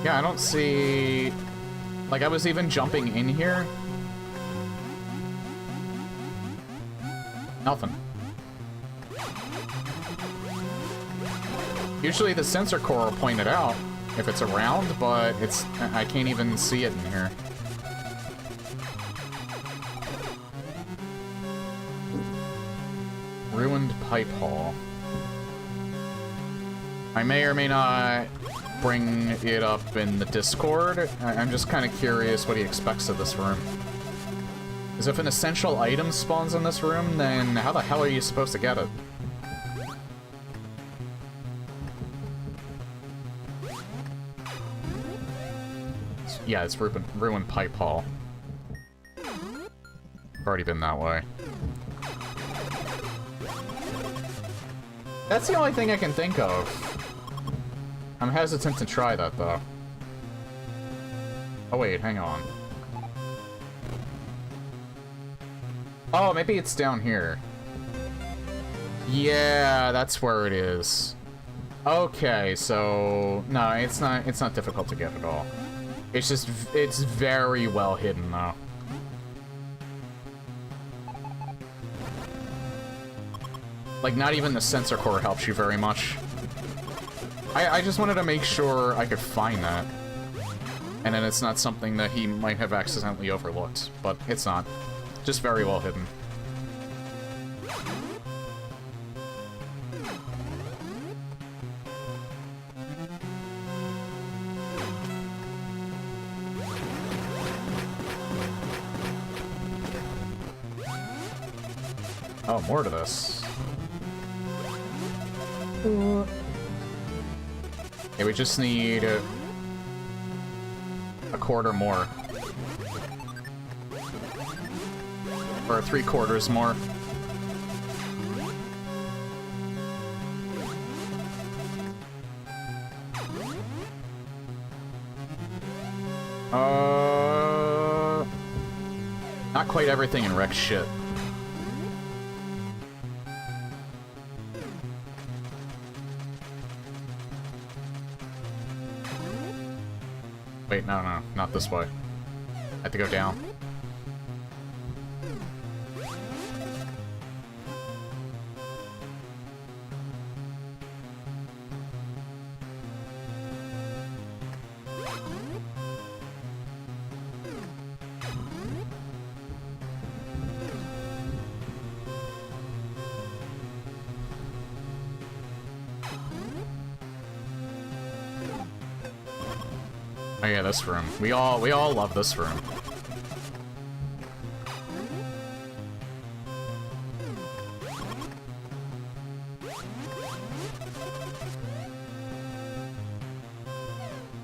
[SPEAKER 1] Yeah, I don't see... Like, I was even jumping in here. Nothing. Usually the sensor core will point it out if it's around, but I can't even see it in here. Ruined pipe hall. I may or may not bring it up in the Discord. I'm just kind of curious what he expects of this room. Because if an essential item spawns in this room, then how the hell are you supposed to get it? Yeah, it's ruined pipe hall. I've already been that way. That's the only thing I can think of. I'm hesitant to try that, though. Oh, wait, hang on. Oh, maybe it's down here. Yeah, that's where it is. Okay, so... No, it's not difficult to get at all. It's just... It's very well hidden, though. Like, not even the sensor core helps you very much. I just wanted to make sure I could find that. And then it's not something that he might have accidentally overlooked. But it's not. Just very well hidden. Oh, more to this. Okay, we just need a quarter more. Or 3/4 more. Not quite everything in Rex shit. Wait, no, not this way. I have to go down. Oh yeah, this room. We all love this room.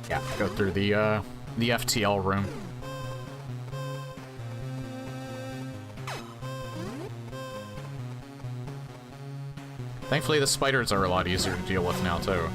[SPEAKER 1] Yeah, go through the FTL room. Thankfully, the spiders are a lot easier to deal with now, too.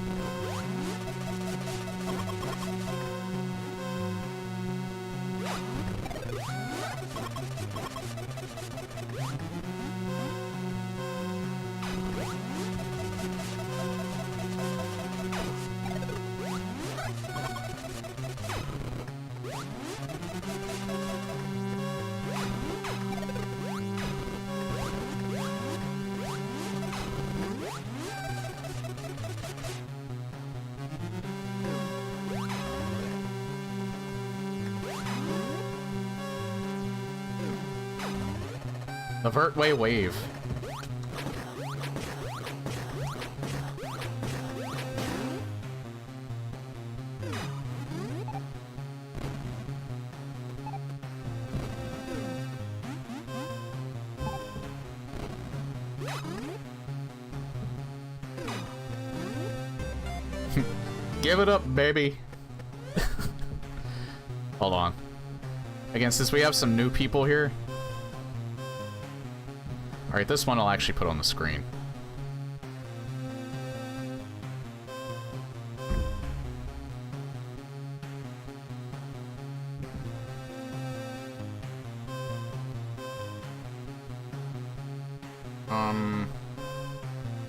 [SPEAKER 1] The Vertway Wave. Give it up, baby. Hold on. Again, since we have some new people here. Alright, this one I'll actually put on the screen.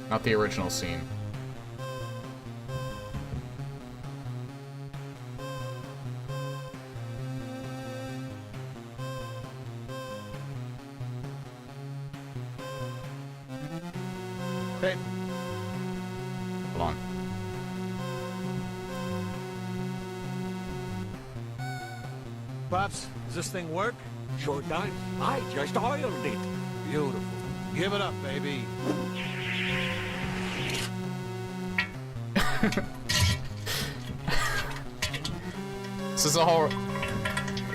[SPEAKER 1] Not the original scene. Hold on.
[SPEAKER 3] Pops, does this thing work?
[SPEAKER 4] Sure does. I just oiled it.
[SPEAKER 3] Beautiful. Give it up, baby.
[SPEAKER 1] This is a whole...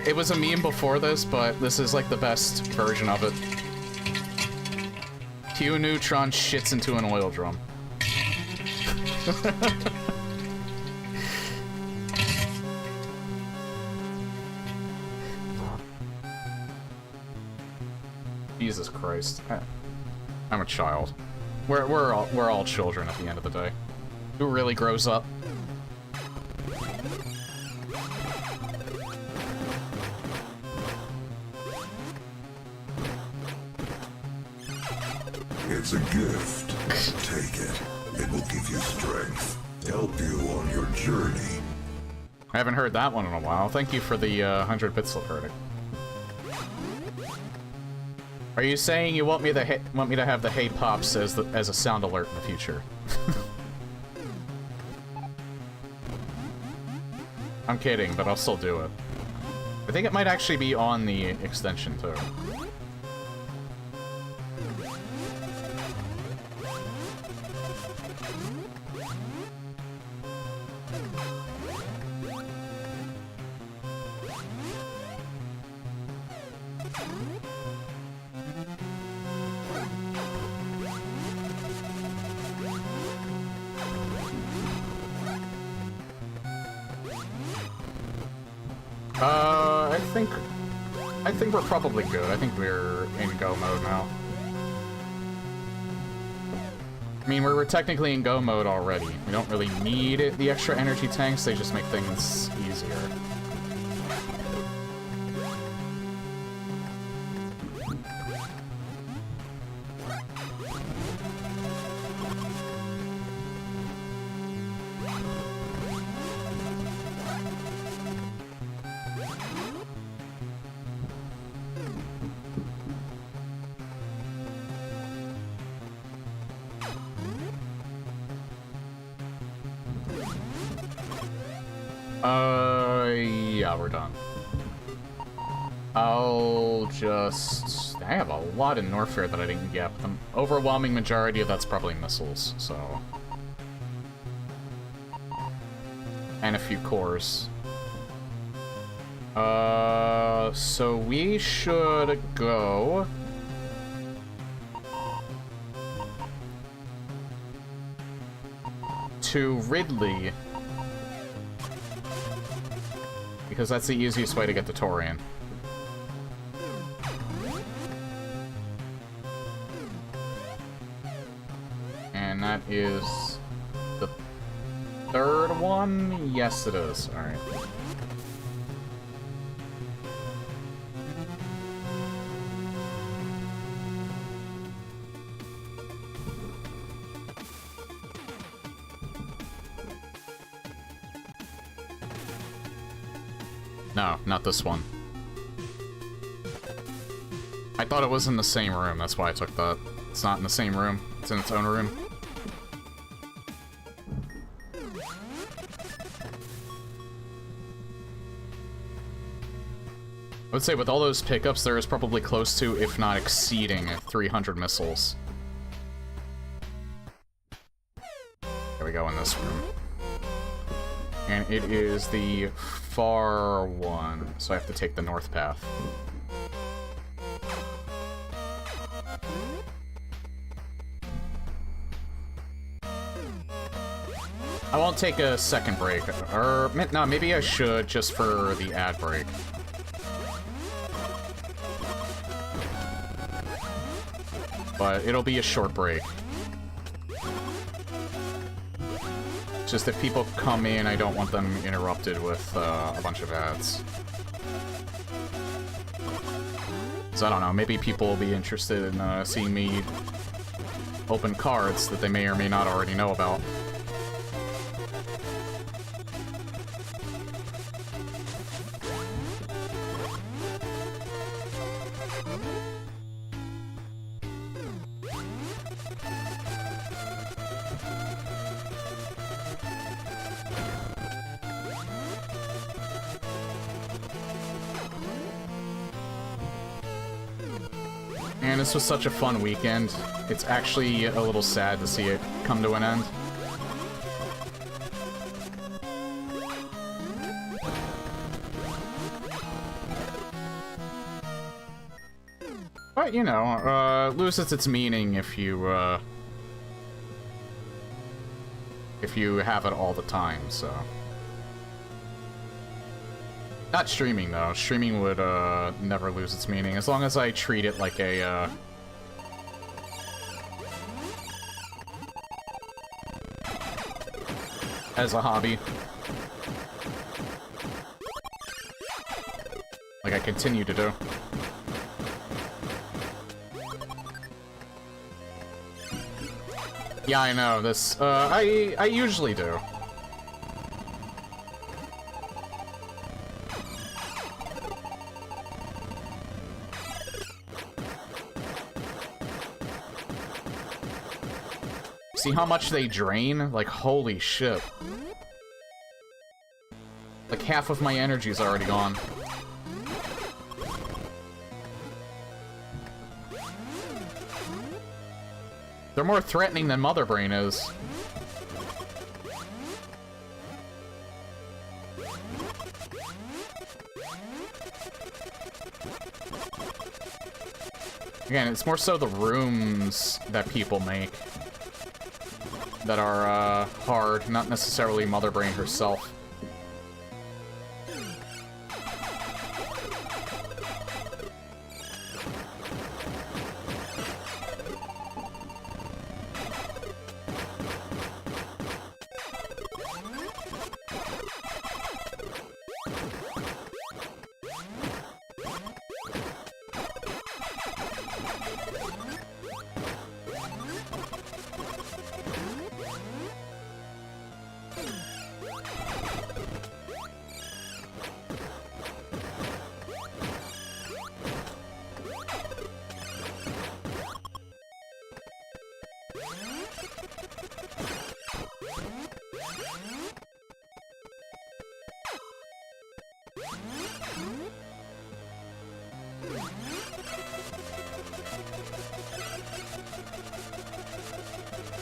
[SPEAKER 1] It was a meme before this, but this is like the best version of it. Q Neutron shits into an oil drum. Jesus Christ. I'm a child. We're all children at the end of the day. Who really grows up?
[SPEAKER 5] It's a gift. Take it. It will give you strength. Help you on your journey.
[SPEAKER 1] I haven't heard that one in a while. Thank you for the 100 bit slip verdict. Are you saying you want me to have the "Hey Pops" as a sound alert in the future? I'm kidding, but I'll still do it. I think it might actually be on the extension too. I think we're probably good. I think we're in go mode now. I mean, we're technically in go mode already. We don't really need the extra energy tanks, they just make things easier. Yeah, we're done. I'll just... I have a lot in Norfair that I didn't get. The overwhelming majority of that's probably missiles, so... And a few cores. So we should go... to Ridley. Because that's the easiest way to get to Torian. And that is the third one? Yes, it is. Alright. No, not this one. I thought it was in the same room, that's why I took that. It's not in the same room, it's in its own room. I would say with all those pickups, there is probably close to, if not exceeding, 300 missiles. There we go in this room. And it is the far one, so I have to take the north path. I won't take a second break, or no, maybe I should just for the ad break. But it'll be a short break. Just if people come in, I don't want them interrupted with a bunch of ads. So I don't know, maybe people will be interested in seeing me open cards that they may or may not already know about. And this was such a fun weekend. It's actually a little sad to see it come to an end. But, you know, loses its meaning if you have it all the time, so... Not streaming, though. Streaming would, never lose its meaning, as long as I treat it like a, as a hobby. Like I continue to do. Yeah, I know, this, I usually do. See how much they drain? Like, holy shit. Like, half of my energy's already gone. They're more threatening than Mother Brain is. Again, it's more so the rooms that people make that are, hard, not necessarily Mother Brain herself.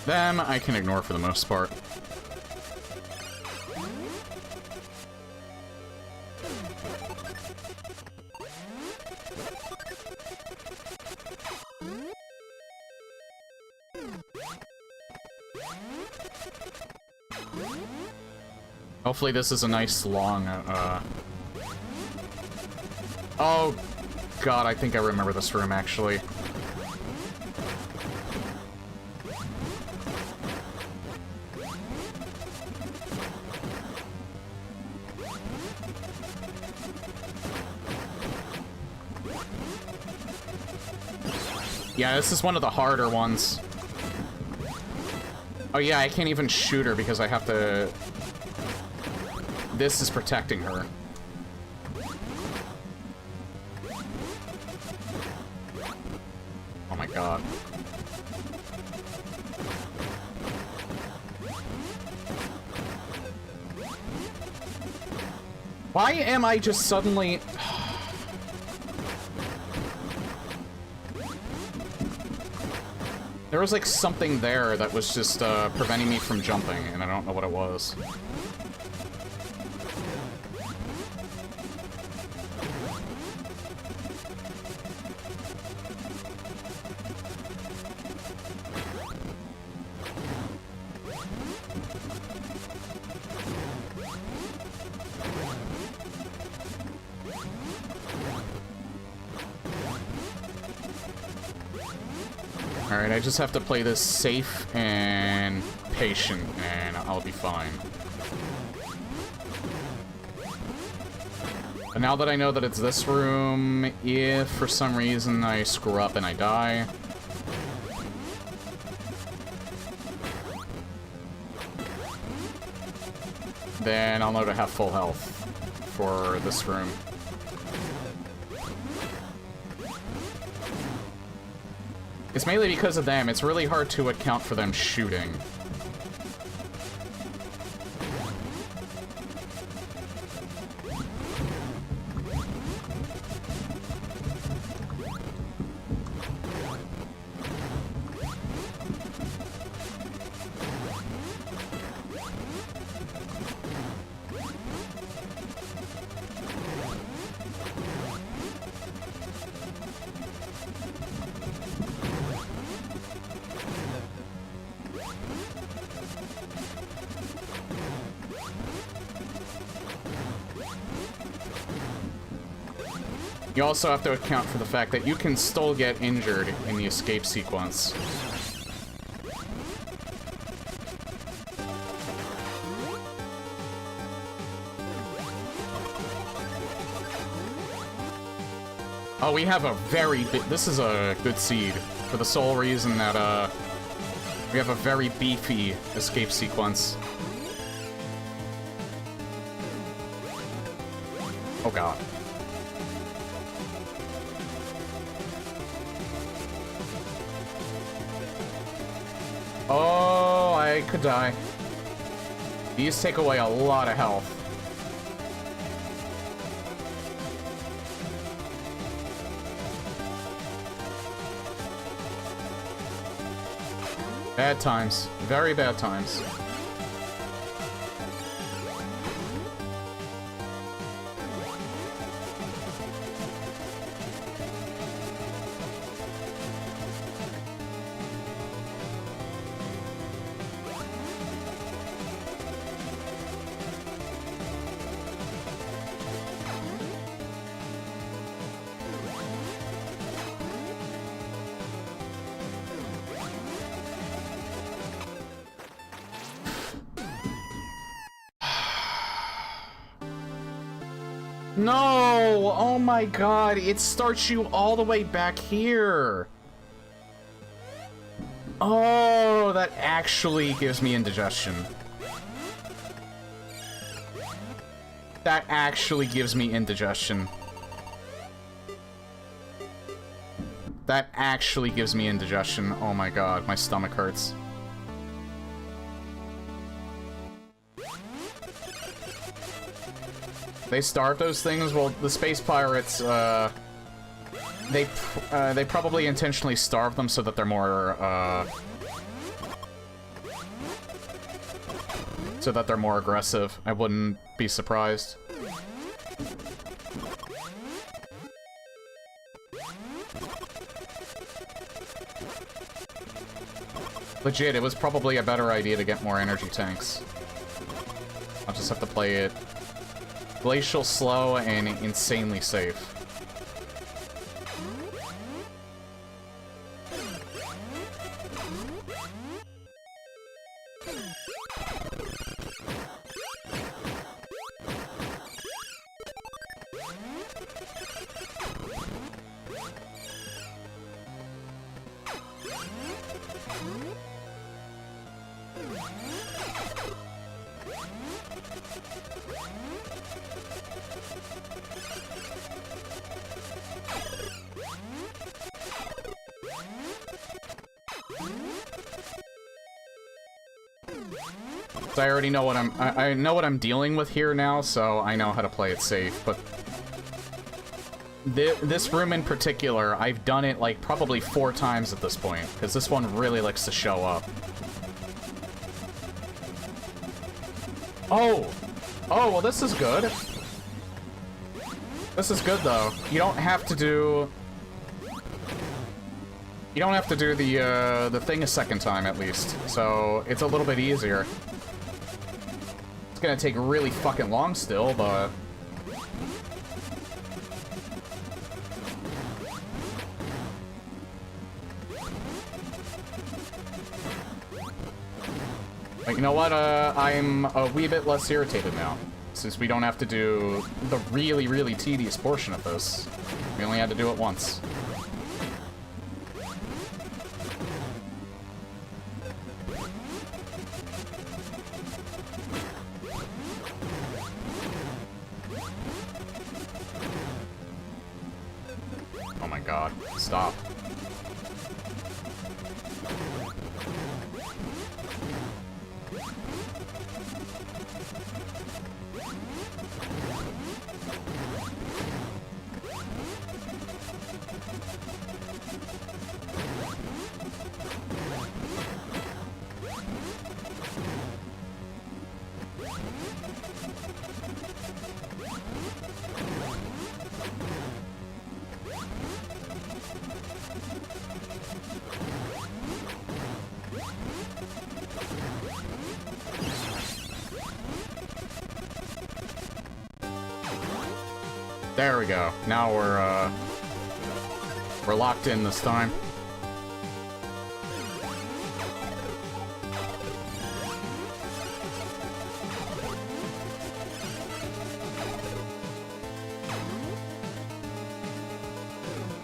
[SPEAKER 1] Them I can ignore for the most part. Hopefully this is a nice long, Oh, God, I think I remember this room, actually. Yeah, this is one of the harder ones. Oh yeah, I can't even shoot her because I have to... This is protecting her. Oh my god. Why am I just suddenly... There was like something there that was just preventing me from jumping, and I don't know what it was. Alright, I just have to play this safe and patient, and I'll be fine. But now that I know that it's this room, if for some reason I screw up and I die... then I'll know to have full health for this room. It's mainly because of them. It's really hard to account for them shooting. You also have to account for the fact that you can still get injured in the escape sequence. Oh, we have a very this is a good seed, for the sole reason that, we have a very beefy escape sequence. Oh god. Oh, I could die. These take away a lot of health. Bad times. Very bad times. No! Oh my god, it starts you all the way back here! Oh, that actually gives me indigestion. That actually gives me indigestion. That actually gives me indigestion. Oh my god, my stomach hurts. They starve those things? Well, the space pirates, they probably intentionally starve them so that they're more, aggressive. I wouldn't be surprised. Legit, it was probably a better idea to get more energy tanks. I'll just have to play it glacial slow and insanely safe. I already know what I know what I'm dealing with here now, so I know how to play it safe, but this room in particular, I've done it like probably 4 times at this point, because this one really likes to show up. Oh! Oh, well this is good. This is good though. You don't have to do... You don't have to do the thing a second time, at least. So, it's a little bit easier. It's gonna take really fucking long still, but... But you know what, I'm a wee bit less irritated now. Since we don't have to do the really, really tedious portion of this. We only had to do it once. Oh my god, stop. There we go. Now we're locked in this time.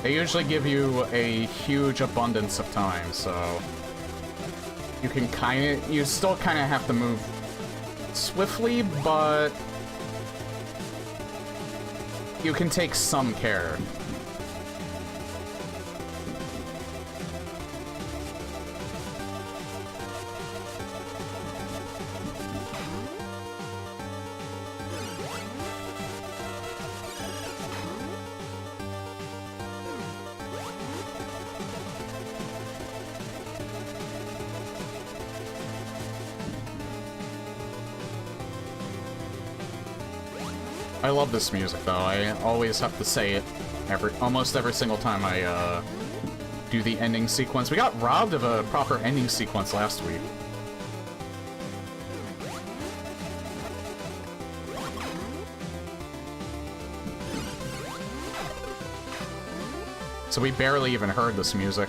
[SPEAKER 1] They usually give you a huge abundance of time, so you still kind of have to move swiftly, but you can take some care. I love this music, though. I always have to say it almost every single time I do the ending sequence. We got robbed of a proper ending sequence last week. So we barely even heard this music.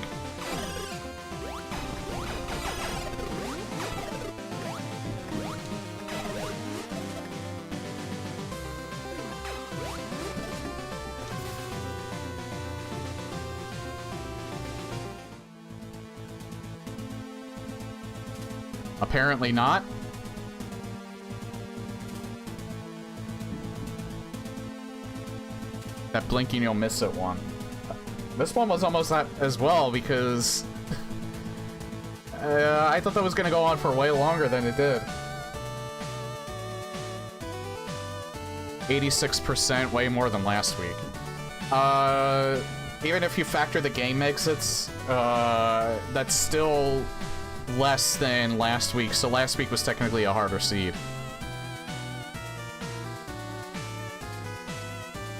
[SPEAKER 1] Apparently not. That blinking you'll miss it one. This one was almost that as well because I thought that was gonna go on for way longer than it did. 86%, way more than last week. Even if you factor the game exits, that's still less than last week, so last week was technically a harder seed.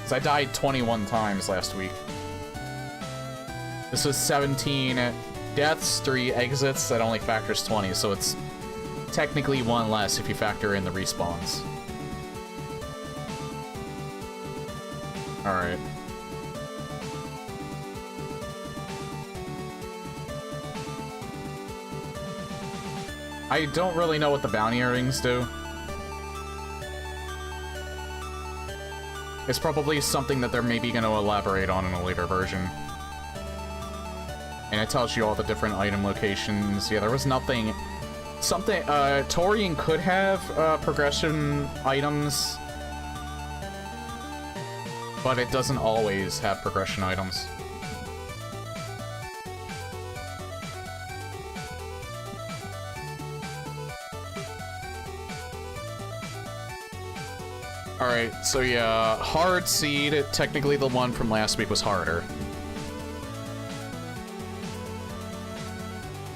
[SPEAKER 1] I died 21 times last week. This was 17 deaths, 3 exits, that only factors 20, so it's technically one less if you factor in the respawns. Alright. I don't really know what the bounty earrings do. It's probably something that they're maybe going to elaborate on in a later version. And it tells you all the different item locations. Yeah, there was nothing... Torian could have progression items, but it doesn't always have progression items. Alright, so yeah, hard seed, technically the one from last week was harder.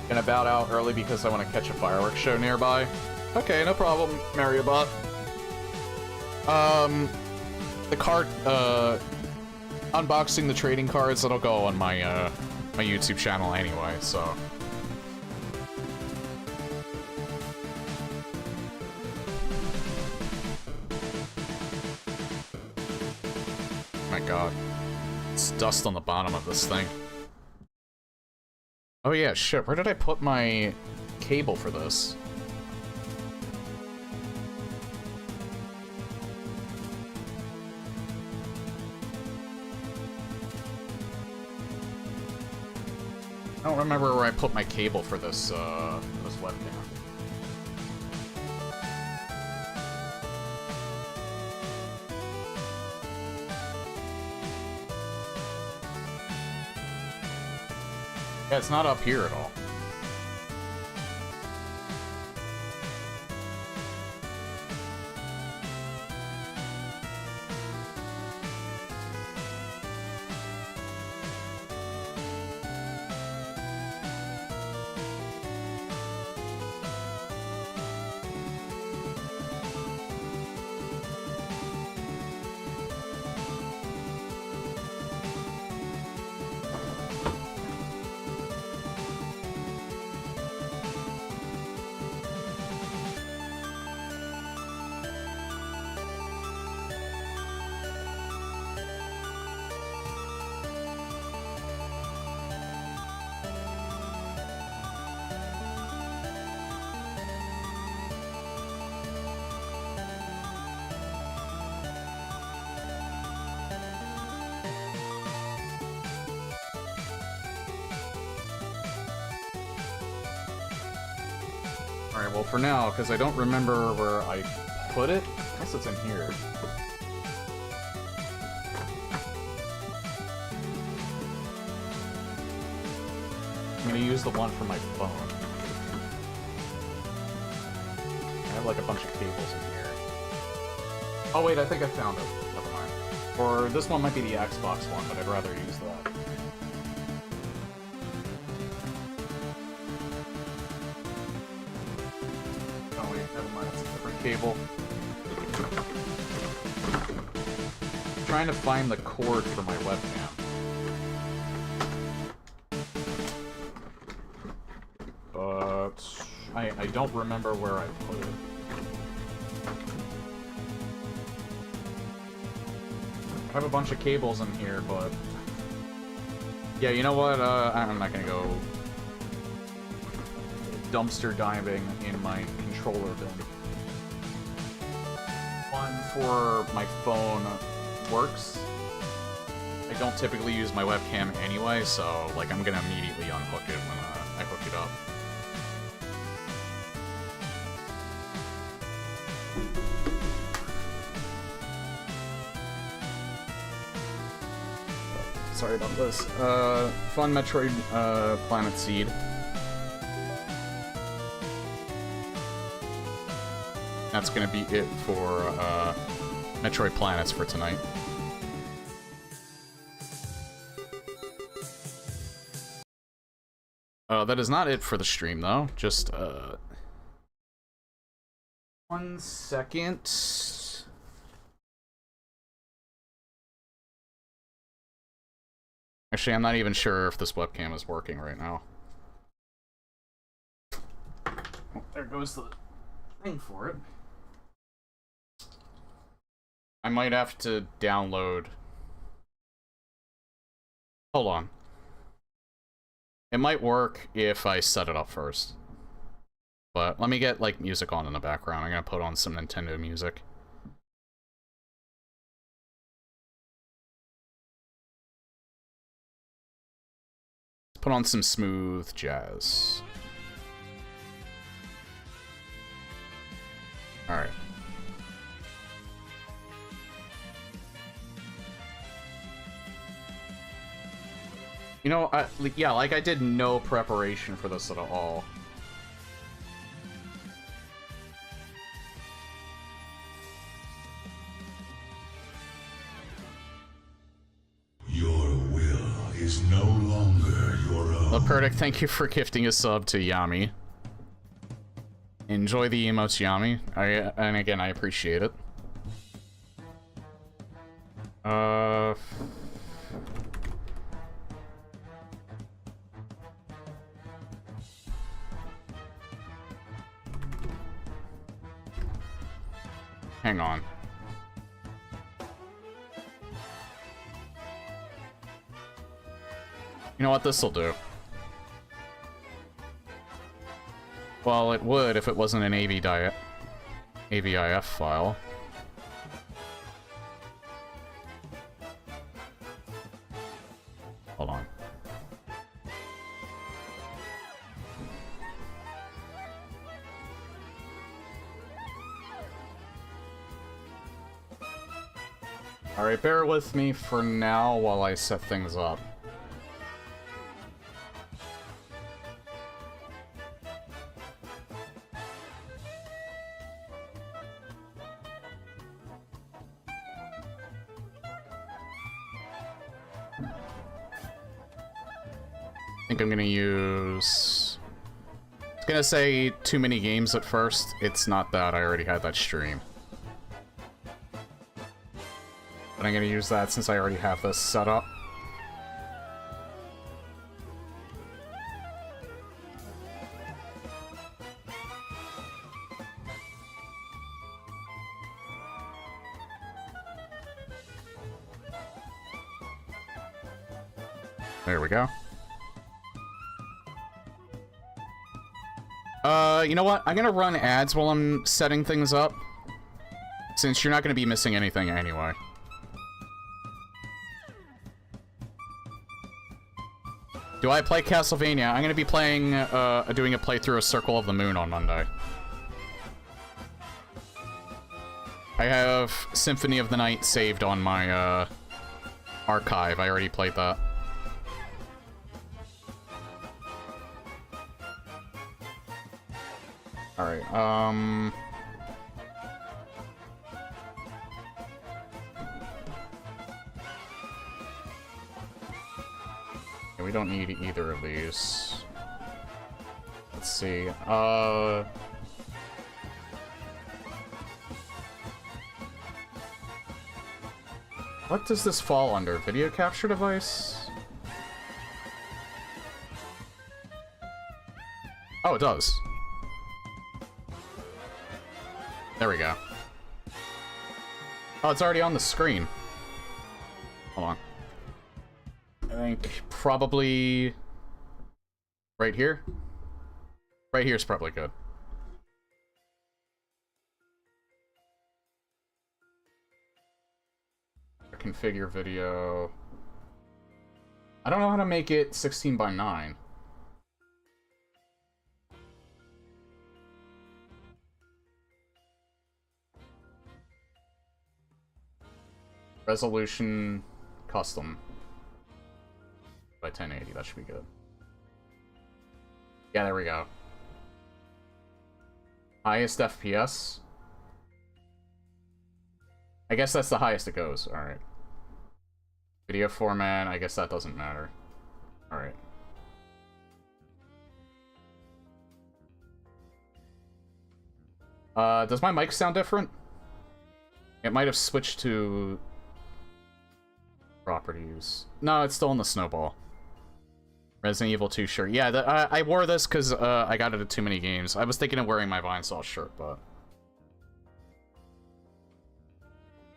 [SPEAKER 1] Gonna bow out early because I want to catch a fireworks show nearby. Okay, no problem, Mariobot. The card, unboxing the trading cards, that'll go on my, my YouTube channel anyway, so... My god. It's dust on the bottom of this thing. Oh yeah, shit, where did I put my cable for this? I don't remember where I put my cable for this, this webcam. Yeah, it's not up here at all. Alright, well for now, because I don't remember where I put it, I guess it's in here. I'm gonna use the one for my phone. I have like a bunch of cables in here. Oh wait, I think I found it. Never mind. Or this one might be the Xbox one, but I'd rather use that. Oh wait, never mind, it's a different cable. I'm trying to find the cord for my webcam. But I don't remember where I put it. I have a bunch of cables in here, but yeah, you know what? I'm not gonna go dumpster diving in my controller bin. One for my phone works. I don't typically use my webcam anyway, so like I'm gonna immediately unhook it when I hook it up. Sorry about this. Fun Metroid Planet Seed. That's gonna be it for Metroid Planets for tonight. That is not it for the stream, though. Just, 1 second. Actually, I'm not even sure if this webcam is working right now. Oh, there goes the thing for it. I might have to download... Hold on. It might work if I set it up first. But let me get, like, music on in the background. I'm gonna put on some Nintendo music. Put on some smooth jazz. Alright. You know, yeah, like I did no preparation for this at all.
[SPEAKER 5] Your will is no longer your own.
[SPEAKER 1] Lepertic, thank you for gifting a sub to Yami. Enjoy the emotes, Yami. And again, I appreciate it. Hang on. You know what? This'll do. Well, it would if it wasn't an AVIF file. Hold on. Alright, bear with me for now while I set things up. I think I'm gonna use... I was gonna say too many games at first. It's not that, I already had that stream. But I'm gonna use that since I already have this set up. There we go. You know what? I'm gonna run ads while I'm setting things up, since you're not gonna be missing anything anyway. Do I play Castlevania? I'm gonna be playing, doing a playthrough of Circle of the Moon on Monday. I have Symphony of the Night saved on my, archive. I already played that. Alright, yeah, we don't need either of these. Let's see, what does this fall under? Video capture device? Oh, it does. There we go. Oh, it's already on the screen. Hold on. I think probably right here. Right here is probably good. Configure video. I don't know how to make it 16 by 9. Resolution custom by 1080. That should be good. Yeah, there we go. Highest FPS. I guess that's the highest it goes. Alright. Video format, I guess that doesn't matter. Alright. Does my mic sound different? It might have switched to properties. No, it's still in the snowball. Resident Evil 2 shirt. Yeah, I wore this because I got it at too many games. I was thinking of wearing my Vinesauce shirt, but...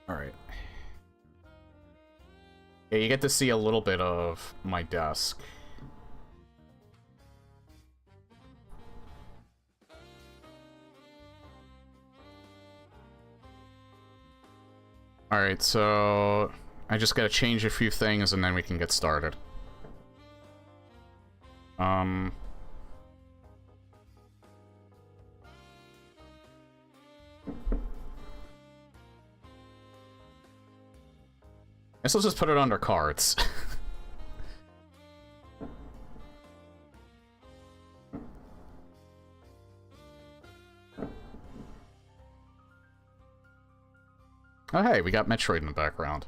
[SPEAKER 1] Alright. Yeah, you get to see a little bit of my desk. Alright, so... I just gotta change a few things and then we can get started. Guess I'll just put it under cards. Oh hey, we got Metroid in the background.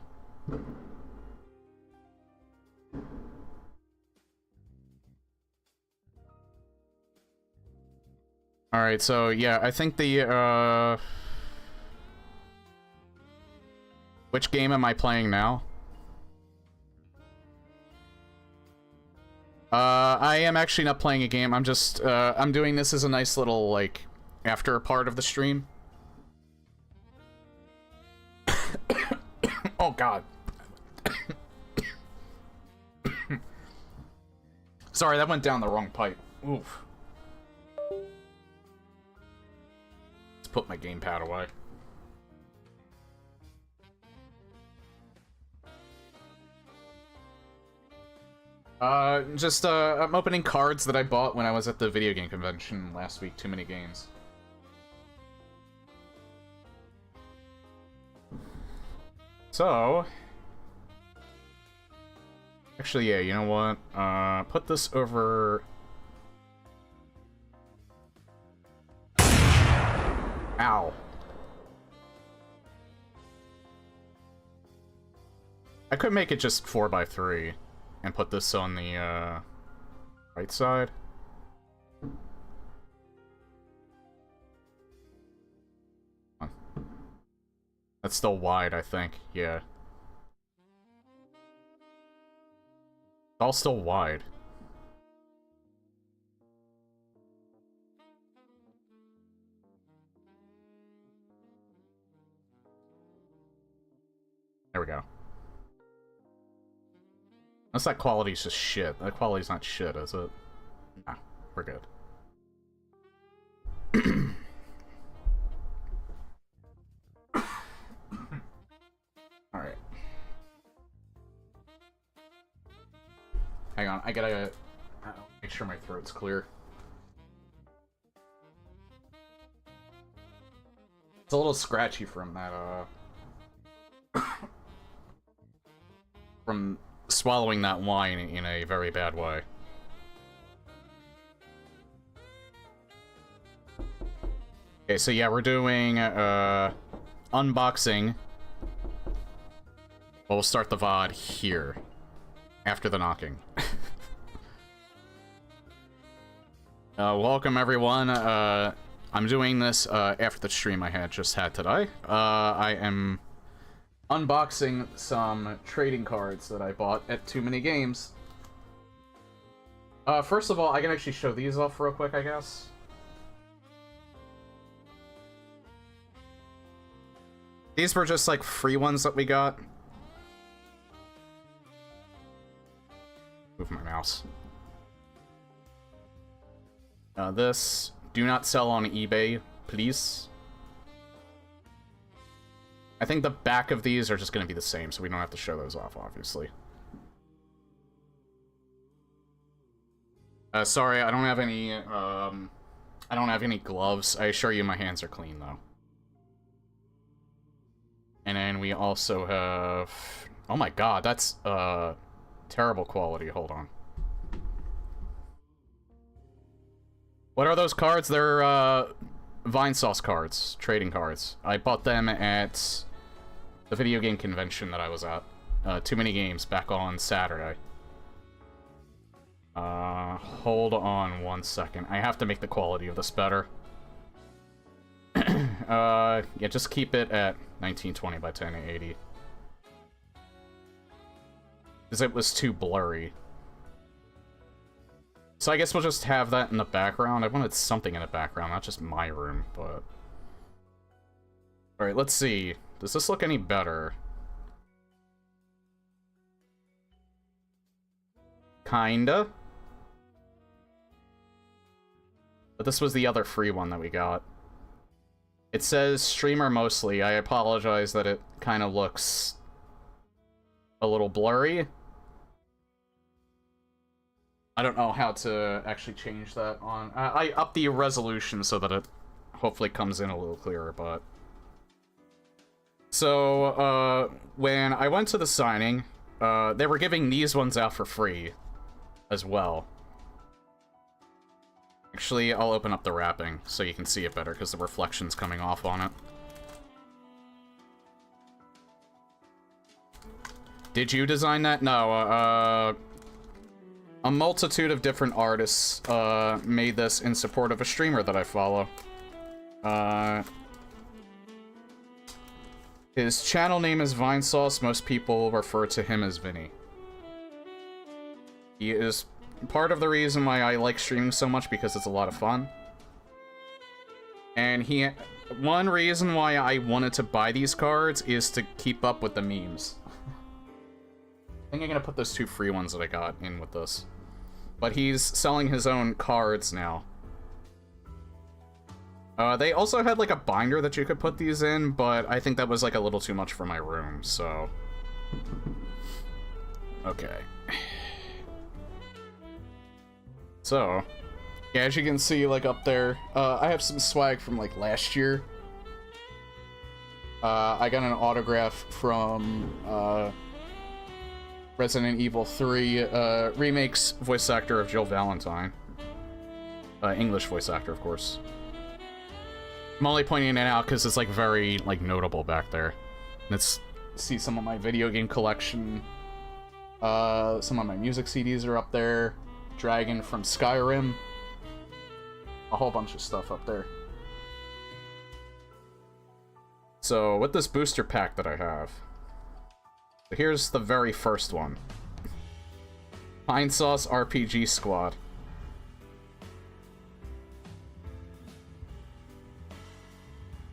[SPEAKER 1] Alright, so yeah, I think the, which game am I playing now? I am actually not playing a game, I'm just, I'm doing this as a nice little, like, after part of the stream. Oh god. Sorry, that went down the wrong pipe. Oof. Let's put my gamepad away. I'm opening cards that I bought when I was at the video game convention last week. Too many games. So... Actually, yeah, you know what? Put this over... Ow. I could make it just 4x3 and put this on the, right side. Huh. That's still wide, I think. Yeah. All still wide. There we go. Unless that quality's just shit. That quality's not shit, is it? Nah, we're good. Alright. Hang on, I gotta make sure my throat's clear. It's a little scratchy from that, from swallowing that wine in a very bad way. Okay, so yeah, we're doing, unboxing. Well, we'll start the VOD here, after the knocking. Welcome everyone, I'm doing this, after the stream I just had today. I am unboxing some trading cards that I bought at Too Many Games. First of all, I can actually show these off real quick, I guess. These were just, like, free ones that we got. Move my mouse. This, do not sell on eBay, please. I think the back of these are just going to be the same, so we don't have to show those off, obviously. Sorry, I don't have any, I don't have any gloves. I assure you my hands are clean, though. And then we also have... Oh my god, that's, terrible quality. Hold on. What are those cards? They're, Vinesauce cards. Trading cards. I bought them at the video game convention that I was at. Too Many Games back on Saturday. Hold on one second. I have to make the quality of this better. Yeah, just keep it at 1920 by 1080. Because it was too blurry. So I guess we'll just have that in the background. I wanted something in the background, not just my room, but... Alright, let's see. Does this look any better? Kinda. But this was the other free one that we got. It says streamer mostly. I apologize that it kind of looks a little blurry. I don't know how to actually change that on... I upped the resolution so that it hopefully comes in a little clearer, but... So, when I went to the signing, they were giving these ones out for free as well. Actually, I'll open up the wrapping so you can see it better, because the reflection's coming off on it. Did you design that? No, a multitude of different artists, made this in support of a streamer that I follow. His channel name is Vinesauce. Most people refer to him as Vinny. He is part of the reason why I like streaming so much, because it's a lot of fun. And one reason why I wanted to buy these cards is to keep up with the memes. I think I'm gonna put those two free ones that I got in with this. But he's selling his own cards now. They also had like a binder that you could put these in, but I think that was like a little too much for my room, so... Okay. So, yeah, as you can see, like, up there, I have some swag from, like, last year. I got an autograph from, Resident Evil 3, Remake's voice actor of Jill Valentine. English voice actor, of course. I'm only pointing it out because it's, like, very, like, notable back there. Let's see some of my video game collection. Some of my music CDs are up there. Dragon from Skyrim. A whole bunch of stuff up there. So, with this booster pack that I have, here's the very first one. Vinesauce RPG Squad.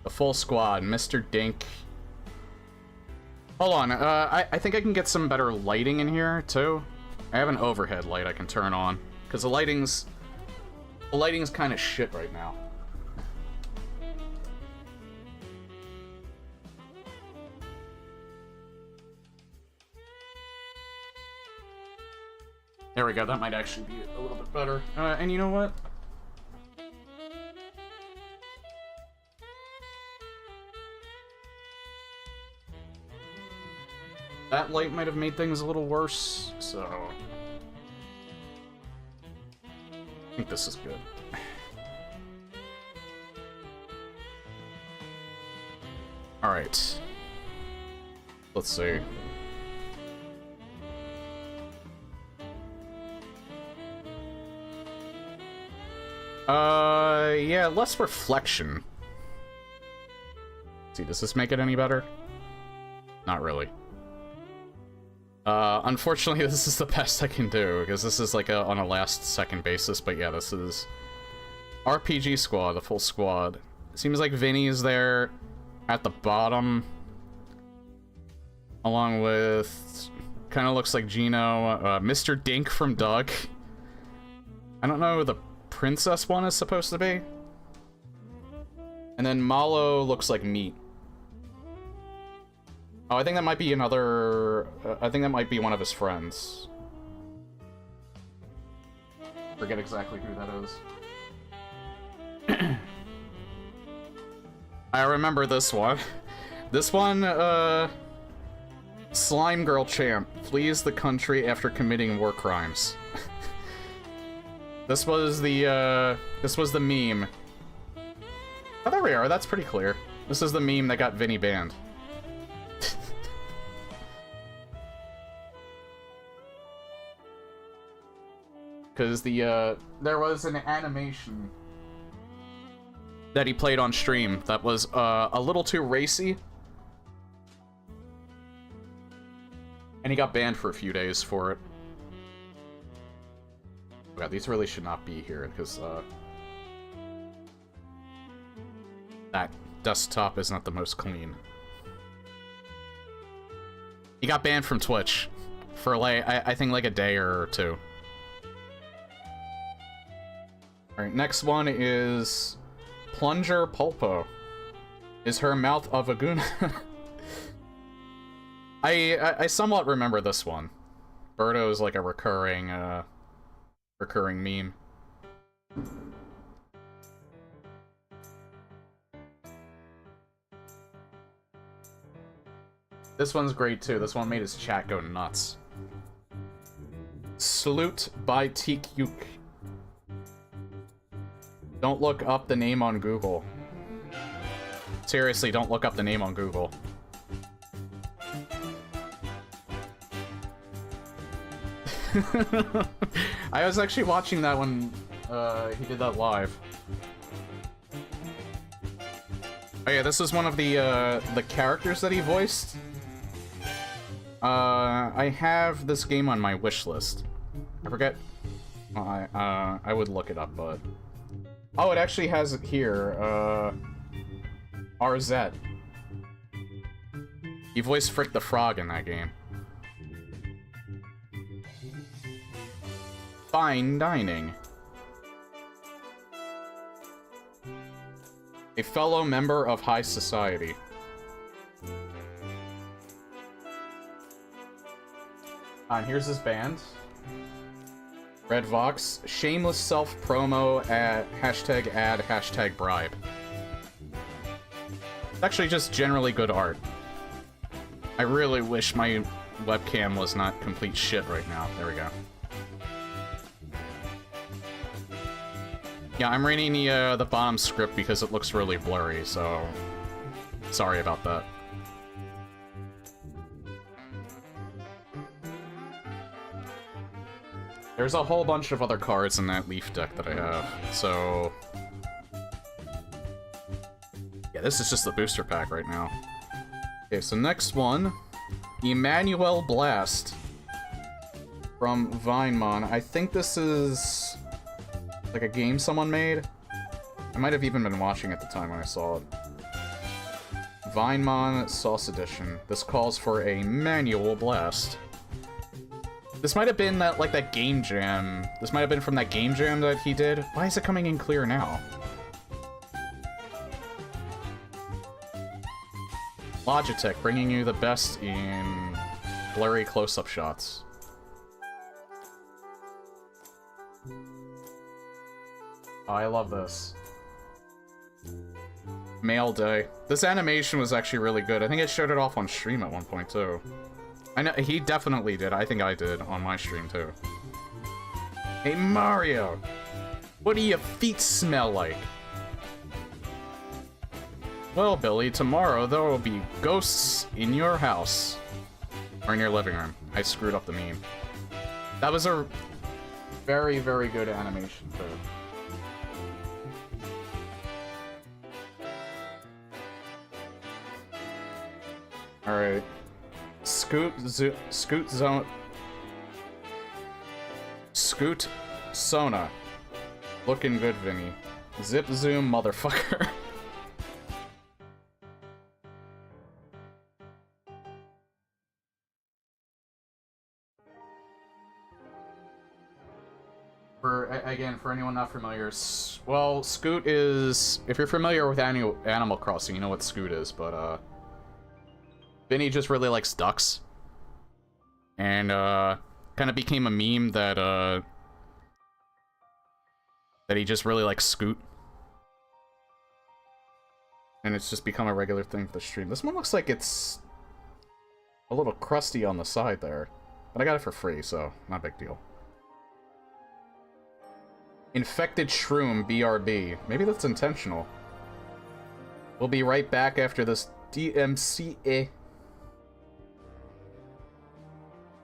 [SPEAKER 1] The full squad. Mr. Dink. Hold on, I think I can get some better lighting in here, too. I have an overhead light I can turn on, because the lighting's kind of shit right now. There we go, that might actually be a little bit better. And you know what? That light might have made things a little worse, so... I think this is good. Alright. Let's see. Yeah, less reflection. Let's see, does this make it any better? Not really. Unfortunately, this is the best I can do, because this is like on a last-second basis, but yeah, this is RPG squad, the full squad. Seems like Vinny's there at the bottom, along with, kind of looks like Gino, Mr. Dink from Doug. I don't know who the princess one is supposed to be. And then Malo looks like meat. Oh, I think that might be another... I think that might be one of his friends. Forget exactly who that is. I remember this one. This one, Slime Girl Champ flees the country after committing war crimes. This was the meme. Oh, there we are. That's pretty clear. This is the meme that got Vinny banned. Because there was an animation that he played on stream that was a little too racy, and he got banned for a few days for it. Yeah, these really should not be here because that desktop is not the most clean. He got banned from Twitch for like I think like a day or two. Alright, next one is Plunger Pulpo. Is her mouth a vagina? I somewhat remember this one. Birdo is like a recurring meme. This one's great too. This one made his chat go nuts. Salute by TQ. Don't look up the name on Google. Seriously, don't look up the name on Google. I was actually watching that when he did that live. Oh yeah, this is one of the characters that he voiced. I have this game on my wish list. I forget. Well, I would look it up, but oh, it actually has it here. RZ. He voiced Frick the Frog in that game. Fine dining. A fellow member of high society. And here's his band. Red Vox. Shameless self-promo at hashtag ad hashtag bribe. It's actually just generally good art. I really wish my webcam was not complete shit right now. There we go. Yeah, I'm reading the bottom script because it looks really blurry, so sorry about that. There's a whole bunch of other cards in that Leaf deck that I have, so yeah, this is just the booster pack right now. Okay, so next one, Emmanuel Blast from Vinemon. I think this is like a game someone made. I might have even been watching at the time when I saw it. Vinemon Sauce Edition. This calls for a manual blast. This might have been that, like, that game jam. This might have been from that game jam that he did. Why is it coming in clear now? Logitech, bringing you the best in blurry close-up shots. Oh, I love this. Mail Day. This animation was actually really good. I think I showed it off on stream at one point, too. I know, he definitely did. I think I did on my stream, too. Hey, Mario! What do your feet smell like? Well, Billy, tomorrow there will be ghosts in your house. Or in your living room. I screwed up the meme. That was a very, very good animation, too. Alright. Scoot Sona. Looking good, Vinny. Zip zoom, motherfucker. Again, for anyone not familiar, well, Scoot is... If you're familiar with Animal Crossing, you know what Scoot is, but, Vinny just really likes ducks. And, kind of became a meme that, that he just really likes Scoot. And it's just become a regular thing for the stream. This one looks like it's a little crusty on the side there. But I got it for free, so not a big deal. Infected Shroom, BRB. Maybe that's intentional. We'll be right back after this DMCA.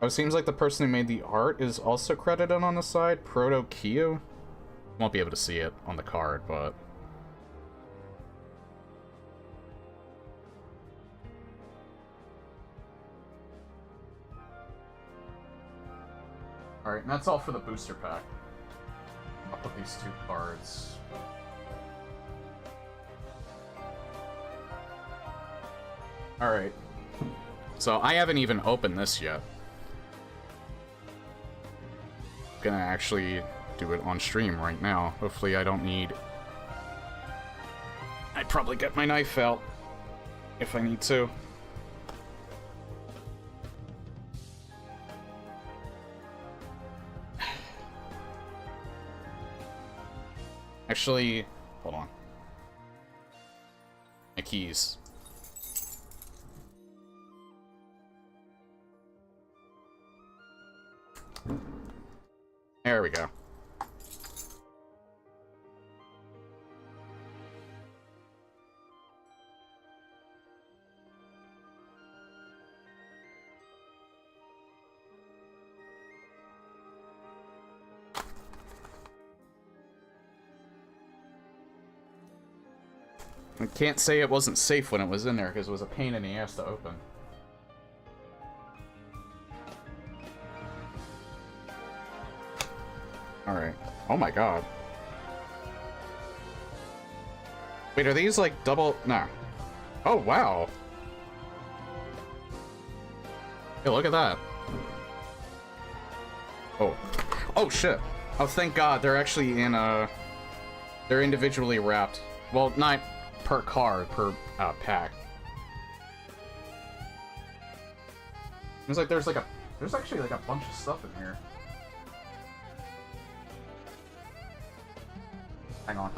[SPEAKER 1] Oh, it seems like the person who made the art is also credited on the side. Proto Kyo. Won't be able to see it on the card, but... Alright, and that's all for the booster pack. I'll put these 2 cards. Alright. So, I haven't even opened this yet. Gonna actually do it on stream right now. Hopefully I don't need... I'd probably get my knife out if I need to. Actually, hold on. My keys. There we go. I can't say it wasn't safe when it was in there, because it was a pain in the ass to open. Alright. Oh my god. Wait, are these like double... No. Oh, wow. Hey, look at that. Oh. Oh, shit. Oh, thank god, they're actually in, they're individually wrapped. Well, not per card, per, pack. It's like there's actually like a bunch of stuff in here. Hang on.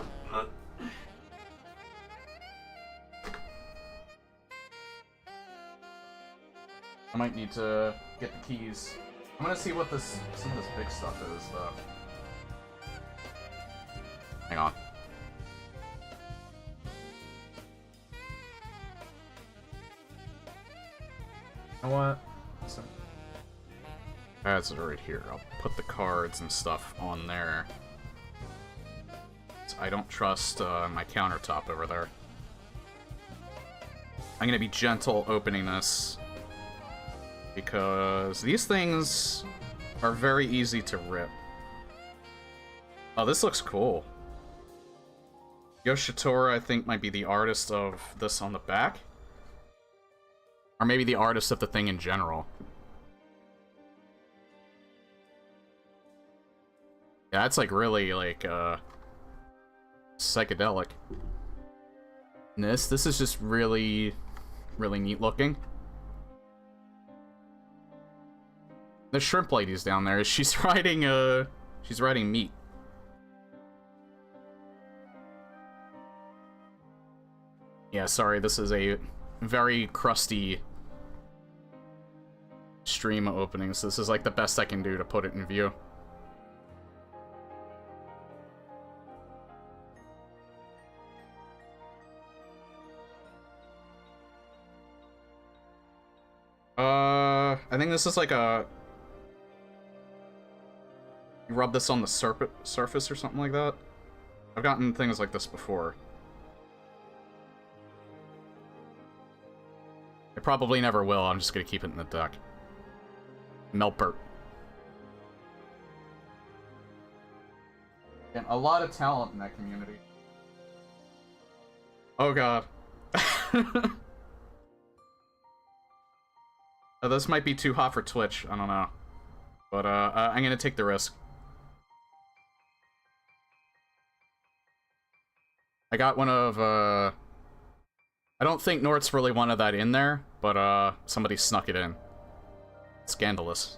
[SPEAKER 1] I might need to get the keys. I'm gonna see what some of this big stuff is, though. Hang on. You know what? So, that's it right here. I'll put the cards and stuff on there. I don't trust my countertop over there. I'm gonna be gentle opening this because these things are very easy to rip. Oh, this looks cool. Yoshitora, I think, might be the artist of this on the back. Or maybe the artist of the thing in general. Yeah, that's like really like psychedelic. And this is just really neat looking. The shrimp lady's down there. She's riding meat. Yeah, sorry, this is a very crusty stream openings. This is like the best I can do to put it in view. I think this is like a... You rub this on the surface or something like that. I've gotten things like this before. I probably never will, I'm just gonna keep it in the deck. Melpert. And a lot of talent in that community. Oh god. This might be too hot for Twitch, I don't know. But I'm gonna take the risk. I got one of, I don't think Nort's really wanted that in there, but somebody snuck it in. Scandalous.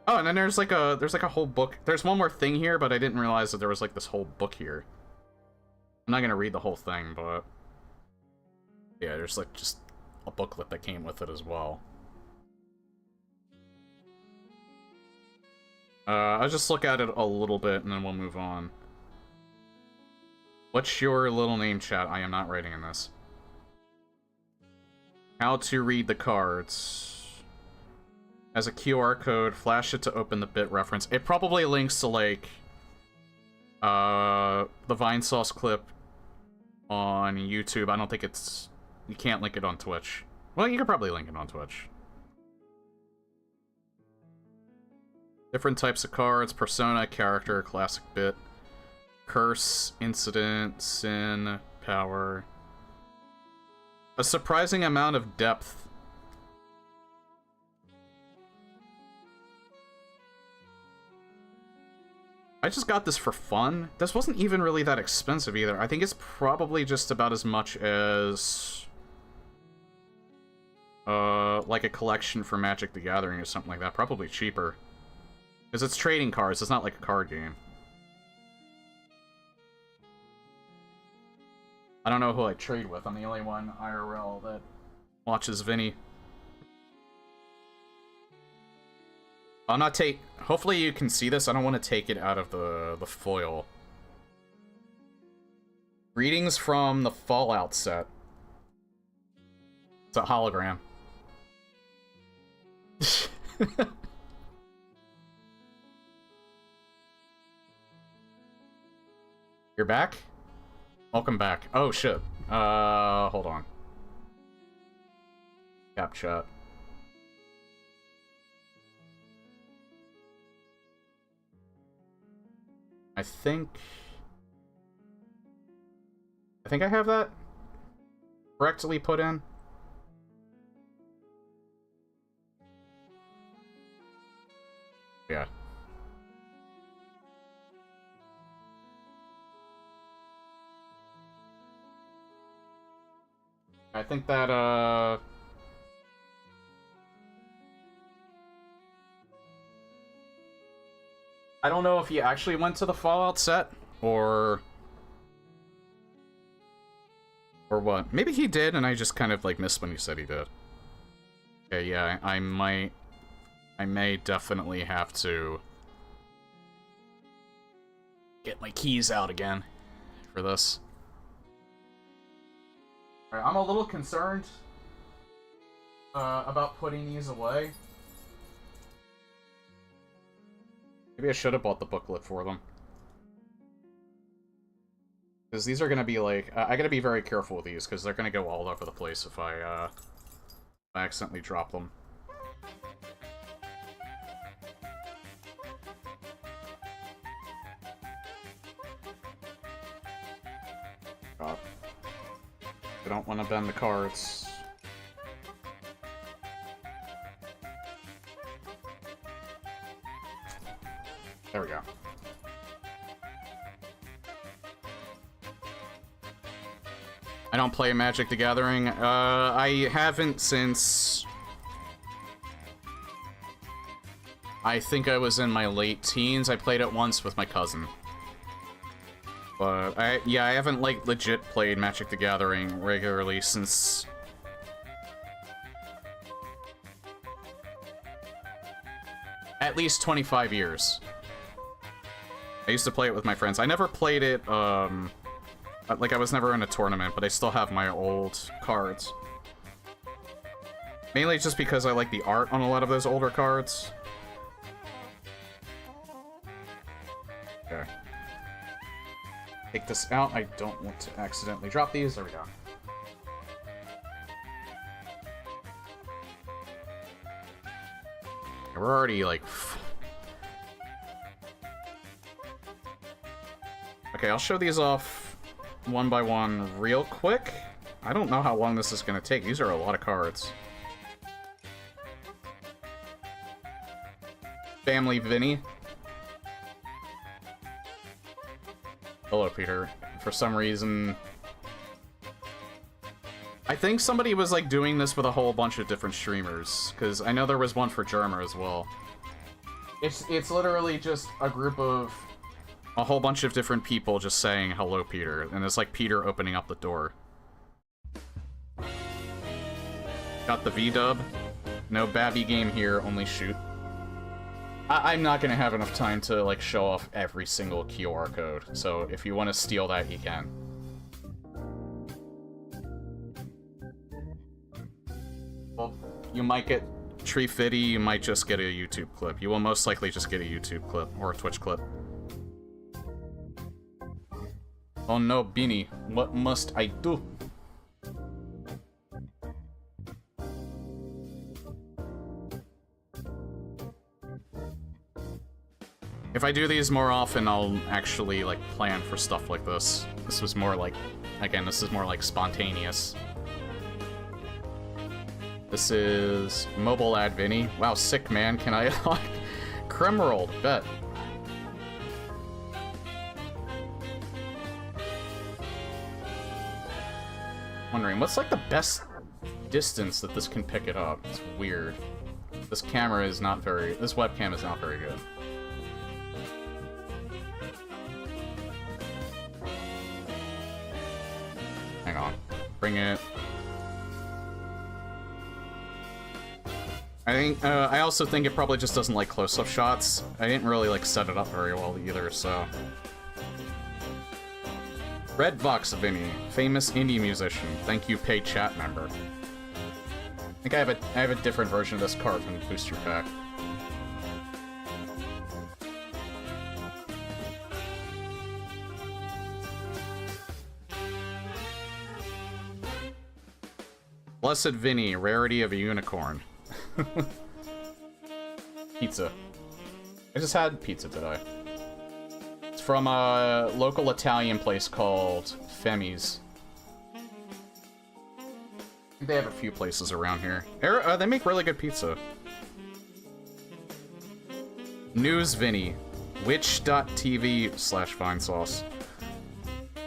[SPEAKER 1] Oh, and then there's like a whole book. There's one more thing here, but I didn't realize that there was like this whole book here. I'm not gonna read the whole thing, but yeah, there's like just a booklet that came with it as well. I'll just look at it a little bit and then we'll move on. What's your little name, chat? I am not writing in this. How to read the cards. As a QR code, flash it to open the bit reference. It probably links to like the Vinesauce clip on YouTube. I don't think it's... You can't link it on Twitch. Well, you could probably link it on Twitch. Different types of cards. Persona, character, classic bit. Curse, incident, sin, power. A surprising amount of depth. I just got this for fun. This wasn't even really that expensive either. I think it's probably just about as much as... like a collection for Magic the Gathering or something like that. Probably cheaper. Because it's trading cards, it's not like a card game. I don't know who I trade with. I'm the only one IRL that watches Vinny. I'll not take... Hopefully you can see this. I don't want to take it out of the foil. Greetings from the Fallout set. It's a hologram. You're back? Welcome back. Oh, shit. Hold on. Cap chat. I think I have that correctly put in. Yeah. I think that, I don't know if he actually went to the Fallout set, or what. Maybe he did, and I just kind of, like, missed when he said he did. Okay, yeah, I may definitely have to get my keys out again for this. Alright, I'm a little concerned about putting these away. Maybe I should have bought the booklet for them. Because these are going to be like... I gotta be very careful with these, because they're going to go all over the place if I accidentally drop them. God. I don't want to bend the cards. There we go. I don't play Magic the Gathering. I haven't since... I think I was in my late teens. I played it once with my cousin. But, yeah, I haven't, like, legit played Magic the Gathering regularly since at least 25 years. I used to play it with my friends. I never played it, like I was never in a tournament, but I still have my old cards. Mainly just because I like the art on a lot of those older cards. Okay. Take this out. I don't want to accidentally drop these. There we go. We're already, like... Okay, I'll show these off one by one real quick. I don't know how long this is going to take. These are a lot of cards. Family Vinny. Hello, Peter. For some reason... I think somebody was, like, doing this with a whole bunch of different streamers, because I know there was one for Germer as well. It's literally just a group of a whole bunch of different people just saying, hello, Peter, and it's like Peter opening up the door. Got the V-dub. No Babby game here, only shoot. I'm not gonna have enough time to, like, show off every single QR code, so if you want to steal that, you can. Well, you might get Tree Fitty, you might just get a YouTube clip. You will most likely just get a YouTube clip, or a Twitch clip. Oh no, Beanie, what must I do? If I do these more often, I'll actually, like, plan for stuff like this. This was more like, again, this is more like spontaneous. This is Mobile Ad Vinny. Wow, sick, man. Can I, like, creme rolled? Bet. Wondering, what's, like, the best distance that this can pick it up? It's weird. This camera is not very... This webcam is not very good. Hang on. Bring it... I also think it probably just doesn't like close-up shots. I didn't really, like, set it up very well either, so... Red Vox Vinny, famous indie musician. Thank you, paid chat member. I think I have a different version of this card from the booster pack. Blessed Vinny, rarity of a unicorn. Pizza. I just had pizza today. It's from a local Italian place called Femi's. I think they have a few places around here. They make really good pizza. News Vinny. Witch.tv/Vinesauce.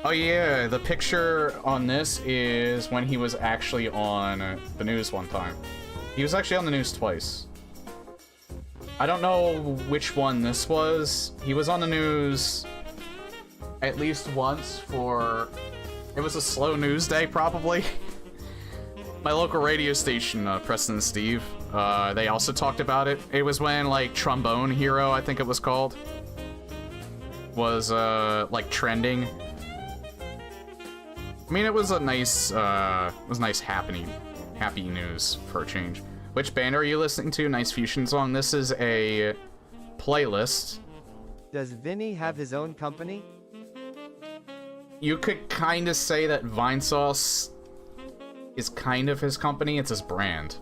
[SPEAKER 1] Oh yeah, the picture on this is when he was actually on the news one time. He was actually on the news twice. I don't know which one this was. He was on the news at least once for... It was a slow news day, probably. My local radio station, Preston and Steve, they also talked about it. It was when, like, Trombone Hero, I think it was called, was, like, trending. I mean, it was a nice, happy news for a change. Which band are you listening to? Nice fusion song. This is a playlist.
[SPEAKER 6] Does Vinny have his own company?
[SPEAKER 1] You could kind of say that Vinesauce is kind of his company. It's his brand.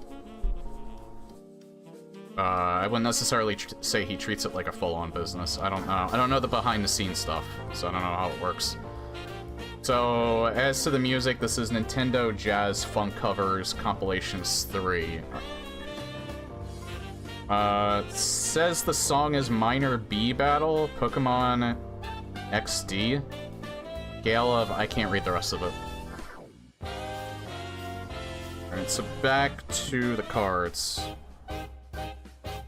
[SPEAKER 1] I wouldn't necessarily say he treats it like a full-on business. I don't know. I don't know the behind-the-scenes stuff, so I don't know how it works. So, as to the music, this is Nintendo Jazz Funk Covers Compilations 3. Says the song is Minor B Battle, Pokemon XD. Gale of... I can't read the rest of it. Alright, so back to the cards.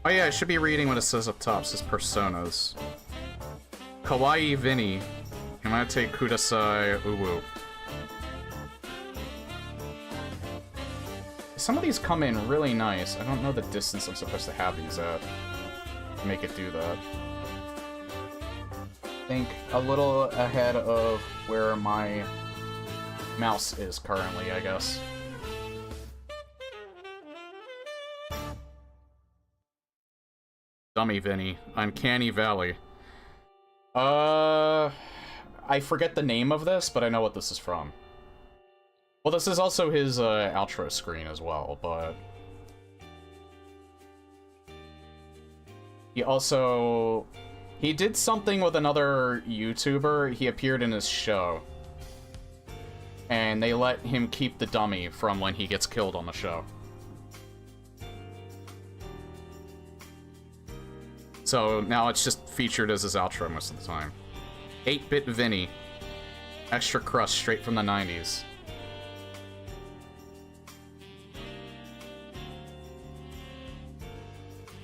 [SPEAKER 1] Oh yeah, I should be reading what it says up top. It says Personas. Kawaii Vinny. Himate Kudasai Uwu. Some of these come in really nice. I don't know the distance I'm supposed to have these at. make it do that. I think a little ahead of where my mouse is currently, I guess. Dummy Vinny. Uncanny Valley. I forget the name of this, but I know what this is from. Well, this is also his outro screen as well, but... He did something with another YouTuber. He appeared in his show. And they let him keep the dummy from when he gets killed on the show. So now it's just featured as his outro most of the time. 8-Bit Vinny. Extra crust straight from the 90s.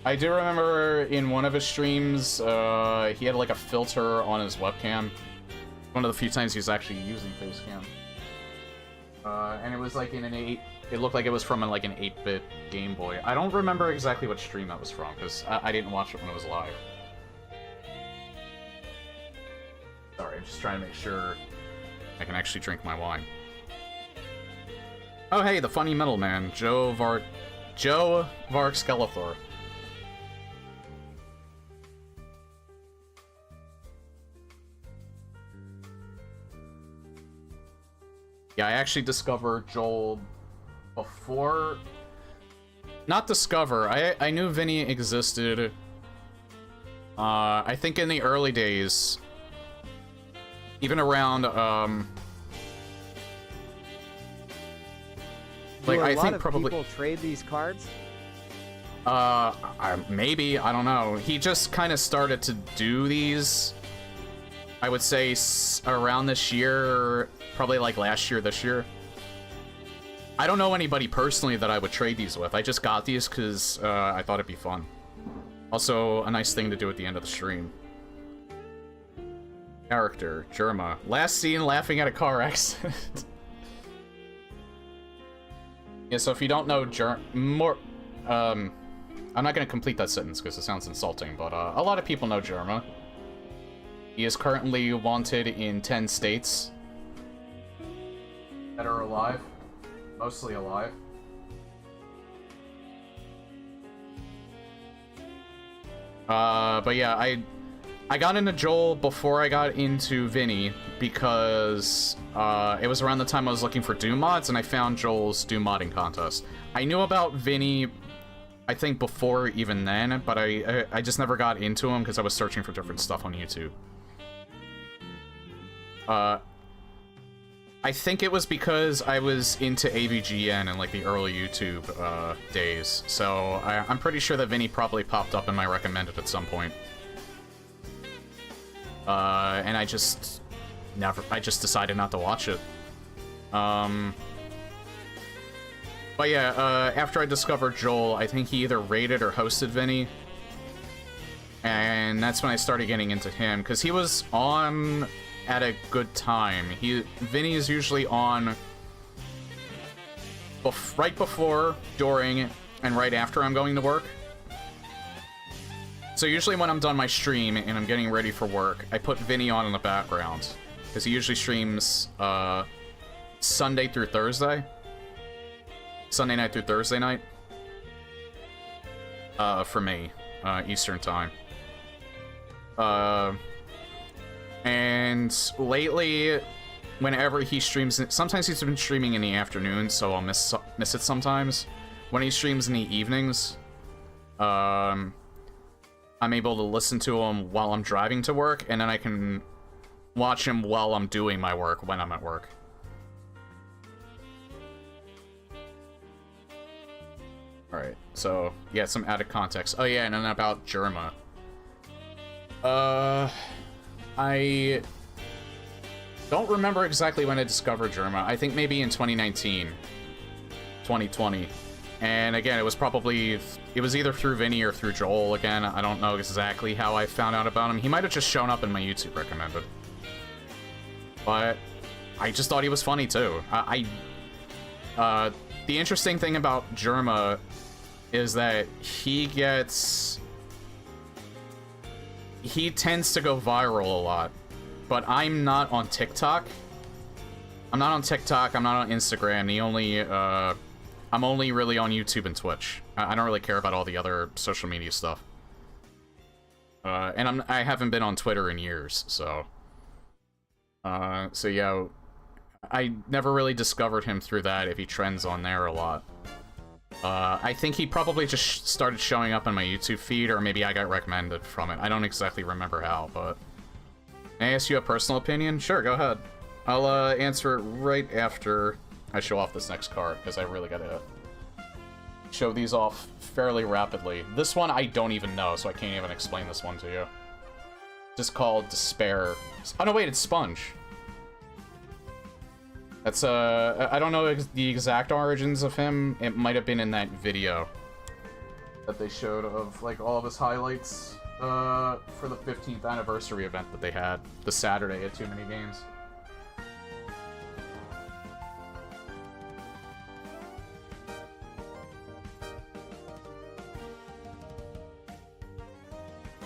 [SPEAKER 1] I do remember in one of his streams, he had like a filter on his webcam. One of the few times he was actually using facecam. And it was like in an 8... It looked like it was from like an 8-bit Game Boy. I don't remember exactly what stream that was from, because I didn't watch it when it was live. Sorry, I'm just trying to make sure I can actually drink my wine. Oh hey, the funny middleman, Joe Vark-Skeletor. Yeah, I actually discovered Joel before... Not discover, I knew Vinny existed. I think in the early days. Even around, like, I think probably...
[SPEAKER 6] people trade these cards?
[SPEAKER 1] Maybe, I don't know. He just kind of started to do these, I would say, around this year... Probably like last year, this year. I don't know anybody personally that I would trade these with. I just got these because I thought it'd be fun. Also, a nice thing to do at the end of the stream. Character, Germa. Last seen laughing at a car accident. Yeah, so if you don't know I'm not going to complete that sentence because it sounds insulting, but a lot of people know Germa. He is currently wanted in 10 states. That are alive. Mostly alive. But yeah, I got into Joel before I got into Vinny because it was around the time I was looking for Doom mods and I found Joel's Doom modding contest. I knew about Vinny, I think before even then, but I just never got into him because I was searching for different stuff on YouTube. I think it was because I was into AVGN in like the early YouTube days, so I'm pretty sure that Vinny probably popped up in my recommended at some point. And I just decided not to watch it. But yeah, after I discovered Joel, I think he either raided or hosted Vinny. And that's when I started getting into him, because he was on... at a good time. Vinny is usually on right before, during, and right after I'm going to work. So usually when I'm done my stream and I'm getting ready for work, I put Vinny on in the background. Because he usually streams Sunday through Thursday. Sunday night through Thursday night. For me, Eastern time. And lately, whenever he streams, sometimes he's been streaming in the afternoon, so I'll miss it sometimes. When he streams in the evenings, I'm able to listen to him while I'm driving to work, and then I can watch him while I'm doing my work when I'm at work. Alright, so, yeah, some added context. Oh yeah, and then about Germa. I don't remember exactly when I discovered Germa. I think maybe in 2019. 2020. And again, it was either through Vinny or through Joel again. I don't know exactly how I found out about him. He might have just shown up in my YouTube recommended. But I just thought he was funny too. The interesting thing about Germa is that he gets he tends to go viral a lot. But I'm not on TikTok. I'm not on TikTok, I'm not on Instagram. I'm only really on YouTube and Twitch. I don't really care about all the other social media stuff. And I haven't been on Twitter in years, so... So yeah, I never really discovered him through that, if he trends on there a lot. I think he probably just started showing up on my YouTube feed, or maybe I got recommended from it. I don't exactly remember how, but... May I ask you a personal opinion? Sure, go ahead. I'll answer it right after I show off this next card, because I really gotta show these off fairly rapidly. This one I don't even know, so I can't even explain this one to you. Just called Despair. Oh no, wait, it's Sponge. That's, I don't know the exact origins of him. It might have been in that video that they showed of, like, all of his highlights, for the 15th anniversary event that they had, the Saturday at Too Many Games.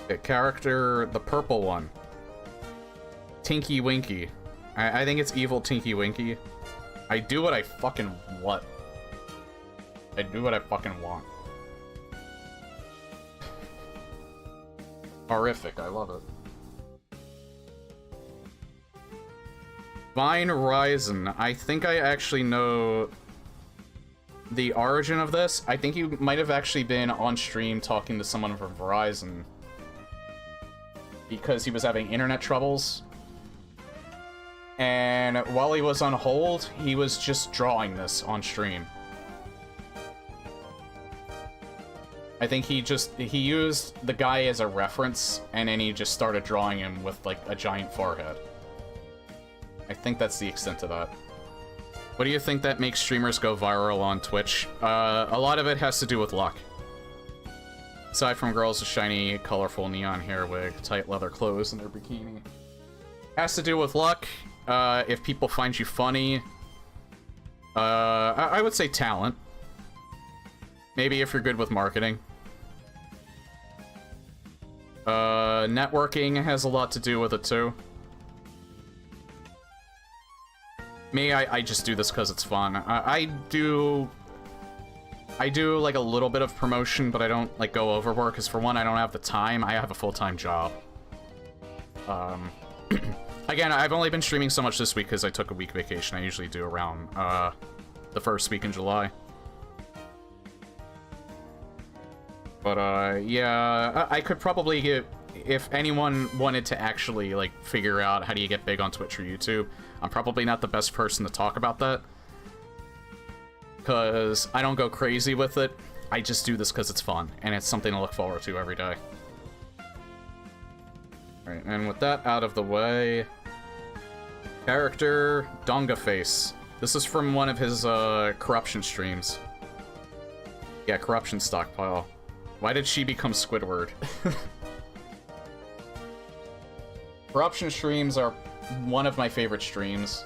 [SPEAKER 1] The character, the purple one. Tinky Winky. I think it's evil Tinky Winky. I do what I fucking want. I do what I fucking want. Horrific, I love it. Vine Ryzen. I think I actually know the origin of this. I think you might have actually been on stream talking to someone from Verizon because he was having internet troubles. And while he was on hold, he was just drawing this on stream. I think he used the guy as a reference, and then he just started drawing him with, like, a giant forehead. I think that's the extent of that. What do you think that makes streamers go viral on Twitch? A lot of it has to do with luck. Aside from girls with shiny, colorful neon hair wig, tight leather clothes, and their bikini. Has to do with luck. If people find you funny. I would say talent. Maybe if you're good with marketing. Networking has a lot to do with it, too. Me, I just do this because it's fun. I do, like, a little bit of promotion, but I don't, like, go overboard, because for one, I don't have the time. I have a full-time job. Again, I've only been streaming so much this week because I took a week vacation. I usually do around, the first week in July. But, yeah, I could probably get... If anyone wanted to actually, like, figure out how do you get big on Twitch or YouTube, I'm probably not the best person to talk about that. Because I don't go crazy with it. I just do this because it's fun, and it's something to look forward to every day. Alright, and with that out of the way... Character, Donga Face. This is from one of his, corruption streams. Yeah, corruption stockpile. Why did she become Squidward? Corruption streams are one of my favorite streams.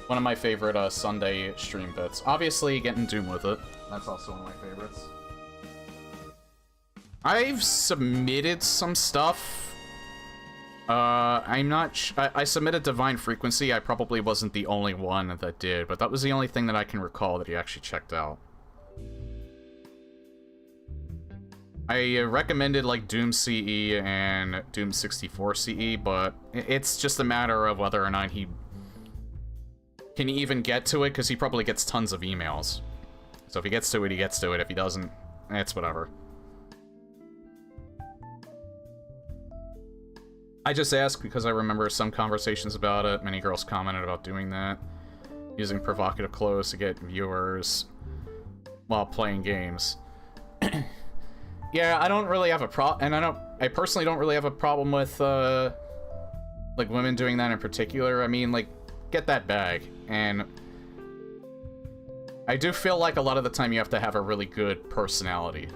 [SPEAKER 1] One of my favorite, Sunday stream bits. Obviously, getting Doom with it. That's also one of my favorites. I've submitted some stuff. I'm not I submitted Divine Frequency. I probably wasn't the only one that did, but that was the only thing that I can recall that he actually checked out. I recommended, like, Doom CE and Doom 64 CE, but it's just a matter of whether or not he can even get to it, because he probably gets tons of emails. So if he gets to it, he gets to it. If he doesn't, it's whatever. I just ask because I remember some conversations about it. Many girls commented about doing that. Using provocative clothes to get viewers while playing games. Yeah, I don't really have a problem, and I personally don't really have a problem with, like, women doing that in particular. I mean, like, get that bag, and I do feel like a lot of the time you have to have a really good personality,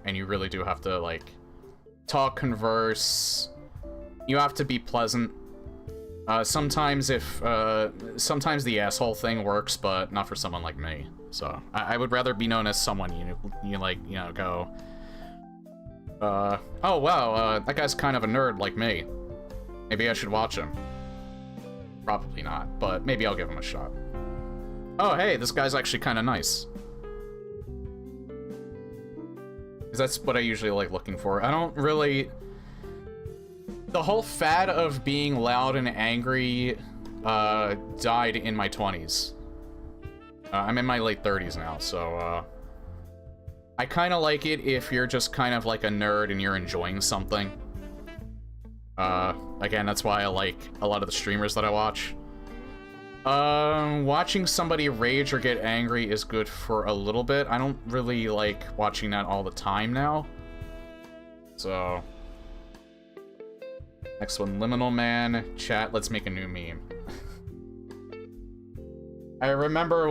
[SPEAKER 1] and you really do have to, like, talk, converse, you have to be pleasant. Sometimes sometimes the asshole thing works, but not for someone like me, so I would rather be known as someone you like, you know, go... Oh wow, that guy's kind of a nerd like me. Maybe I should watch him. Probably not, but maybe I'll give him a shot. Oh hey, this guy's actually kind of nice. 'Cause that's what I usually like looking for. I don't really... The whole fad of being loud and angry died in my 20s. I'm in my late 30s now, so I kind of like it if you're just kind of like a nerd and you're enjoying something. Again, that's why I like a lot of the streamers that I watch. Watching somebody rage or get angry is good for a little bit. I don't really like watching that all the time now. So... Next one, Liminal Man. Chat, let's make a new meme. I remember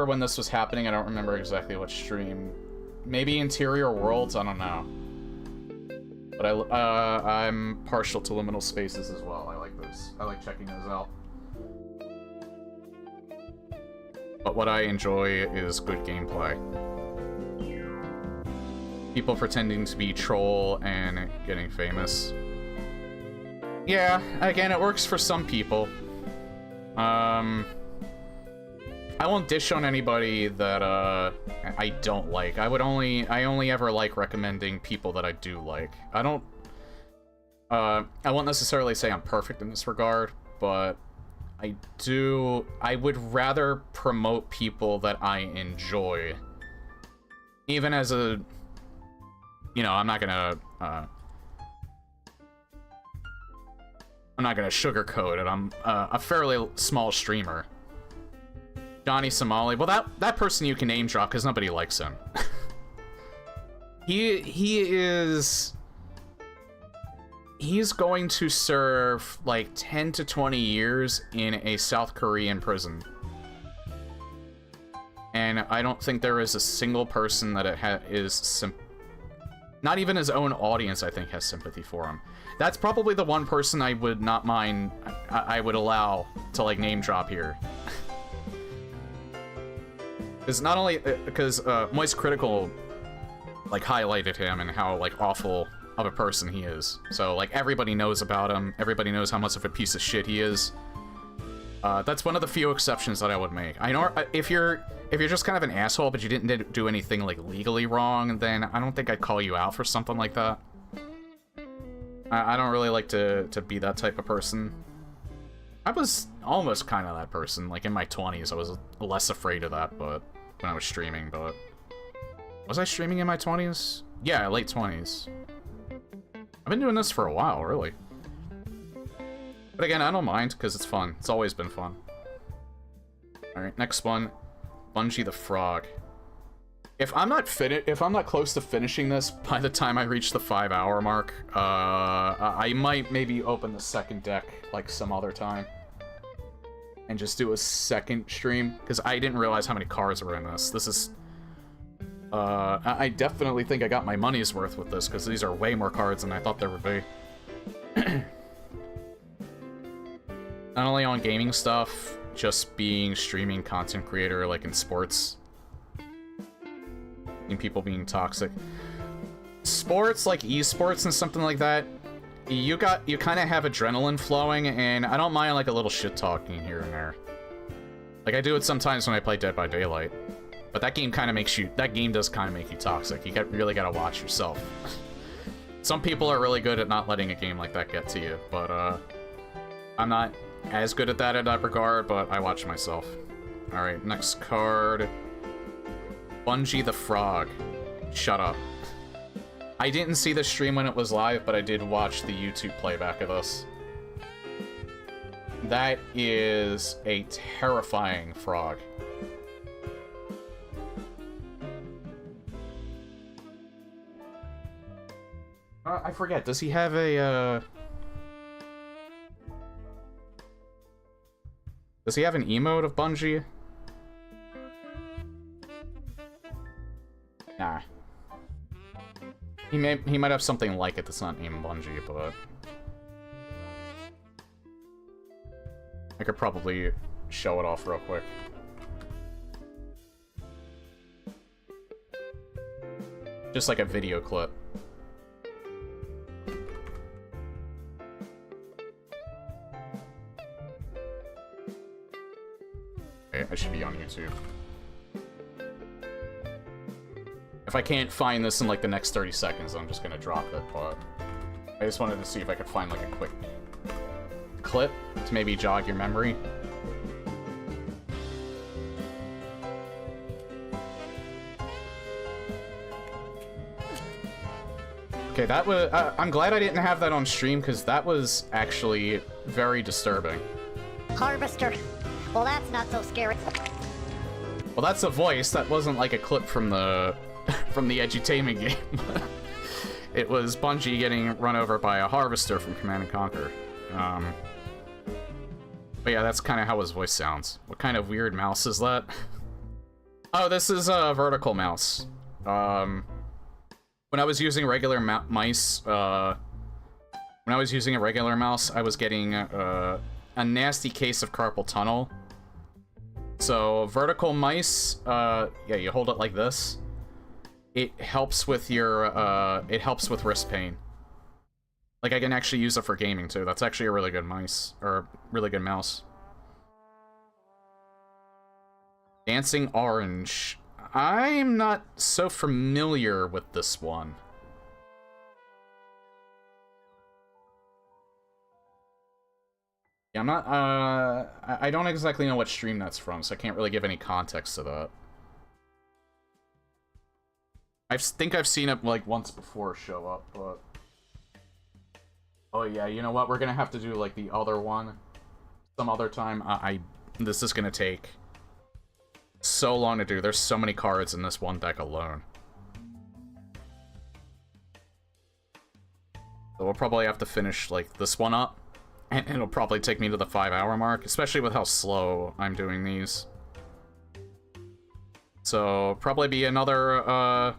[SPEAKER 1] when this was happening. I don't remember exactly what stream. Maybe Interior Worlds? I don't know. But I'm partial to liminal spaces as well. I like those. I like checking those out. But what I enjoy is good gameplay. People pretending to be troll and getting famous. Yeah, again, it works for some people. I won't dish on anybody that I don't like. I only ever like recommending people that I do like. I won't necessarily say I'm perfect in this regard, but I would rather promote people that I enjoy. Even as a, I'm not gonna sugarcoat it. I'm a fairly small streamer. Johnny Somali. Well, that person you can name drop because nobody likes him. He's going to serve like 10 to 20 years in a South Korean prison. And I don't think there is a single person that not even his own audience, I think, has sympathy for him. That's probably the one person I would not mind, I would allow to, like, name drop here. It's not only, because Moist Critical, like, highlighted him and how, like, awful of a person he is. So, like, everybody knows about him, everybody knows how much of a piece of shit he is. That's one of the few exceptions that I would make. I know, if you're just kind of an asshole, but you didn't do anything, like, legally wrong, then I don't think I'd call you out for something like that. I don't really like to be that type of person. I was almost kind of that person, like, in my 20s. I was less afraid of that, but when I was streaming, but... Was I streaming in my 20s? Yeah, late 20s. I've been doing this for a while, really. But again, I don't mind, because it's fun. It's always been fun. Alright, next one. Bungie the Frog. If I'm not close to finishing this by the time I reach the 5-hour mark, I might maybe open the second deck, like, some other time. And just do a second stream, because I didn't realize how many cards were in this. This is... I definitely think I got my money's worth with this, because these are way more cards than I thought there would be. Not only on gaming stuff, just being streaming content creator, like in sports. And people being toxic. Sports, like esports and something like that, you kind of have adrenaline flowing, and I don't mind, like, a little shit talking here and there. Like, I do it sometimes when I play Dead by Daylight. But that game kind of makes you... That game does kind of make you toxic. You really gotta watch yourself. Some people are really good at not letting a game like that get to you, but, I'm not as good at that in that regard, but I watch myself. Alright, next card. Bungie the Frog. Shut up. I didn't see the stream when it was live, but I did watch the YouTube playback of this. That is a terrifying frog. I forget, does he have a, Does he have an emote of Bungie? Nah. He might have something like it that's not named Bungie, but... I could probably show it off real quick. Just like a video clip. Okay, I should be on YouTube. If I can't find this in like the next 30 seconds, I'm just gonna drop it, but I just wanted to see if I could find like a quick clip to maybe jog your memory. Okay, that was... I'm glad I didn't have that on stream, because that was actually very disturbing.
[SPEAKER 7] Harvester. Well, that's not so scary.
[SPEAKER 1] Well, that's a voice. That wasn't like a clip from the from the edutainment game. It was Bungie getting run over by a harvester from Command & Conquer. But yeah, that's kind of how his voice sounds. What kind of weird mouse is that? Oh, this is a vertical mouse. When I was using regular mice, when I was using a regular mouse, I was getting a nasty case of carpal tunnel. So vertical mice, yeah, you hold it like this. It helps with your, it helps with wrist pain. Like, I can actually use it for gaming, too. That's actually a really good mice, or really good mouse. Dancing Orange. I'm not so familiar with this one. Yeah, I'm not, I don't exactly know what stream that's from, so I can't really give any context to that. I think I've seen it, like, once before show up, but... Oh yeah, you know what? We're gonna have to do, like, the other one some other time. This is gonna take so long to do. There's so many cards in this one deck alone. So we'll probably have to finish, like, this one up. And it'll probably take me to the 5-hour mark, especially with how slow I'm doing these. So, probably be another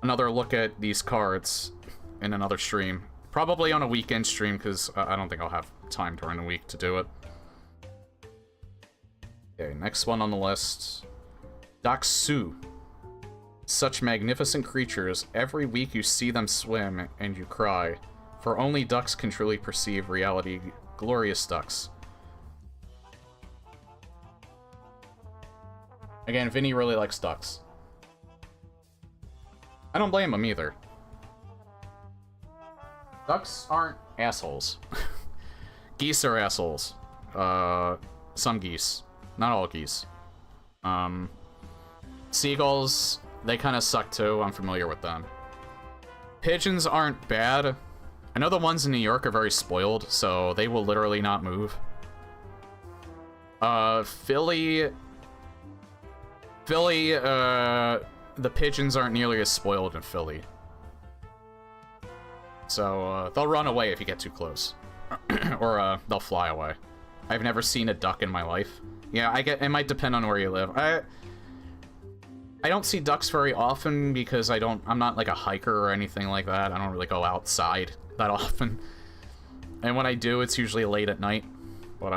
[SPEAKER 1] look at these cards in another stream. Probably on a weekend stream, because I don't think I'll have time during the week to do it. Okay, next one on the list. Daksu. Such magnificent creatures, every week you see them swim, and you cry. For only ducks can truly perceive reality. Glorious ducks. Again, Vinny really likes ducks. I don't blame him either. Ducks aren't assholes. Geese are assholes. Some geese. Not all geese. Seagulls, they kind of suck too. I'm familiar with them. Pigeons aren't bad. I know the ones in New York are very spoiled, so they will literally not move. Philly, the pigeons aren't nearly as spoiled in Philly. So, they'll run away if you get too close. Or, they'll fly away. I've never seen a duck in my life. Yeah, it might depend on where you live. I don't see ducks very often because I'm not like a hiker or anything like that. I don't really go outside that often. And when I do, it's usually late at night. But,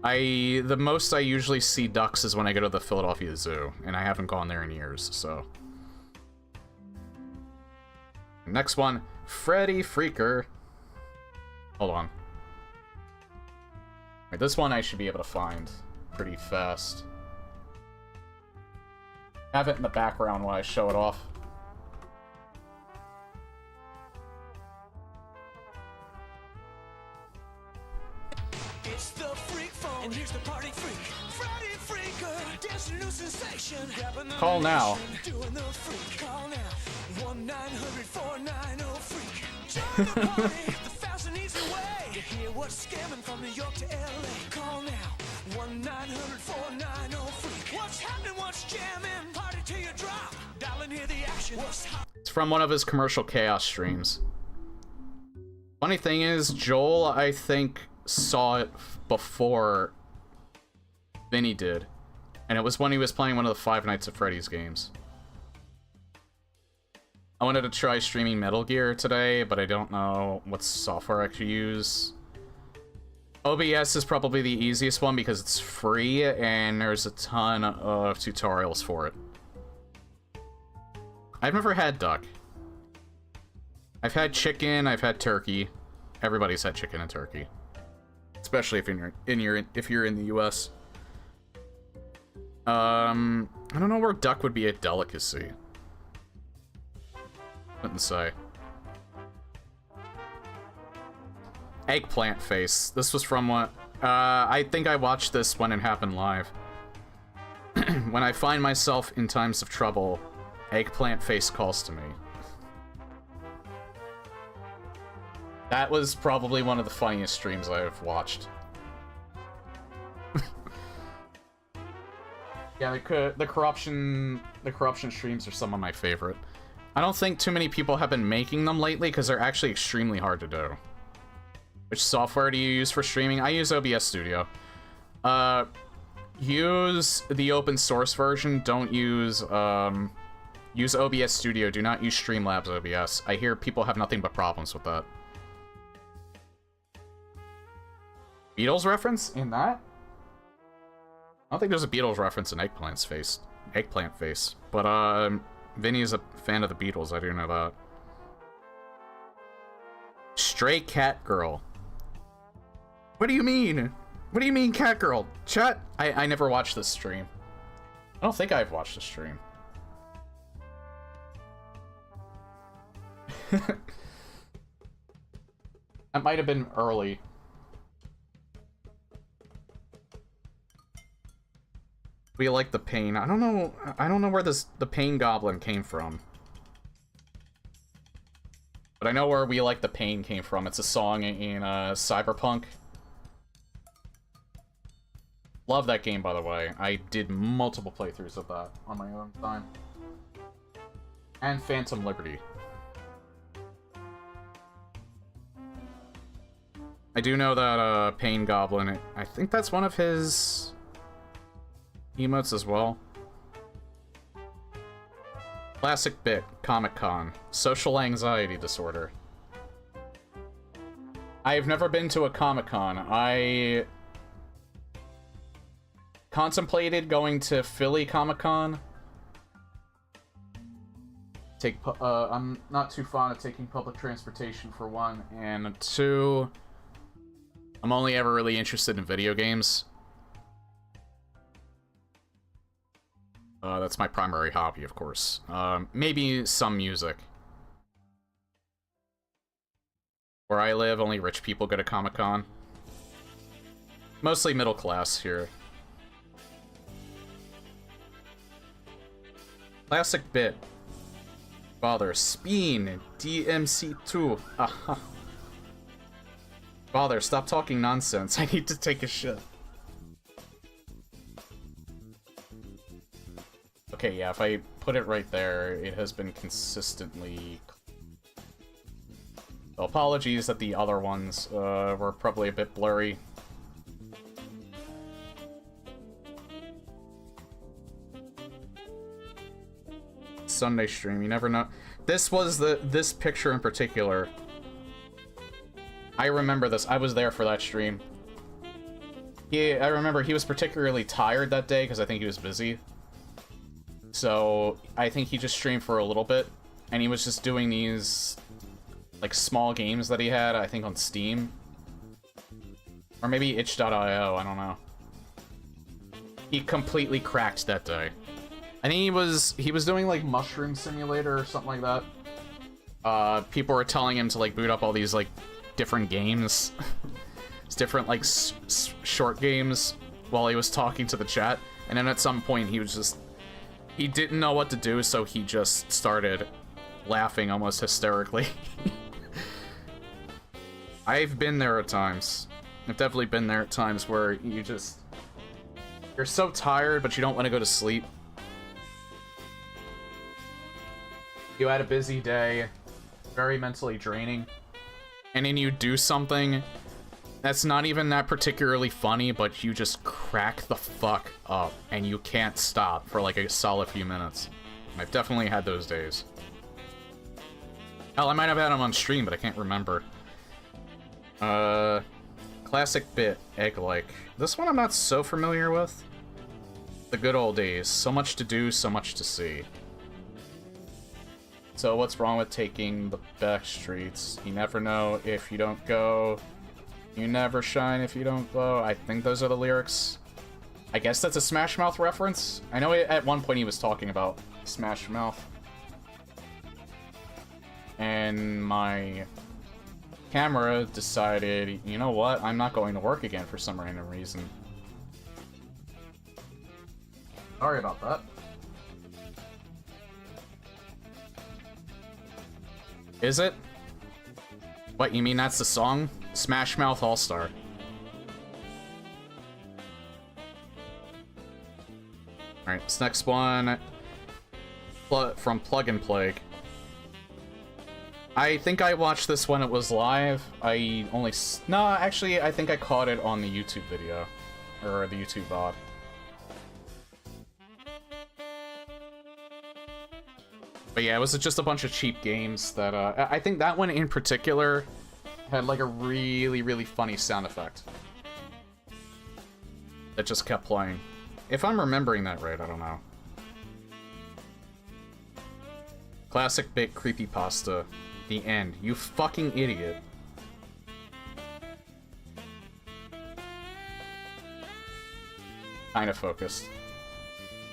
[SPEAKER 1] the most I usually see ducks is when I go to the Philadelphia Zoo, and I haven't gone there in years, so. Next one, Freddy Freaker. Hold on. Wait, this one I should be able to find pretty fast. Have it in the background while I show it off.
[SPEAKER 8] It's the freak phone, and here's the party freak. Freddy Freaker, dancing new sensation.
[SPEAKER 1] Call now.
[SPEAKER 8] Doing the freak. Call now. 1-900-490-FREAK. Join the party, the fast and easy way. To hear what's scamming from New York to LA. Call now. 1-900-490-FREAK. What's happening? What's jamming? Party till you drop. Dial and hear the action. What's hot?
[SPEAKER 1] It's from one of his commercial chaos streams. Funny thing is, Joel, I think, saw it before Vinny did. And it was when he was playing one of the Five Nights at Freddy's games. I wanted to try streaming Metal Gear today, but I don't know what software I could use. OBS is probably the easiest one because it's free and there's a ton of tutorials for it. I've never had duck. I've had chicken, I've had turkey. Everybody's had chicken and turkey. especially if you're in the U.S. I don't know where duck would be a delicacy. Couldn't say. Eggplant face. This was from what? I think I watched this when it happened live. When I find myself in times of trouble, eggplant face calls to me. That was probably one of the funniest streams I've watched. Yeah, the corruption streams are some of my favorite. I don't think too many people have been making them lately because they're actually extremely hard to do. Which software do you use for streaming? I use OBS Studio. Use the open source version. Don't use use OBS Studio. Do not use Streamlabs OBS. I hear people have nothing but problems with that. Beatles reference in that? I don't think there's a Beatles reference in Eggplant Face. But Vinny is a fan of the Beatles. I do know that. Stray Cat Girl. What do you mean? What do you mean, Cat Girl? Chat? I never watched this stream. I don't think I've watched the stream. That might have been early. We like the pain. I don't know where the pain goblin came from. But I know where We Like the Pain came from. It's a song in Cyberpunk. Love that game, by the way. I did multiple playthroughs of that on my own time. And Phantom Liberty. I do know that Pain Goblin, I think that's one of his emotes as well. Classic bit, Comic-Con. Social anxiety disorder. I've never been to a Comic-Con. I contemplated going to Philly Comic-Con. I'm not too fond of taking public transportation for one, and two, I'm only ever really interested in video games. That's my primary hobby, of course. Maybe some music. Where I live, only rich people go to Comic-Con. Mostly middle class here. Classic bit. Father, Speen, DMC2. Aha. Father, stop talking nonsense. I need to take a shit. Okay, yeah, if I put it right there, it has been consistently... So apologies that the other ones were probably a bit blurry. Sunday stream, you never know. This was this picture in particular. I remember this. I was there for that stream. I remember he was particularly tired that day because I think he was busy. So I think he just streamed for a little bit, and he was just doing these like small games that he had, I think on Steam. Or maybe itch.io, I don't know. He completely cracked that day. I think he was doing like Mushroom Simulator or something like that. People were telling him to like boot up all these like different games. It's different like short games while he was talking to the chat, and then at some point he didn't know what to do, so he just started laughing almost hysterically. I've been there at times. I've definitely been there at times where you're so tired, but you don't want to go to sleep. You had a busy day, very mentally draining, and then you do something that's not even that particularly funny, but you just crack the fuck up, and you can't stop for like a solid few minutes. I've definitely had those days. Hell, I might have had them on stream, but I can't remember. Classic bit, egg-like. This one I'm not so familiar with. The good old days. So much to do, so much to see. So what's wrong with taking the back streets? You never know if you don't go. You never shine if you don't glow. I think those are the lyrics. I guess that's a Smash Mouth reference. I know at one point he was talking about Smash Mouth. And my camera decided, you know what? I'm not going to work again for some random reason. Sorry about that. Is it? What, you mean that's the song? Smash Mouth All-Star. Alright, this next one from Plug and Plague. I think I watched this when it was live. No, actually, I think I caught it on the YouTube video. Or the YouTube VOD. But yeah, it was just a bunch of cheap games that, I think that one in particular had like a really, really funny sound effect. That just kept playing. If I'm remembering that right, I don't know. Classic bit creepypasta. The end. You fucking idiot. Kinda focused.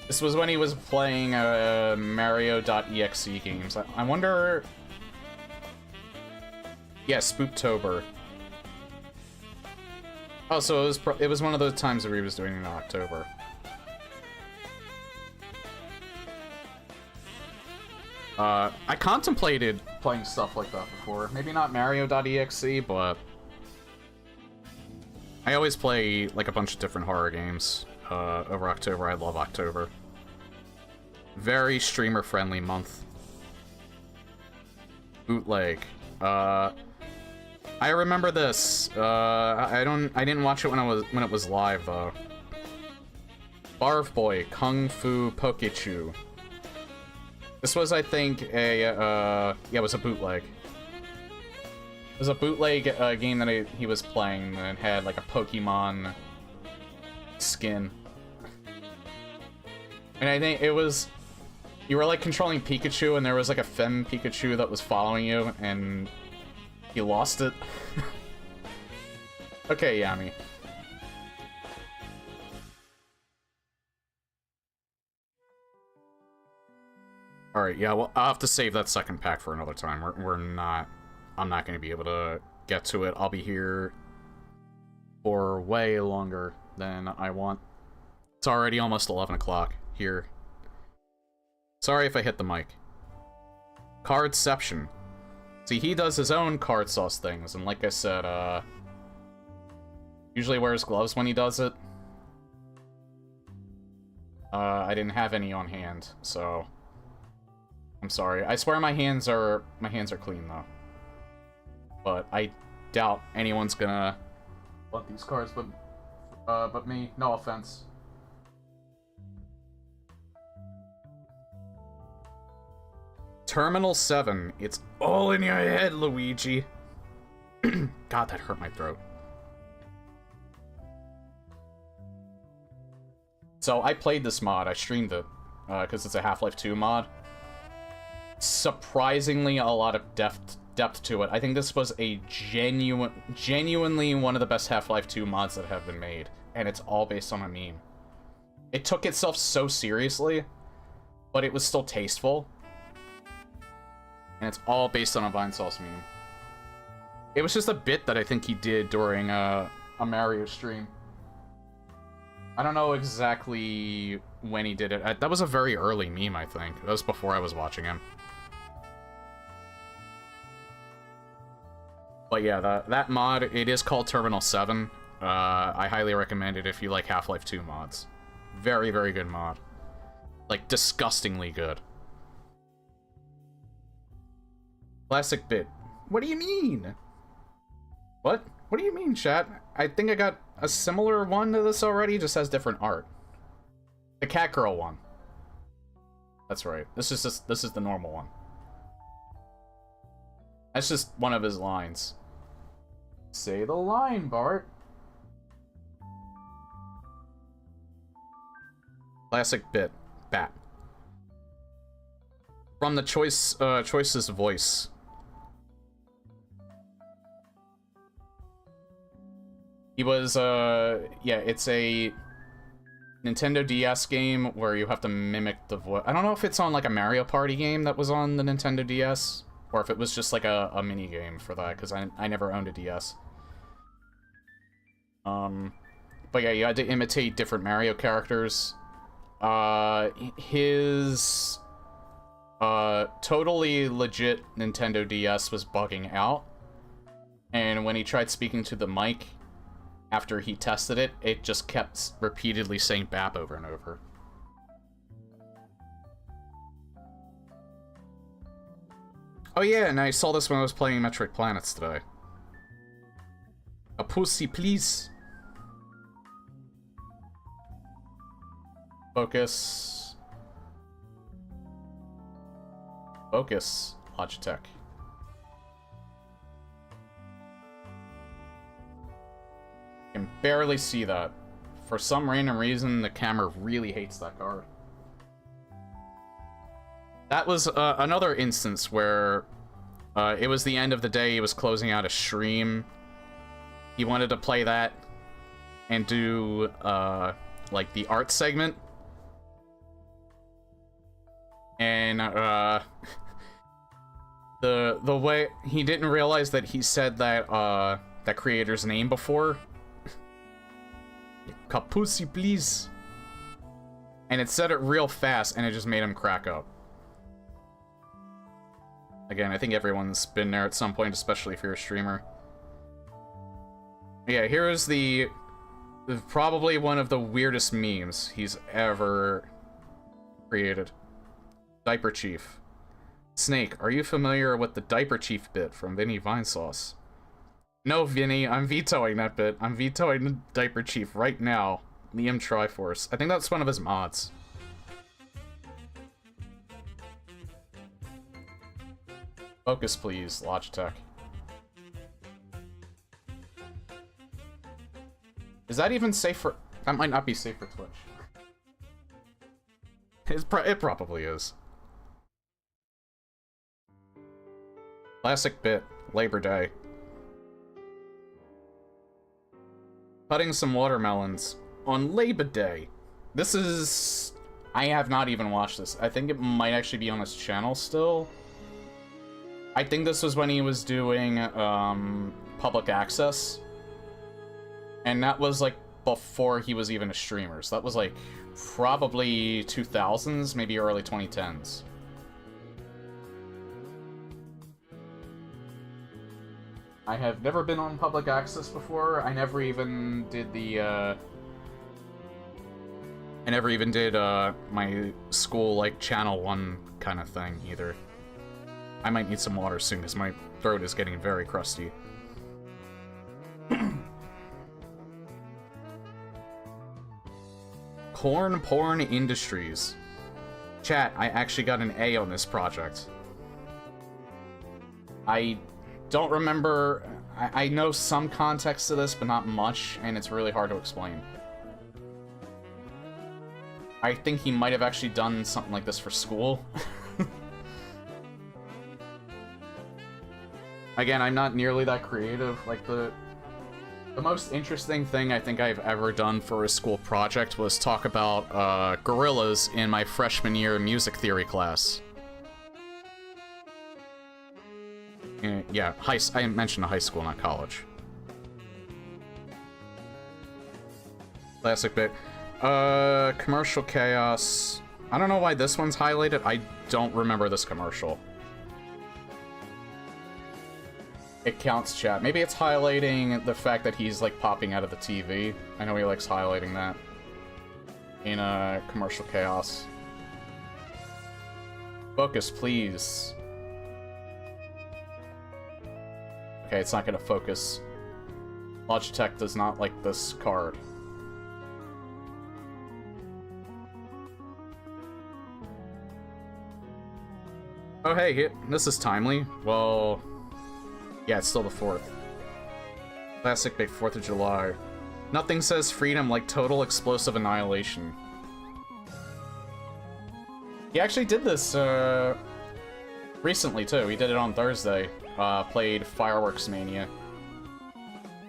[SPEAKER 1] This was when he was playing Mario.exe games. I wonder... Yeah, Spooktober. Oh, so it was one of those times where he was doing it in October. I contemplated playing stuff like that before. Maybe not Mario.exe, but... I always play, like, a bunch of different horror games over October. I love October. Very streamer-friendly month. Bootleg. I remember this. I didn't watch it when it was live, though. Barf Boy, Kung Fu Pokechu. This was, I think, yeah, it was a bootleg. It was a bootleg game that he was playing and had, like, a Pokemon skin. And I think it was... You were, like, controlling Pikachu, and there was, like, a femme Pikachu that was following you, and you lost it. Okay, Yami. Alright, yeah, well, I'll have to save that second pack for another time. I'm not going to be able to get to it. I'll be here for way longer than I want. It's already almost 11 o'clock here. Sorry if I hit the mic. Cardception. See, he does his own card sauce things, and like I said, usually wears gloves when he does it. I didn't have any on hand, so... I'm sorry. I swear my hands are clean, though. But I doubt anyone's gonna want these cards, but me. No offense. Terminal 7. It's all in your head, Luigi. God, that hurt my throat. So, I played this mod. I streamed it, because it's a Half-Life 2 mod. Surprisingly, a lot of depth to it. I think this was a genuinely one of the best Half-Life 2 mods that have been made. And it's all based on a meme. It took itself so seriously, but it was still tasteful. And it's all based on a Vinesauce meme. It was just a bit that I think he did during a Mario stream. I don't know exactly when he did it. That was a very early meme, I think. That was before I was watching him. But yeah, that mod, it is called Terminal 7. I highly recommend it if you like Half-Life 2 mods. Very, very good mod. Like, disgustingly good. Classic bit. What do you mean? What? What do you mean, chat? I think I got a similar one to this already, just has different art. The cat girl one. That's right. This is the normal one. That's just one of his lines. Say the line, Bart. Classic bit. Bat. From the Choice's voice. He was, yeah, it's a Nintendo DS game where you have to mimic the voice. I don't know if it's on, like, a Mario Party game that was on the Nintendo DS, or if it was just, like, a mini game for that, because I never owned a DS. But yeah, you had to imitate different Mario characters. His totally legit Nintendo DS was bugging out, and when he tried speaking to the mic after he tested it, it just kept repeatedly saying BAP over and over. Oh yeah, and I saw this when I was playing Metroid Planets today. A pussy, please. Focus. Focus, Logitech. I can barely see that. For some random reason, the camera really hates that card. That was another instance where it was the end of the day, he was closing out a stream. He wanted to play that and do, like, the art segment. And, the way... He didn't realize that he said that, that creator's name before. Kapusi, please. And it said it real fast, and it just made him crack up. Again, I think everyone's been there at some point, especially if you're a streamer. Yeah, here's the probably one of the weirdest memes he's ever created. Diaper Chief. Snake, are you familiar with the Diaper Chief bit from Vinesauce? No, Vinny, I'm vetoing that bit. I'm vetoing the Diaper Chief right now. Liam Triforce. I think that's one of his mods. Focus, please, Logitech. Is that even safe for... That might not be safe for Twitch. It probably is. Classic bit. Labor Day. Cutting some watermelons on Labor Day. This is... I have not even watched this. I think it might actually be on his channel still. I think this was when he was doing public access. And that was like before he was even a streamer. So that was like probably 2000s, maybe early 2010s. I have never been on public access before. I never even did the, I never even did, my school, like, Channel 1 kind of thing, either. I might need some water soon, because my throat is getting very crusty. Corn Porn Industries. Chat, I actually got an A on this project. I don't remember... I know some context to this, but not much, and it's really hard to explain. I think he might have actually done something like this for school. Again, I'm not nearly that creative. Like, the most interesting thing I think I've ever done for a school project was talk about gorillas in my freshman year music theory class. Yeah, I mentioned high school, not college. Classic bit. Commercial chaos. I don't know why this one's highlighted. I don't remember this commercial. It counts, chat. Maybe it's highlighting the fact that he's, like, popping out of the TV. I know he likes highlighting that. In, commercial chaos. Focus, please. Okay, it's not gonna focus. Logitech does not like this card. Oh, hey, this is timely. Well... yeah, it's still the 4th. Classic big 4th of July. Nothing says freedom like total explosive annihilation. He actually did this, recently, too. He did it on Thursday. Played Fireworks Mania.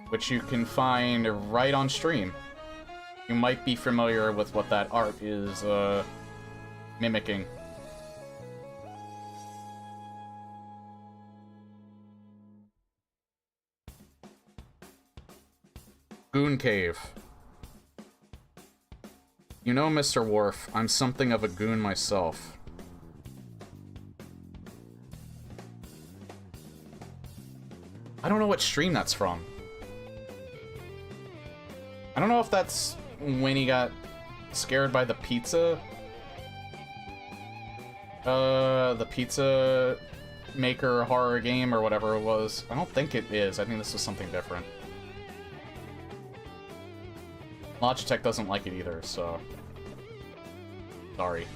[SPEAKER 1] which you can find right on stream. You might be familiar with what that art is mimicking. Goon Cave. You know, Mr. Worf, I'm something of a goon myself. I don't know what stream that's from. I don't know if that's when he got scared by the pizza. The pizza maker horror game or whatever it was. I don't think it is. I think this is something different. Logitech doesn't like it either, so... sorry.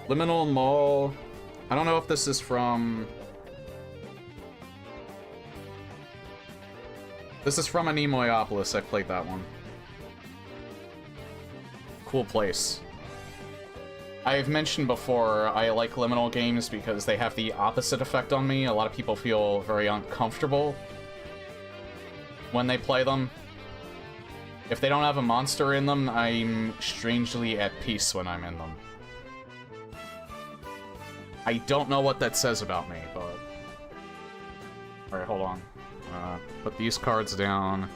[SPEAKER 1] Liminal Mall... I don't know if this is from... This is from Anemoiopolis. I played that one. Cool place. I've mentioned before, I like liminal games because they have the opposite effect on me. A lot of people feel very uncomfortable when they play them. If they don't have a monster in them, I'm strangely at peace when I'm in them. I don't know what that says about me, but... Alright, hold on. Put these cards down.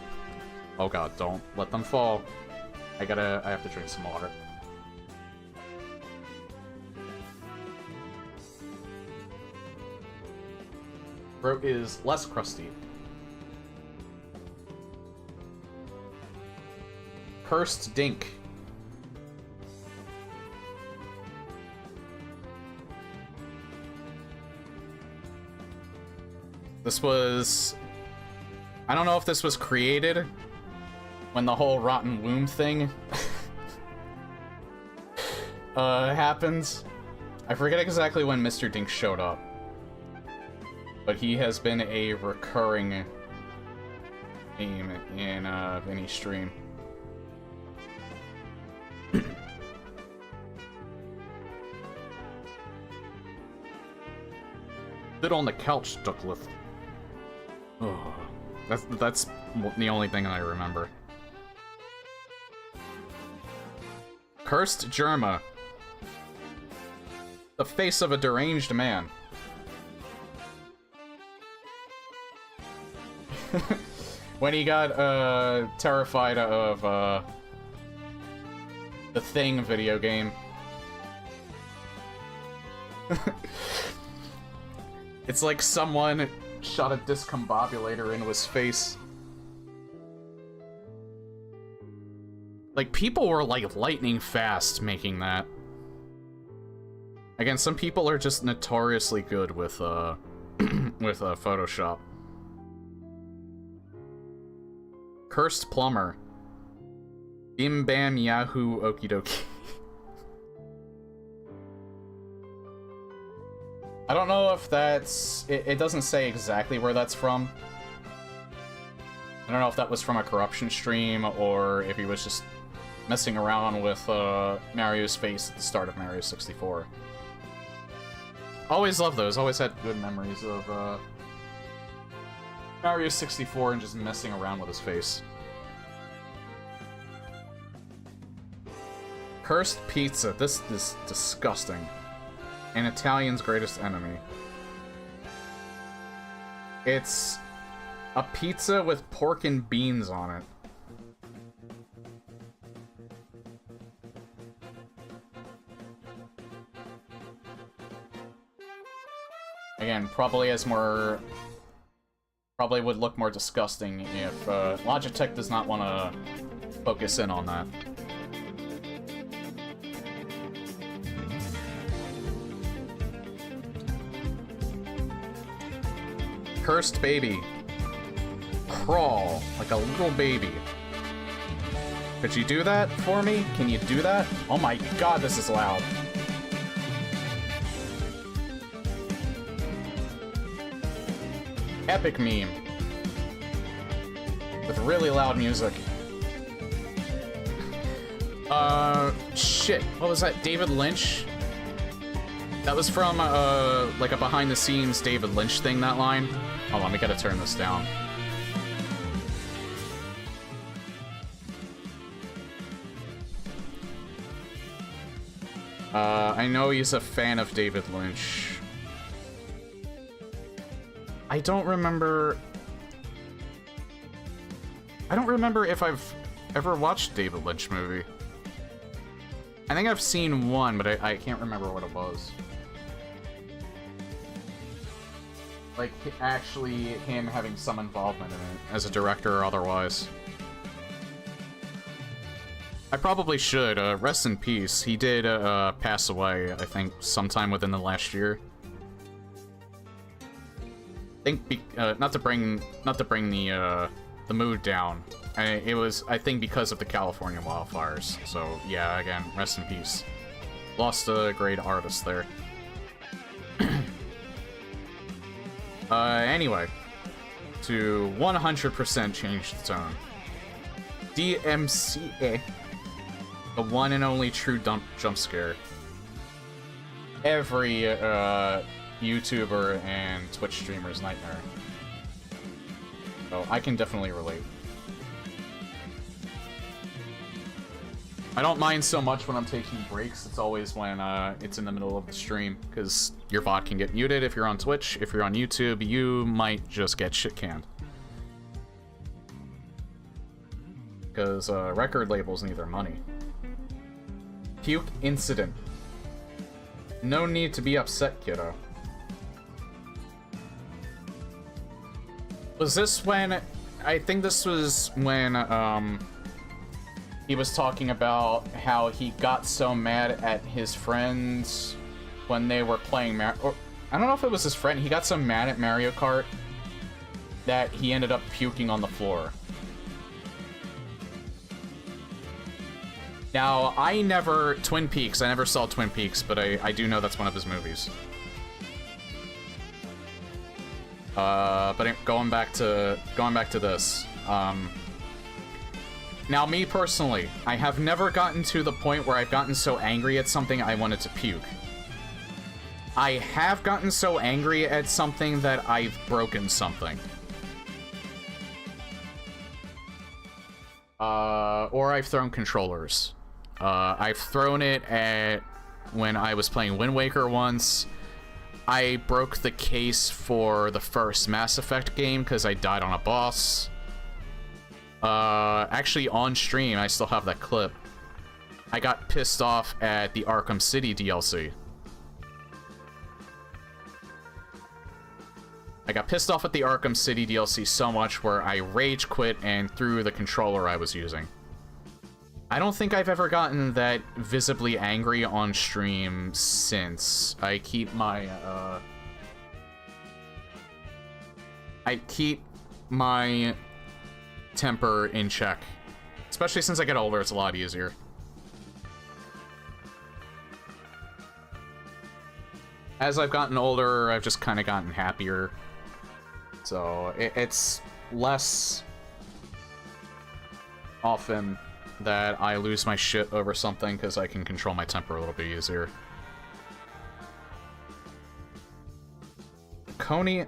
[SPEAKER 1] Oh god, don't let them fall. I have to drink some water. Throat is less crusty. Cursed Dink. This was... I don't know if this was created when the whole Rotten Womb thing happened. I forget exactly when Mr. Dink showed up. But he has been a recurring theme in any stream. Sit on the couch, Duckliff. Oh, that's the only thing I remember. Cursed Germa. The face of a deranged man. When he got terrified of the Thing video game. It's like someone shot a discombobulator into his face. Like, people were like lightning fast making that. Again, some people are just notoriously good with with Photoshop. Cursed Plumber. Bim Bam Yahoo Okie Dokie. I don't know if that's... It doesn't say exactly where that's from. I don't know if that was from a corruption stream, or if he was just messing around with Mario's face at the start of Mario 64. Always loved those. Always had good memories of Mario 64 and just messing around with his face. Cursed Pizza. This is disgusting. An Italian's greatest enemy. It's a pizza with pork and beans on it. Again, probably would look more disgusting if Logitech does not want to focus in on that. Cursed Baby. Crawl like a little baby. Could you do that for me? Can you do that? Oh my god, this is loud. Epic meme. With really loud music. shit. What was that? David Lynch? That was from, like a behind-the-scenes David Lynch thing, that line. Hold on, we gotta turn this down. I know he's a fan of David Lynch. I don't remember if I've ever watched a David Lynch movie. I think I've seen one, but I can't remember what it was. Like, actually him having some involvement in it, as a director or otherwise. I probably should. Rest in peace. He did pass away, I think, sometime within the last year. I think, not to bring the mood down. It was, I think, because of the California wildfires. So, yeah, again, rest in peace. Lost a great artist there. Anyway. To 100% change the tone. DMCA. The one and only true jump scare. Every, YouTuber and Twitch streamer's nightmare. So, I can definitely relate. I don't mind so much when I'm taking breaks. It's always when it's in the middle of the stream, because your bot can get muted if you're on Twitch. If you're on YouTube, you might just get shit canned. Because record labels need their money. Puke incident. No need to be upset, kiddo. Was this when... I think this was when, he was talking about how he got so mad at his friends when they were playing I don't know if it was his friend. He got so mad at Mario Kart that he ended up puking on the floor. Now, Twin Peaks, I never saw Twin Peaks, but I do know that's one of his movies. But going back to this, now, me personally, I have never gotten to the point where I've gotten so angry at something I wanted to puke. I have gotten so angry at something that I've broken something. Or I've thrown controllers. I've thrown it at when I was playing Wind Waker once. I broke the case for the first Mass Effect game because I died on a boss. Actually on stream, I still have that clip. I got pissed off at the Arkham City DLC. I got pissed off at the Arkham City DLC so much where I rage quit and threw the controller I was using. I don't think I've ever gotten that visibly angry on stream since. I keep my temper in check. Especially since I get older, it's a lot easier. As I've gotten older, I've just kind of gotten happier. So, it's less often that I lose my shit over something because I can control my temper a little bit easier. Coney...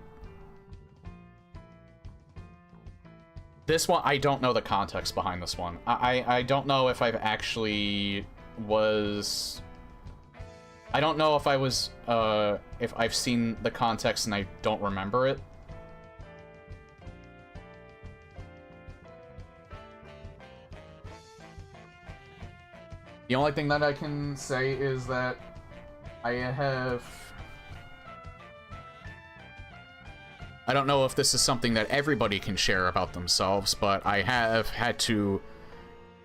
[SPEAKER 1] This one, I don't know the context behind this one. I don't know if I've actually was... I don't know if I was, if I've seen the context and I don't remember it. The only thing that I can say is that I have... I don't know if this is something that everybody can share about themselves, but I have had to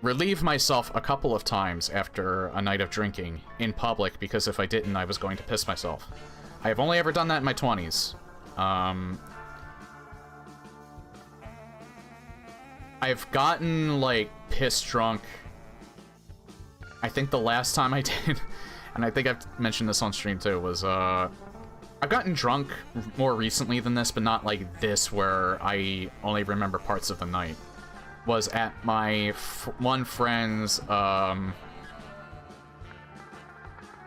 [SPEAKER 1] relieve myself a couple of times after a night of drinking in public, because if I didn't, I was going to piss myself. I have only ever done that in my 20s. I've gotten, like, piss drunk. I think the last time I did, and I think I've mentioned this on stream too, was, I've gotten drunk more recently than this, but not like this, where I only remember parts of the night. Was at my one friend's,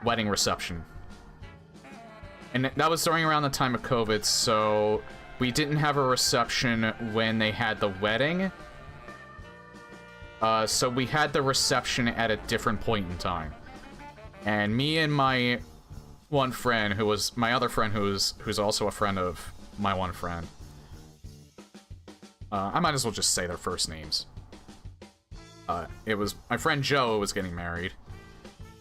[SPEAKER 1] wedding reception. And that was during around the time of COVID, so we didn't have a reception when they had the wedding. So we had the reception at a different point in time. And me and my one friend, who was my other friend, who's also a friend of my one friend. I might as well just say their first names. It was my friend Joe was getting married.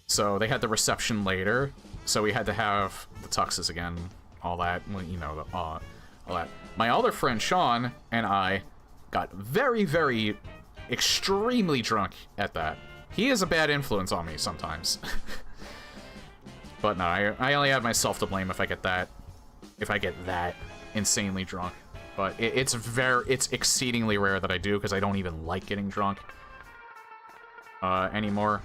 [SPEAKER 1] So they had the reception later. So we had to have the tuxes again, all that, you know, all that. My other friend Sean and I got very, very, extremely drunk at that. He is a bad influence on me sometimes. But no, I only have myself to blame if I get that insanely drunk. But it's exceedingly rare that I do, because I don't even like getting drunk anymore.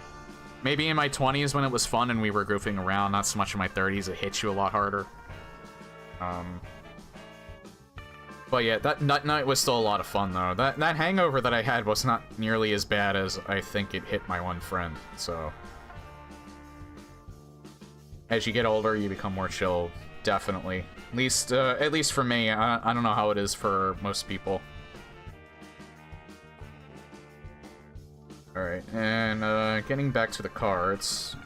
[SPEAKER 1] Maybe in my 20s when it was fun and we were goofing around, not so much in my 30s, it hits you a lot harder. But yeah, that night was still a lot of fun, though. That hangover that I had was not nearly as bad as I think it hit my one friend, so... As you get older, you become more chill, definitely. At least for me. I don't know how it is for most people. Alright, and getting back to the cards.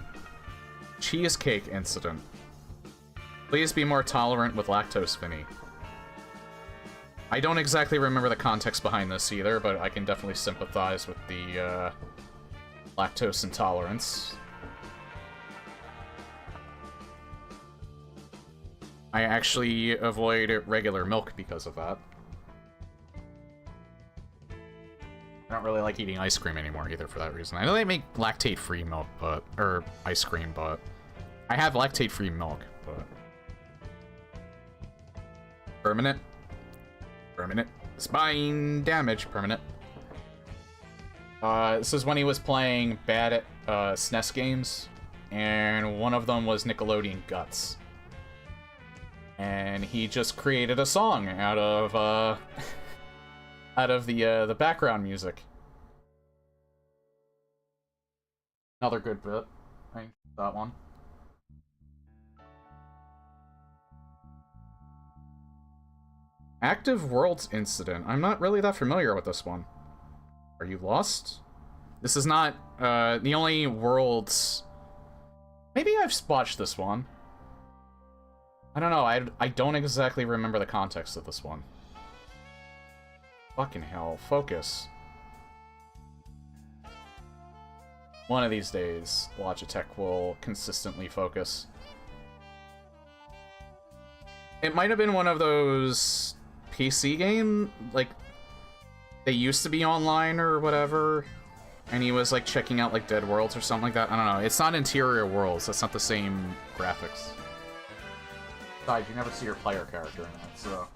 [SPEAKER 1] Cheesecake incident. Please be more tolerant with lactose, Vinny. I don't exactly remember the context behind this either, but I can definitely sympathize with the lactose intolerance. I actually avoid regular milk because of that. I don't really like eating ice cream anymore either for that reason. I know they make lactate-free milk, or ice cream, but I have lactate-free milk, but... Permanent. Spine damage, permanent. This is when he was playing bad at SNES games, and one of them was Nickelodeon Guts. And he just created a song out of the background music. Another good bit. I think that one. Active Worlds Incident. I'm not really that familiar with this one. Are you lost? This is not the only worlds. Maybe I've watched this one. I don't know, I don't exactly remember the context of this one. Fucking hell, focus. One of these days, Logitech will consistently focus. It might have been one of those PC game, like, they used to be online or whatever, and he was, like, checking out, like, Dead Worlds or something like that. I don't know, it's not Interior Worlds, that's not the same graphics. Besides, you never see your player character in that, so...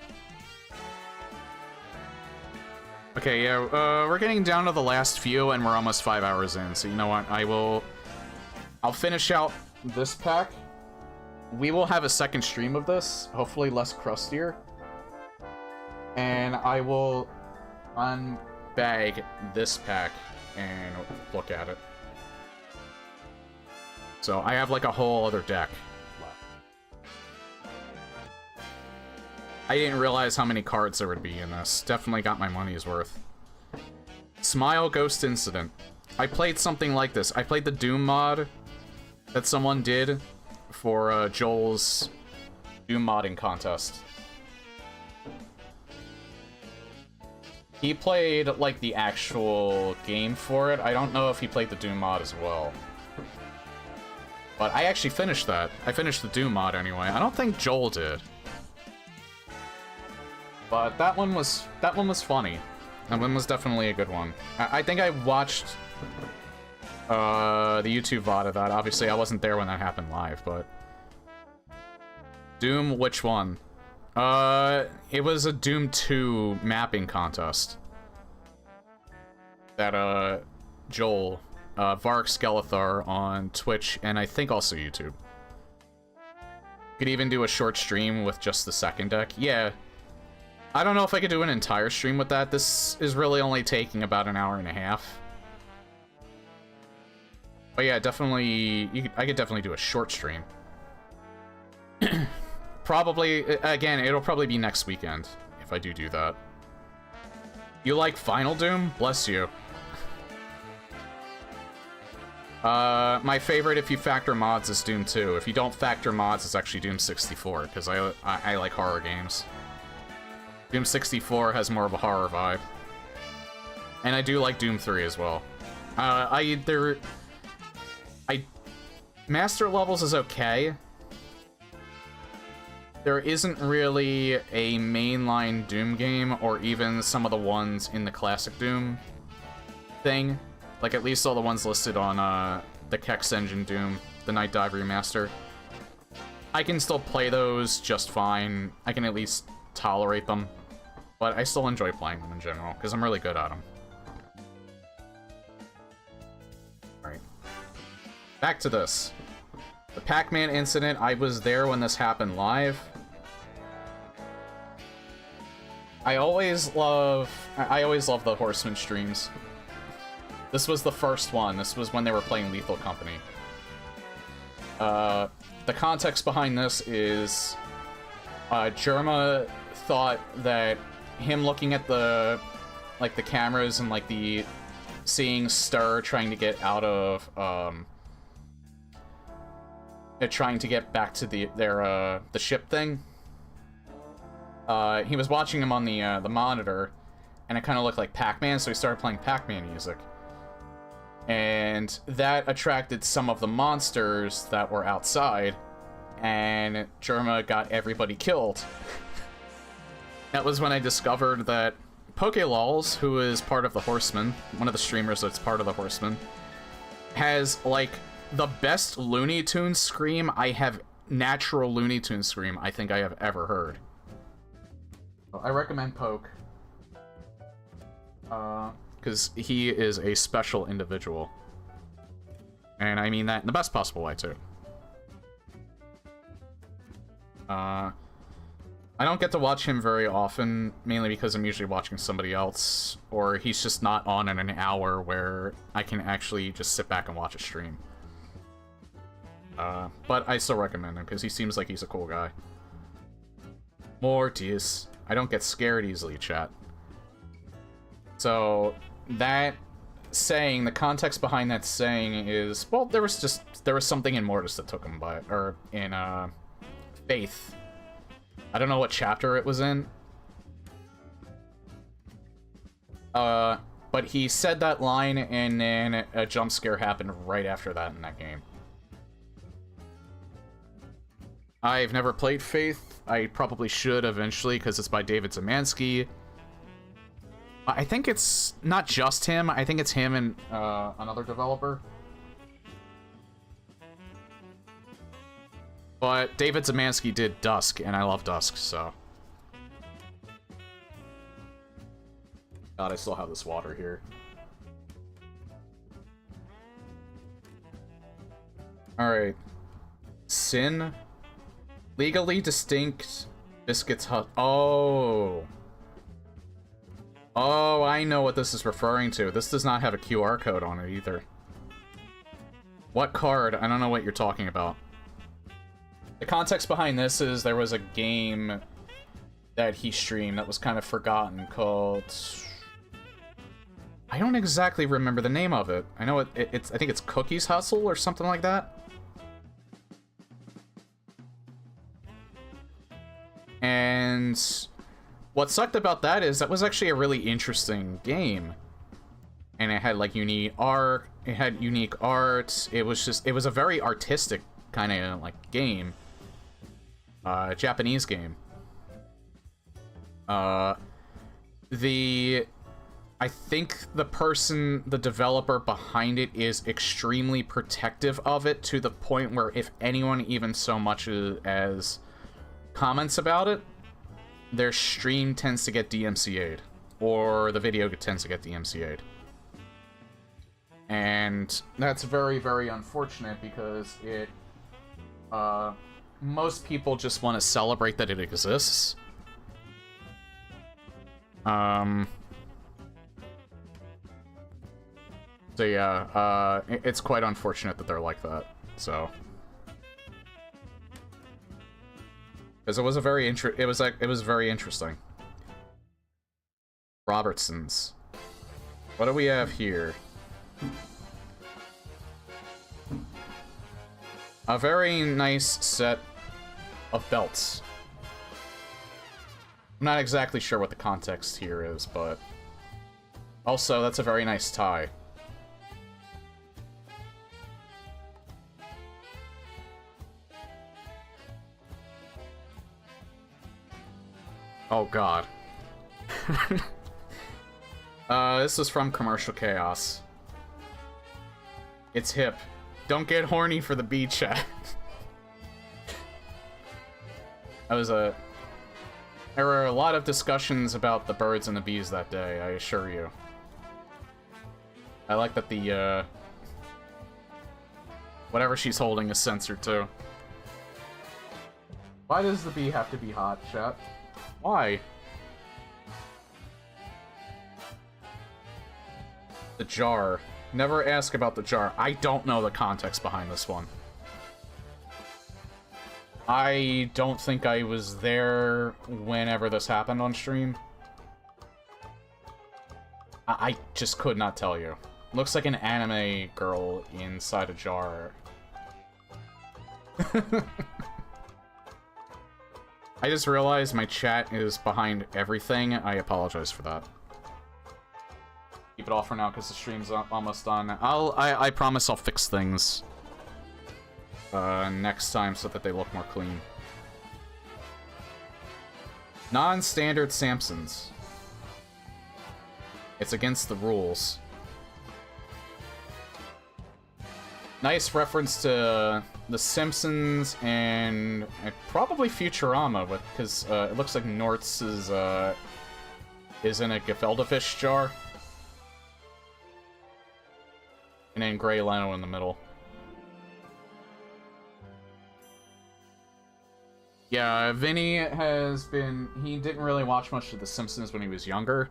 [SPEAKER 1] Okay, yeah, we're getting down to the last few, and we're almost 5 hours in, so you know what, I'll finish out this pack. We will have a second stream of this, hopefully less crustier. And I will unbag this pack and look at it. So I have like a whole other deck left. I didn't realize how many cards there would be in this. Definitely got my money's worth. Smile Ghost Incident. I played something like this. I played the Doom mod that someone did for Joel's Doom modding contest. He played, like, the actual game for it. I don't know if he played the Doom mod as well. But I actually finished that. I finished the Doom mod anyway. I don't think Joel did. But that one was funny. That one was definitely a good one. I think I watched the YouTube VOD of that. Obviously, I wasn't there when that happened live, but... Doom, which one? It was a Doom 2 mapping contest. That, Joel, Vark Skeletor on Twitch, and I think also YouTube. Could even do a short stream with just the second deck. Yeah. I don't know if I could do an entire stream with that. This is really only taking about an hour and a half. But yeah, definitely, I could definitely do a short stream. Probably, again, it'll probably be next weekend if I do that. You like Final Doom? Bless you. My favorite, if you factor mods, is Doom 2. If you don't factor mods, it's actually Doom 64, because I like horror games. Doom 64 has more of a horror vibe. And I do like Doom 3 as well. Master Levels is okay. There isn't really a mainline Doom game, or even some of the ones in the classic Doom thing. Like, at least all the ones listed on the Kex Engine Doom, the Night Dive Remaster. I can still play those just fine. I can at least tolerate them. But I still enjoy playing them in general, because I'm really good at them. Alright. Back to this. The Pac-Man incident, I was there when this happened live. I always love the Horseman streams. This was the first one. This was when they were playing Lethal Company. The context behind this is Jerma thought that him looking at the cameras and seeing Stir trying to get out of trying to get back to the ship thing. He was watching him on the monitor, and it kind of looked like Pac-Man, so he started playing Pac-Man music. And that attracted some of the monsters that were outside, and Jerma got everybody killed. That was when I discovered that PokeLols, who is part of the Horsemen, one of the streamers that's part of the Horsemen, has, like, the best Looney Tunes scream natural Looney Tunes scream I think I have ever heard. I recommend Poke. Because he is a special individual. And I mean that in the best possible way, too. I don't get to watch him very often, mainly because I'm usually watching somebody else, or he's just not on in an hour where I can actually just sit back and watch a stream. But I still recommend him, because he seems like he's a cool guy. Mortius. I don't get scared easily, chat. So, that saying, the context behind that saying is, well, there was something in Mortis that took him by, or in, Faith. I don't know what chapter it was in. But he said that line, and then a jump scare happened right after that in that game. I've never played Faith. I probably should eventually, because it's by David Zemansky. I think it's not just him. I think it's him and another developer. But David Zemansky did Dusk, and I love Dusk, so... God, I still have this water here. Alright. Sin? Legally distinct Biscuits Hut. Oh. Oh, I know what this is referring to. This does not have a QR code on it either. What card? I don't know what you're talking about. The context behind this is there was a game that he streamed that was kind of forgotten called... I don't exactly remember the name of it. I know it's I think it's Cookies Hustle or something like that. And what sucked about that is that was actually a really interesting game. And it had like unique art, it had unique art. It was a very artistic kind of like game. Japanese game. I think the developer behind it is extremely protective of it to the point where if anyone even so much as comments about it, their stream tends to get DMCA'd, or the video tends to get DMCA'd. And that's very, very unfortunate because most people just want to celebrate that it exists. So yeah, it's quite unfortunate that they're like that. So, because it was a very it was very interesting. Robertsons. What do we have here? A very nice set of belts. I'm not exactly sure what the context here is, but also that's a very nice tie. Oh god. This was from Commercial Chaos. It's hip. Don't get horny for the bee chat. There were a lot of discussions about the birds and the bees that day, I assure you. I like that the, whatever she's holding is censored too. Why does the bee have to be hot, chat? Why? The jar. Never ask about the jar. I don't know the context behind this one. I don't think I was there whenever this happened on stream. I just could not tell you. Looks like an anime girl inside a jar. I just realized my chat is behind everything. I apologize for that. Keep it off for now because the stream's almost done. I promise I'll fix things next time so that they look more clean. Non-standard Samsons. It's against the rules. Nice reference to The Simpsons and probably Futurama, because it looks like Nortz is in a gefilte fish jar. And then Grey Leno in the middle. Yeah, Vinny he didn't really watch much of The Simpsons when he was younger.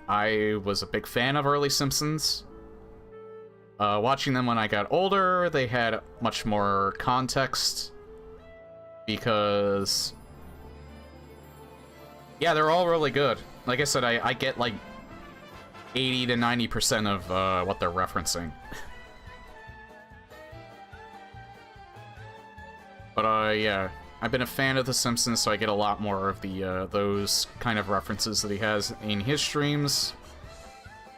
[SPEAKER 1] I was a big fan of early Simpsons. Watching them when I got older, they had much more context. Because... yeah, they're all really good. Like I said, I get like 80 to 90% of what they're referencing. But yeah, I've been a fan of The Simpsons, so I get a lot more of the those kind of references that he has in his streams.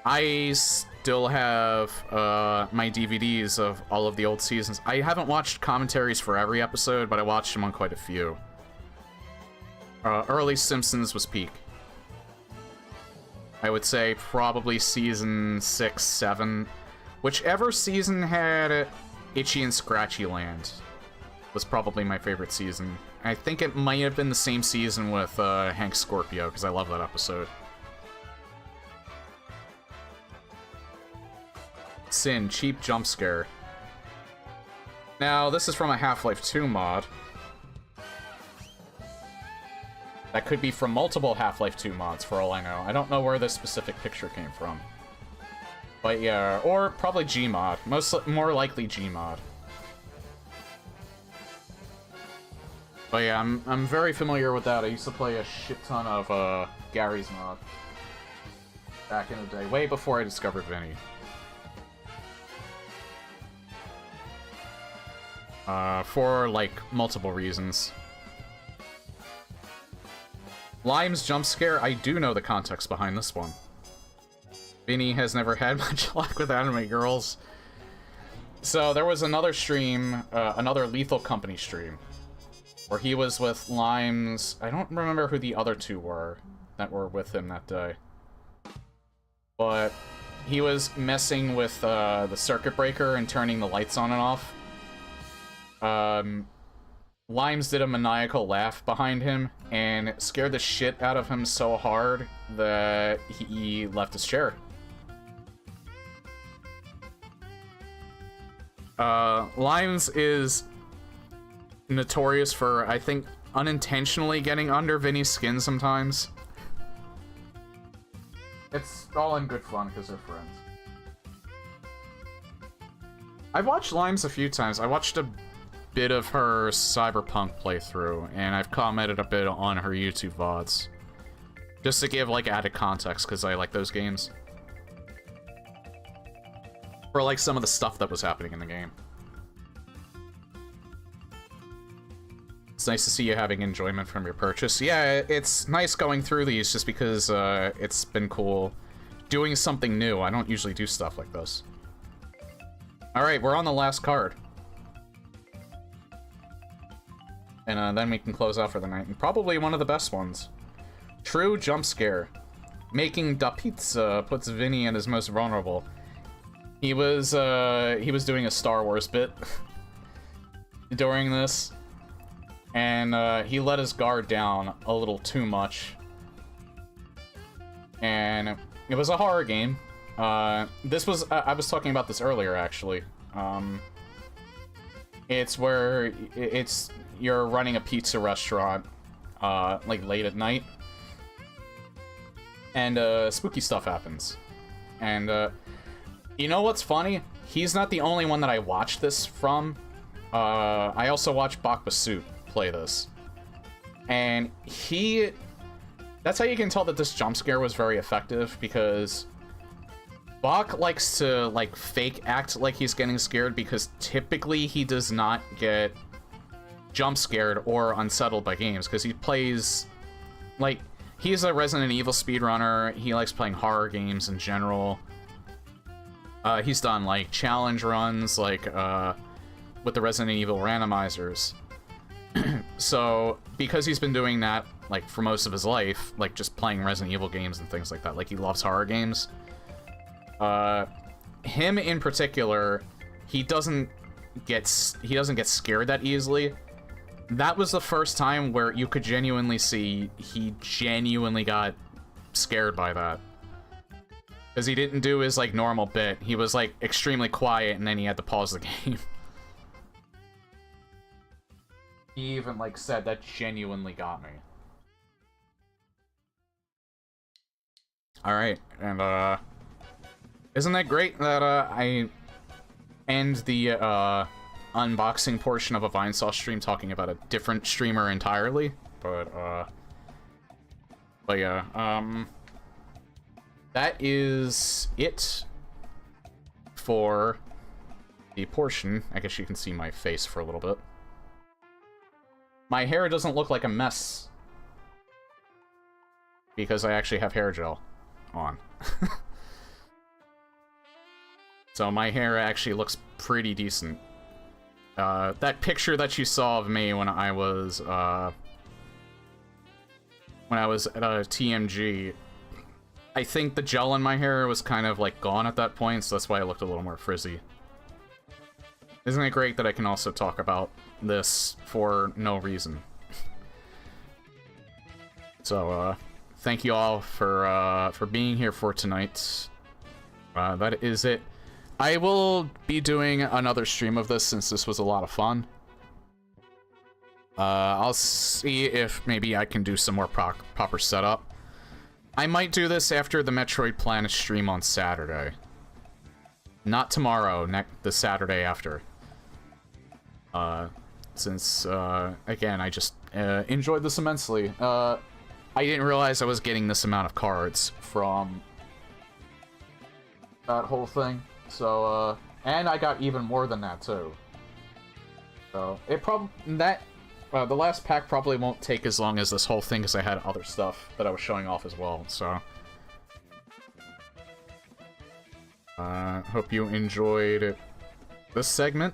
[SPEAKER 1] I still have my DVDs of all of the old seasons. I haven't watched commentaries for every episode, but I watched them on quite a few. Early Simpsons was peak. I would say probably season 6, 7. Whichever season had Itchy and Scratchy Land was probably my favorite season. I think it might have been the same season with Hank Scorpio, because I love that episode. Sin, cheap jump scare. Now, this is from a Half-Life 2 mod. That could be from multiple Half-Life 2 mods, for all I know. I don't know where this specific picture came from. But yeah, or probably Gmod. More likely Gmod. But yeah, I'm very familiar with that. I used to play a shit ton of Gary's mod. Back in the day, way before I discovered Vinny. For, like, multiple reasons. Lime's jump scare, I do know the context behind this one. Vinny has never had much luck with anime girls. So there was another stream, another Lethal Company stream, where he was with Lime's... I don't remember who the other two were that were with him that day. But he was messing with the circuit breaker and turning the lights on and off. Limes did a maniacal laugh behind him and scared the shit out of him so hard that he left his chair. Limes is notorious for, I think, unintentionally getting under Vinny's skin sometimes. It's all in good fun because they're friends. I've watched Limes a few times. I watched a bit of her Cyberpunk playthrough, and I've commented a bit on her YouTube VODs. Just to give, like, added context, because I like those games. For, like, some of the stuff that was happening in the game. It's nice to see you having enjoyment from your purchase. Yeah, it's nice going through these just because it's been cool doing something new. I don't usually do stuff like this. Alright, we're on the last card. And then we can close out for the night. And probably one of the best ones. True jump scare. Making da pizza puts Vinny at his most vulnerable. He was doing a Star Wars bit during this. And he let his guard down a little too much. And it was a horror game. This was, I was talking about this earlier, actually. It's where you're running a pizza restaurant, like late at night. And spooky stuff happens. And you know what's funny? He's not the only one that I watched this from. I also watched Bakbasuit play this. And that's how you can tell that this jump scare was very effective, because Bach likes to, like, fake act like he's getting scared, because typically he does not get jump scared or unsettled by games, because he plays, like, he's a Resident Evil speedrunner. He likes playing horror games in general. He's done, like, challenge runs, like, with the Resident Evil randomizers. So, because he's been doing that, like, for most of his life, like, just playing Resident Evil games and things like that, like, he loves horror games. Him in particular, he doesn't get scared that easily. That was the first time where you could genuinely see he genuinely got scared by that. Because he didn't do his, like, normal bit. He was, like, extremely quiet, and then he had to pause the game. He even, like, said that genuinely got me. Alright, and, isn't that great that, I end the, unboxing portion of a Vinesauce stream talking about a different streamer entirely? But yeah, that is it for the portion. I guess you can see my face for a little bit. My hair doesn't look like a mess, because I actually have hair gel on. So my hair actually looks pretty decent. That picture that you saw of me when I was at a TMG, I think the gel in my hair was kind of, like, gone at that point, so that's why I looked a little more frizzy. Isn't it great that I can also talk about this for no reason? So, thank you all for being here for tonight. That is it. I will be doing another stream of this since this was a lot of fun. I'll see if maybe I can do some more proper setup. I might do this after the Metroid Planet stream on Saturday. Not tomorrow, the Saturday after. Since, again, I just enjoyed this immensely. I didn't realize I was getting this amount of cards from that whole thing. So, and I got even more than that, too. So, the last pack probably won't take as long as this whole thing, because I had other stuff that I was showing off as well, so. Hope you enjoyed this segment.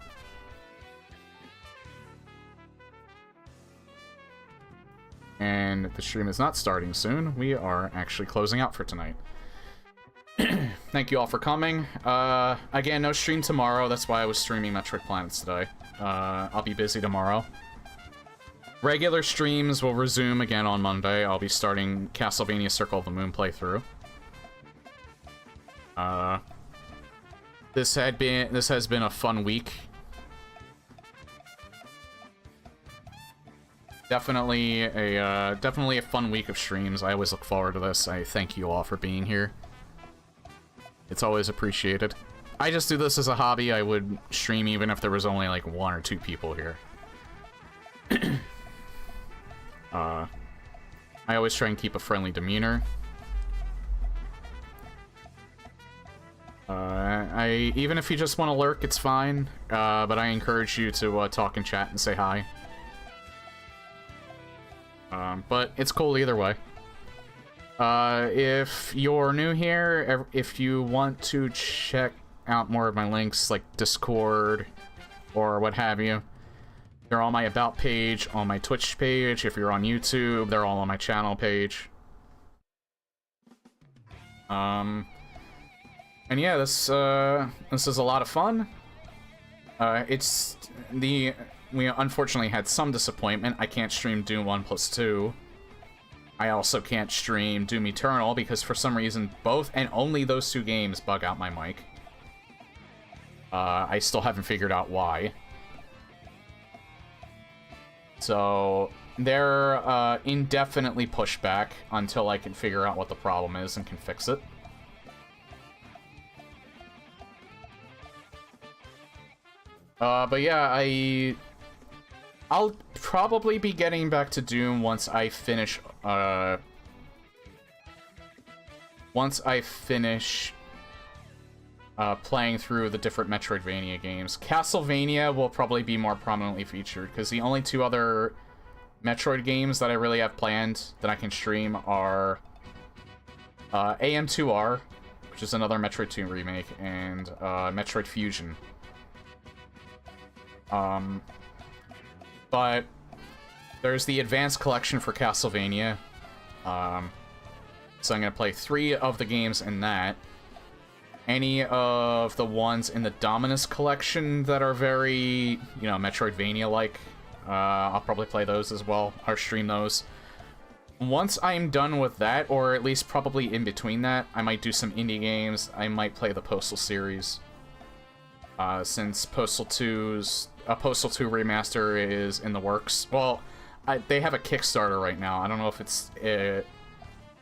[SPEAKER 1] And the stream is not starting soon. We are actually closing out for tonight. Thank you all for coming. Again, no stream tomorrow. That's why I was streaming Metroid Planets today. I'll be busy tomorrow. Regular streams will resume again on Monday. I'll be starting Castlevania Circle of the Moon playthrough. This has been a fun week. Definitely a fun week of streams. I always look forward to this. I thank you all for being here. It's always appreciated. I just do this as a hobby, I would stream even if there was only like 1 or 2 people here. I always try and keep a friendly demeanor. Even if you just want to lurk, it's fine. But I encourage you to talk and chat and say hi. But it's cool either way. If you're new here, if you want to check out more of my links, like Discord or what have you, they're on my About page, on my Twitch page. If you're on YouTube, they're all on my channel page. And yeah, this is a lot of fun. We unfortunately had some disappointment. I can't stream Doom 1+2. I also can't stream Doom Eternal because for some reason both and only those 2 games bug out my mic. I still haven't figured out why. So they're indefinitely pushed back until I can figure out what the problem is and can fix it. But yeah, I'll probably be getting back to Doom once I finish playing through the different Metroidvania games. Castlevania will probably be more prominently featured, because the only 2 other Metroid games that I really have planned that I can stream are AM2R, which is another Metroid 2 remake, and Metroid Fusion. But there's the Advanced Collection for Castlevania. So I'm gonna play 3 of the games in that. Any of the ones in the Dominus Collection that are very, you know, Metroidvania-like, I'll probably play those as well, or stream those. Once I'm done with that, or at least probably in between that, I might do some indie games. I might play the Postal series. Since Postal 2's Postal 2 remaster is in the works. Well, they have a Kickstarter right now. I don't know if it's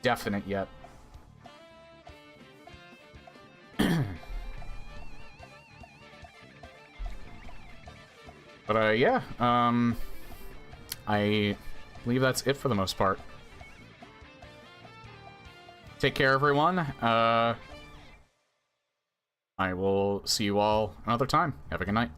[SPEAKER 1] definite yet. But yeah, I believe that's it for the most part. Take care, everyone. I will see you all another time. Have a good night.